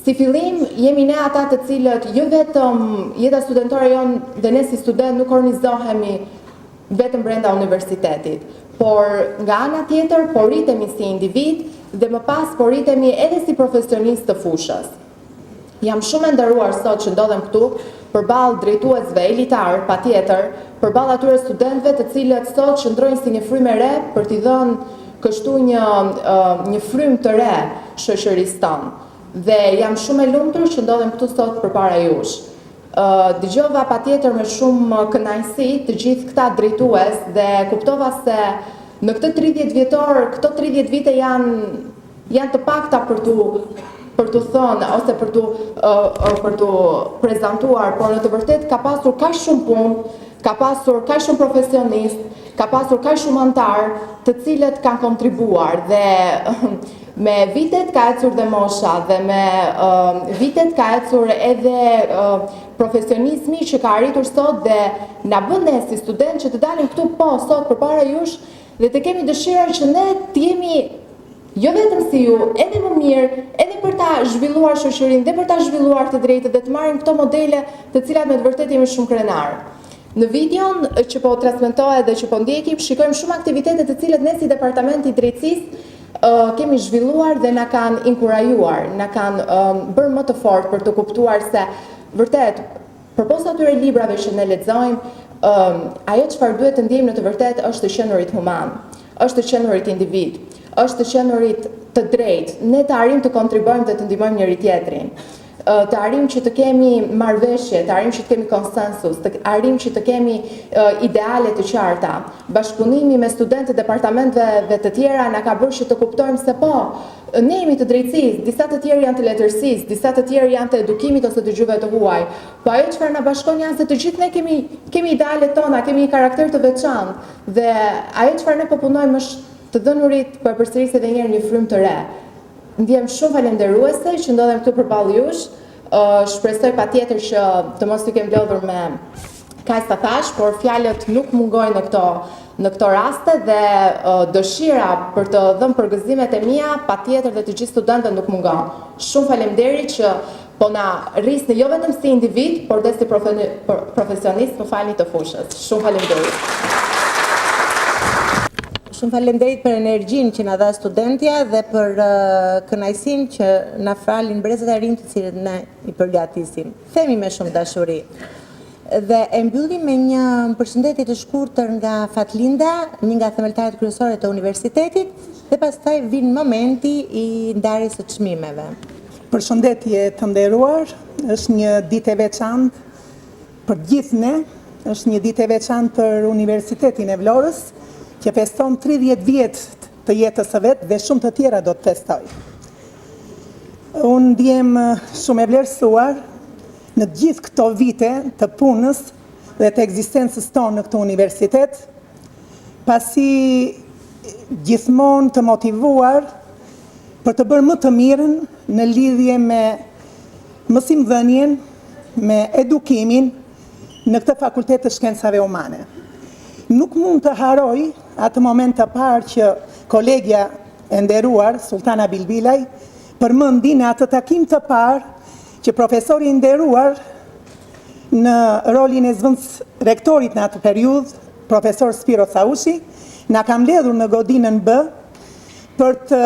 Si fillim, jemi ne ata të cilët jo vetëm jeta studentore jonë dhe ne si student nuk organizohemi vetëm brenda universitetit, por nga ana tjetër porritemi si individ dhe më pas porritemi edhe si profesionistë të fushës. Jam shumë e nderuar sot që ndodhem këtu përballë drejtuesve elitar, patjetër, përballë atyre studentëve të cilët sot qëndrojnë si një frymë e re për t'i dhënë kështu një frymë të re shoqërisë tonë. Dhe jam shumë e lumtur që ndodhem këtu sot përpara jush. Dëgjova patjetër me shumë kënaqësi të gjithë këta drejtues dhe kuptova se në këtë 30 vjetor, këto 30 vite janë të pakta për t'u thënë ose për t'u prezantuar, por në të vërtet ka pasur kaq shumë punë, ka pasur kaq shumë profesionist, ka pasur kaq shumë antar, të cilët kanë kontribuar dhe me vitet ka ecur dhe mosha dhe me vitet ka ecur edhe profesionizmi që ka arritur sot dhe na bën ne si student që të dalim këtu sot përpara jush dhe të kemi dëshirën që ne të jemi jo vetëm si ju, edhe më mirë, edhe për ta zhvilluar shoqërinë dhe për ta zhvilluar të drejtët dhe të marrim këto modele të cilat me të vërtetë jemi shumë krenar. Në videon që po transmetohet dhe që po ndjekim, shikojmë shumë aktivitete të cilat ne si Departamenti i Drejtësisë kemi zhvilluar dhe na kanë inkurajuar, na kanë bërë më të fortë për të kuptuar se vërtet përposa atyre librave që ne lexojmë, ajo çfarë duhet të ndjejmë në të vërtetë është të qenurit human, është të qenurit individ, është të qenurit të drejtë, ne të arrim të kontribuojmë dhe të ndihmojmë njëri tjetrin, të arrim që të kemi marrëveshje, të arrim që të kemi konsensus, të arrim që të kemi ideale të qarta. Bashkëpunimi me studentë të departamenteve të tjera na ka bërë që të kuptojmë se po, ne jemi të drejtësisë, disa të tjerë janë të letërsisë, disa të tjerë janë të edukimit ose të gjuhëve të huaj. Po ajo çfarë na bashkon janë se të gjithë ne kemi idealet tona, kemi një karakter të veçantë dhe ajo çfarë ne po punojmë është të dhënurit për përsërisë edhe njëherë një frymë të re. Ndjem shumë falenderuese që ndodhem këtu përballë jush. Shpresoj patjetër që të mos ju kem lodhur me kaq sa thash, por fjalët nuk mungojnë në këto raste dhe dëshira për të dhënë përgëzimet e mia patjetër dhe të gjithë studentëve nuk mungon. Shumë faleminderit që po na rrisni jo vetëm si individ, por dhe si profesionist në falni të fushës. Shumë faleminderit. Shumë faleminderit për energjinë që na dha studentja dhe për kënaqësinë që na falin brezat e rinj të cilët ne i përgatisim. Themi me shumë dashuri. Dhe e mbyllim me një përshëndetje të shkurtër nga Fatlinda, një nga themeltarët kryesore të universitetit, dhe pastaj vjen momenti i ndarjes së çmimeve. Përshëndetje të nderuar, është një ditë e veçantë për gjithë ne, është një ditë e veçantë për Universitetin e Vlorës, që feston 30 vjet të jetës së vet dhe shumë të tjera do të festoj. Unë ndjem shumë e vlerësuar në gjithë këto vite të punës dhe të ekzistencës tonë në këtë universitet, pasi gjithmonë të motivuar për të bërë më të mirën në lidhje me mësimdhënien, me edukimin në këtë fakultet të shkencave humane. Nuk mund të haroj atë moment të parë që kolegja e nderuar, Sultana Bilbilaj, përmendi në atë takim të parë që profesori i nderuar në rolin e zëvendës rektorit në atë periudhë, profesor Spiro Caushi, na ka mbledhur në godinën B për të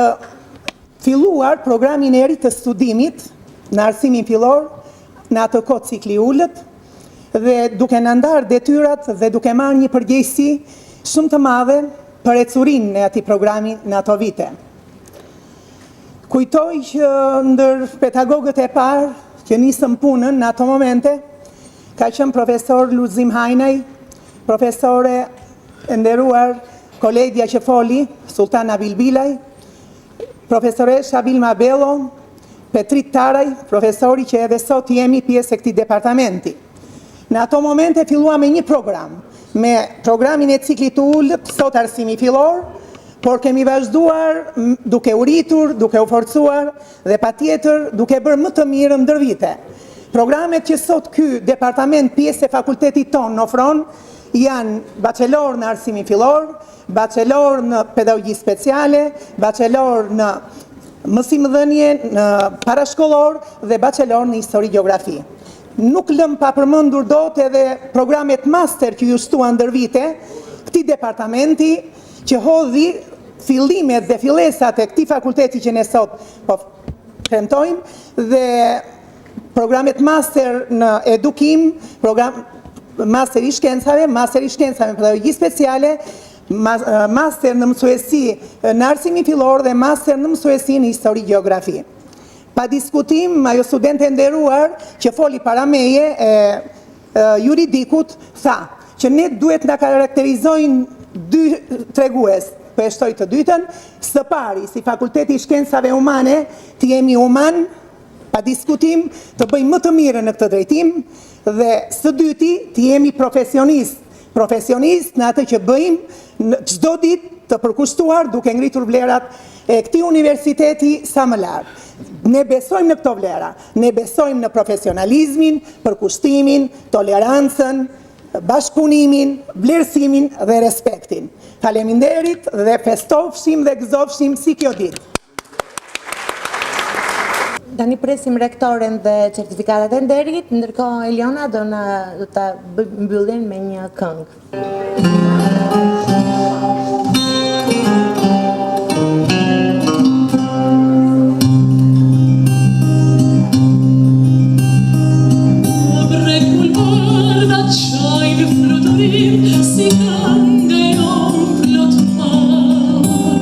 filluar programin e ri të studimit në arsimin fillor në atë kohë cikli ullët, dhe duke në ndarë detyrat dhe duke marrë një përgjegjësi shumë të madhe për ecurinë në atij programi në ato vite. Kujtoj që ndër pedagogët e parë që nisën punën në ato momente, ka qenë profesor Luzim Hajnej, profesore e nderuar kolegja që foli, Sultana Bilbilaj, profesoresha Vilma Bello, Petrit Taraj, profesori që edhe sot jemi pjesë e këtij departamenti. Në ato momente filluam me një program, me programin e ciklit të ullët, sot arsimi fillor, por kemi vazhduar duke u rritur, duke u forcuar dhe patjetër duke bërë më të mirë ndër vite. Programet që sot ky departament pjesë e fakultetit ton ofron janë bachelor në arsimi fillor, bachelor në pedagogji speciale, bachelor në mësimdhënie, në parashkollor dhe bachelor në histori gjeografi. Nuk lëm pa përmendur dot edhe programet master që ju shtuan ndër vite, këtij departamenti që hodhi fillimet dhe fillesat e këtij fakulteti që ne sot po premtojmë dhe programet master në edukim, program master i shkencave në pedagogji speciale, master në mësuesi në arsimi fillor dhe master në mësuesi në histori gjeografi. Pa diskutim, ajo studente nderuar që foli para meje e juridikut tha që ne duhet na karakterizojnë dy tregues, po e shtoj të dytën, së pari si Fakulteti i Shkencave Humane të jemi human, pa diskutim, të bëjmë më të mirë në këtë drejtim dhe së dyti të jemi profesionist në atë që bëjmë në çdo ditë të përkushtuar duke ngritur vlerat e këtij universiteti sa më lart. Ne besojmë në këto vlera, ne besojmë në profesionalizmin, përkushtimin, tolerancën, bashkëpunimin, vlerësimin dhe respektin. Faleminderit dhe festofshim dhe gëzofshim si kjo ditë. Tani presim rektoren dhe certifikatat e nderit, ndërkohë Eliona do ta mbyllin me një këngë. Si këngë jon plot mar,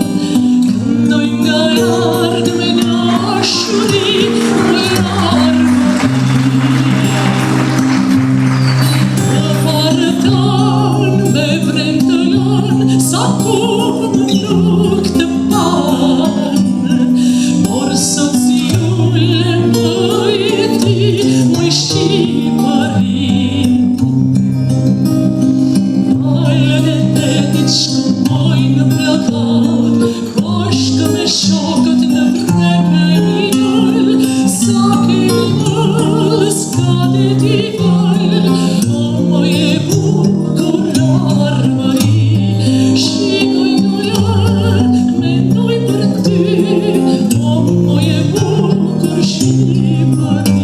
këndoj nga larg me dashuri, me harmoni. Me vrem të lën, sa kur nuk të pan, por sot si ullë më ti, më Shqipëri. Shkëmbojnë plakat, bashkë me shokët në vreme një, sa kemi mëllë, s'ka dhe t'i falë, o e bukur armëri. Shikoj në lartë, mendoj për ty, o e bukur Shqipëri.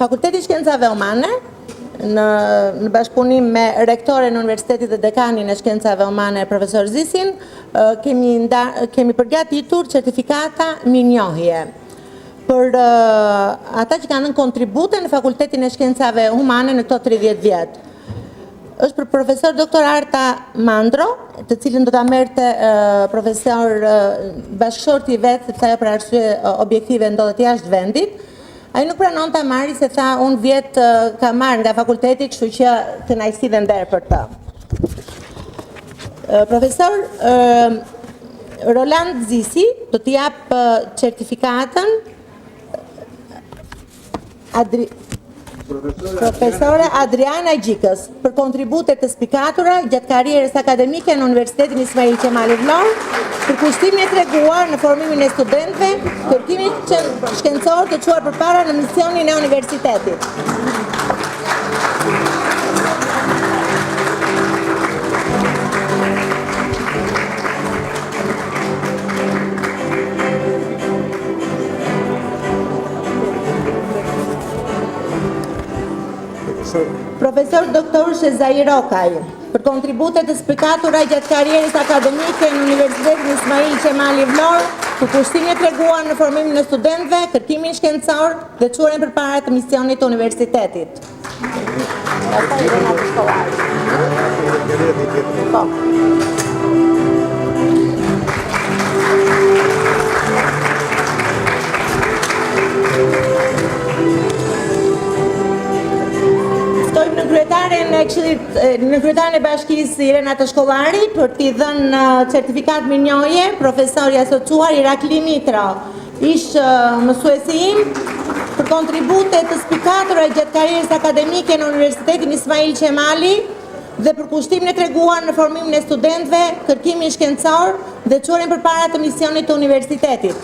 Fakulteti i Shkencave Humane në bashkëpunim me rektoren e Universitetit dhe dekanin e shkencave humane profesor Zisin, kemi përgatitur certifikata mirënjohje për ata që kanë dhënë kontribute në Fakultetin e Shkencave Humane në këto 30 vjet. Është për profesor doktor Arta Mandro, të cilën do ta merrte profesor bashkëshorti i vet, sepse ajo për arsye objektive ndodhet jashtë vendit. Ai nuk pranon ta marrë se tha unë vjet ka marrë nga fakulteti, kështu që kënaqësi dhe nder për të. Profesor Roland Zisi do t'i jap certifikatën Profesore Adriana Gjikës për kontributet të spikatura gjatë karrierës akademike në Universitetin Ismail Qemali Vlorë, për kushtimin e treguar në formimin e studentëve, kërkimin shkencor të çuar përpara në misionin e universitetit. Profesor Dr. Shezai Rokaj, për kontributet të spikatura gjatë karrierës akademike në Universitetin Ismail Qemali Vlorë, për kushtimin e treguar në formimin e studentëve, kërkimin shkencor dhe çuarjen përpara të misionit të universitetit. Në kryetaren e bashkisë Irena të Shkollari për t'i dhënë certifikat mirënjohje profesori asociuar Irakli Mitro, ish mësuesi im, për kontributet të spikatura gjatë karrierës akademike në Universitetin Ismail Qemali dhe për kushtimin e treguar në formimin e studentëve, kërkimin shkencor dhe çuarjen përpara të misionit të universitetit.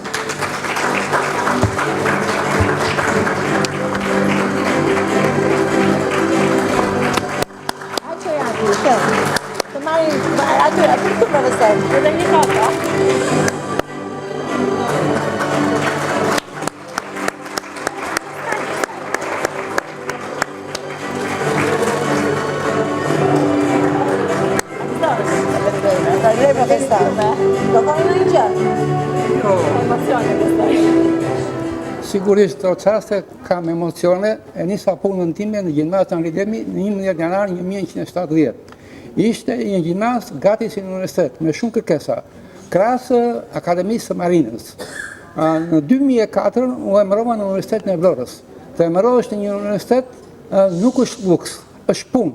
Të marrin aty këtu profesor, edhe një foto. Sigurisht, të qaste kam emocione, e nisa punën time në gjimnaz të Angridemi në 11 janar 1970. Ishte një gjimnaz gati si në universitet, me shumë kërkesa, krasë Akademisë së Marinës. Në 2004, u emërova në Universitetin e Vlorës. Të emërova është një universitet nuk është luks, është punë,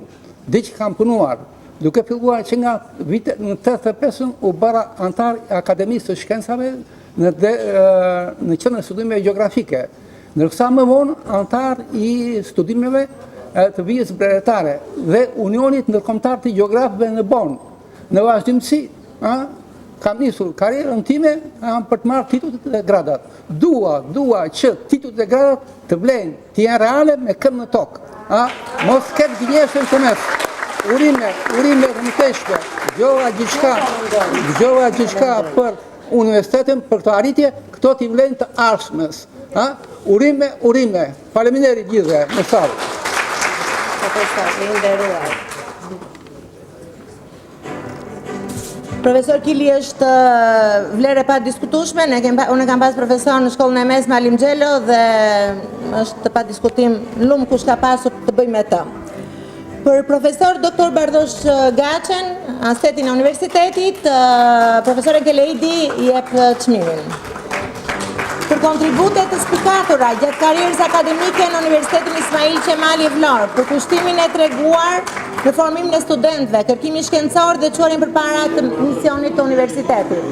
dhe që kam punuar. Duke filluar që nga vite në 85 u bëra antar e Akademisë të Shkencave në qendrën e studimeve gjeografike, ndërsa më vonë antar i studimeve të vijës brevetare dhe Unionit Ndërkombëtar të Gjeografëve në Bonn. Në vazhdimsi, kam nisur karrierën time për të marrë titullet dhe gradat. Dua që titullet dhe gradat të vlen, të jenë reale me këmbë në tokë. Mos ketë gënjeshtër të mes. Urime rëmëteshme, dëgjova gjithçka për universitetin, për këtë arritje, këto t'i vlen të ardhshmes. Urime, faleminderit gjithëve, në salë. Profesor Kili është vlerë e pa diskutueshme, unë kam pas profesor në shkollën e mesme Alim Xhelo dhe është pa diskutim lumë kush ka pasur të bëj me të. Për profesor Dr. Bardosh Gaçen, asetin e universitetit, profesor Keleidi i jep çmimin. Për kontributet të spikatura gjatë karrierës akademike në Universitetin Ismail Qemali Vlorë, për kushtimin e treguar në formimin e studentëve, kërkimin shkencor dhe çuarjen përpara të misionit të universitetit.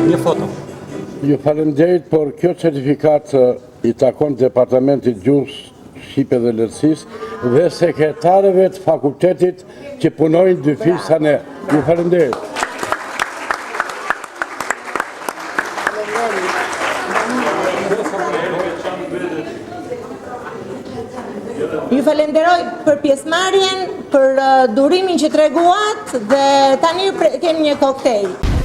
Një foto. Ju faleminderit, por kjo certifikat i takon Departamentit Gjuhës Shqipe dhe Letësisë dhe sekretarëve të fakultetit që punojnë dy fisa ne. Ju faleminderit. Ju falenderoj për pjesëmarrjen, për durimin që treguat dhe tani kemi një koktejl.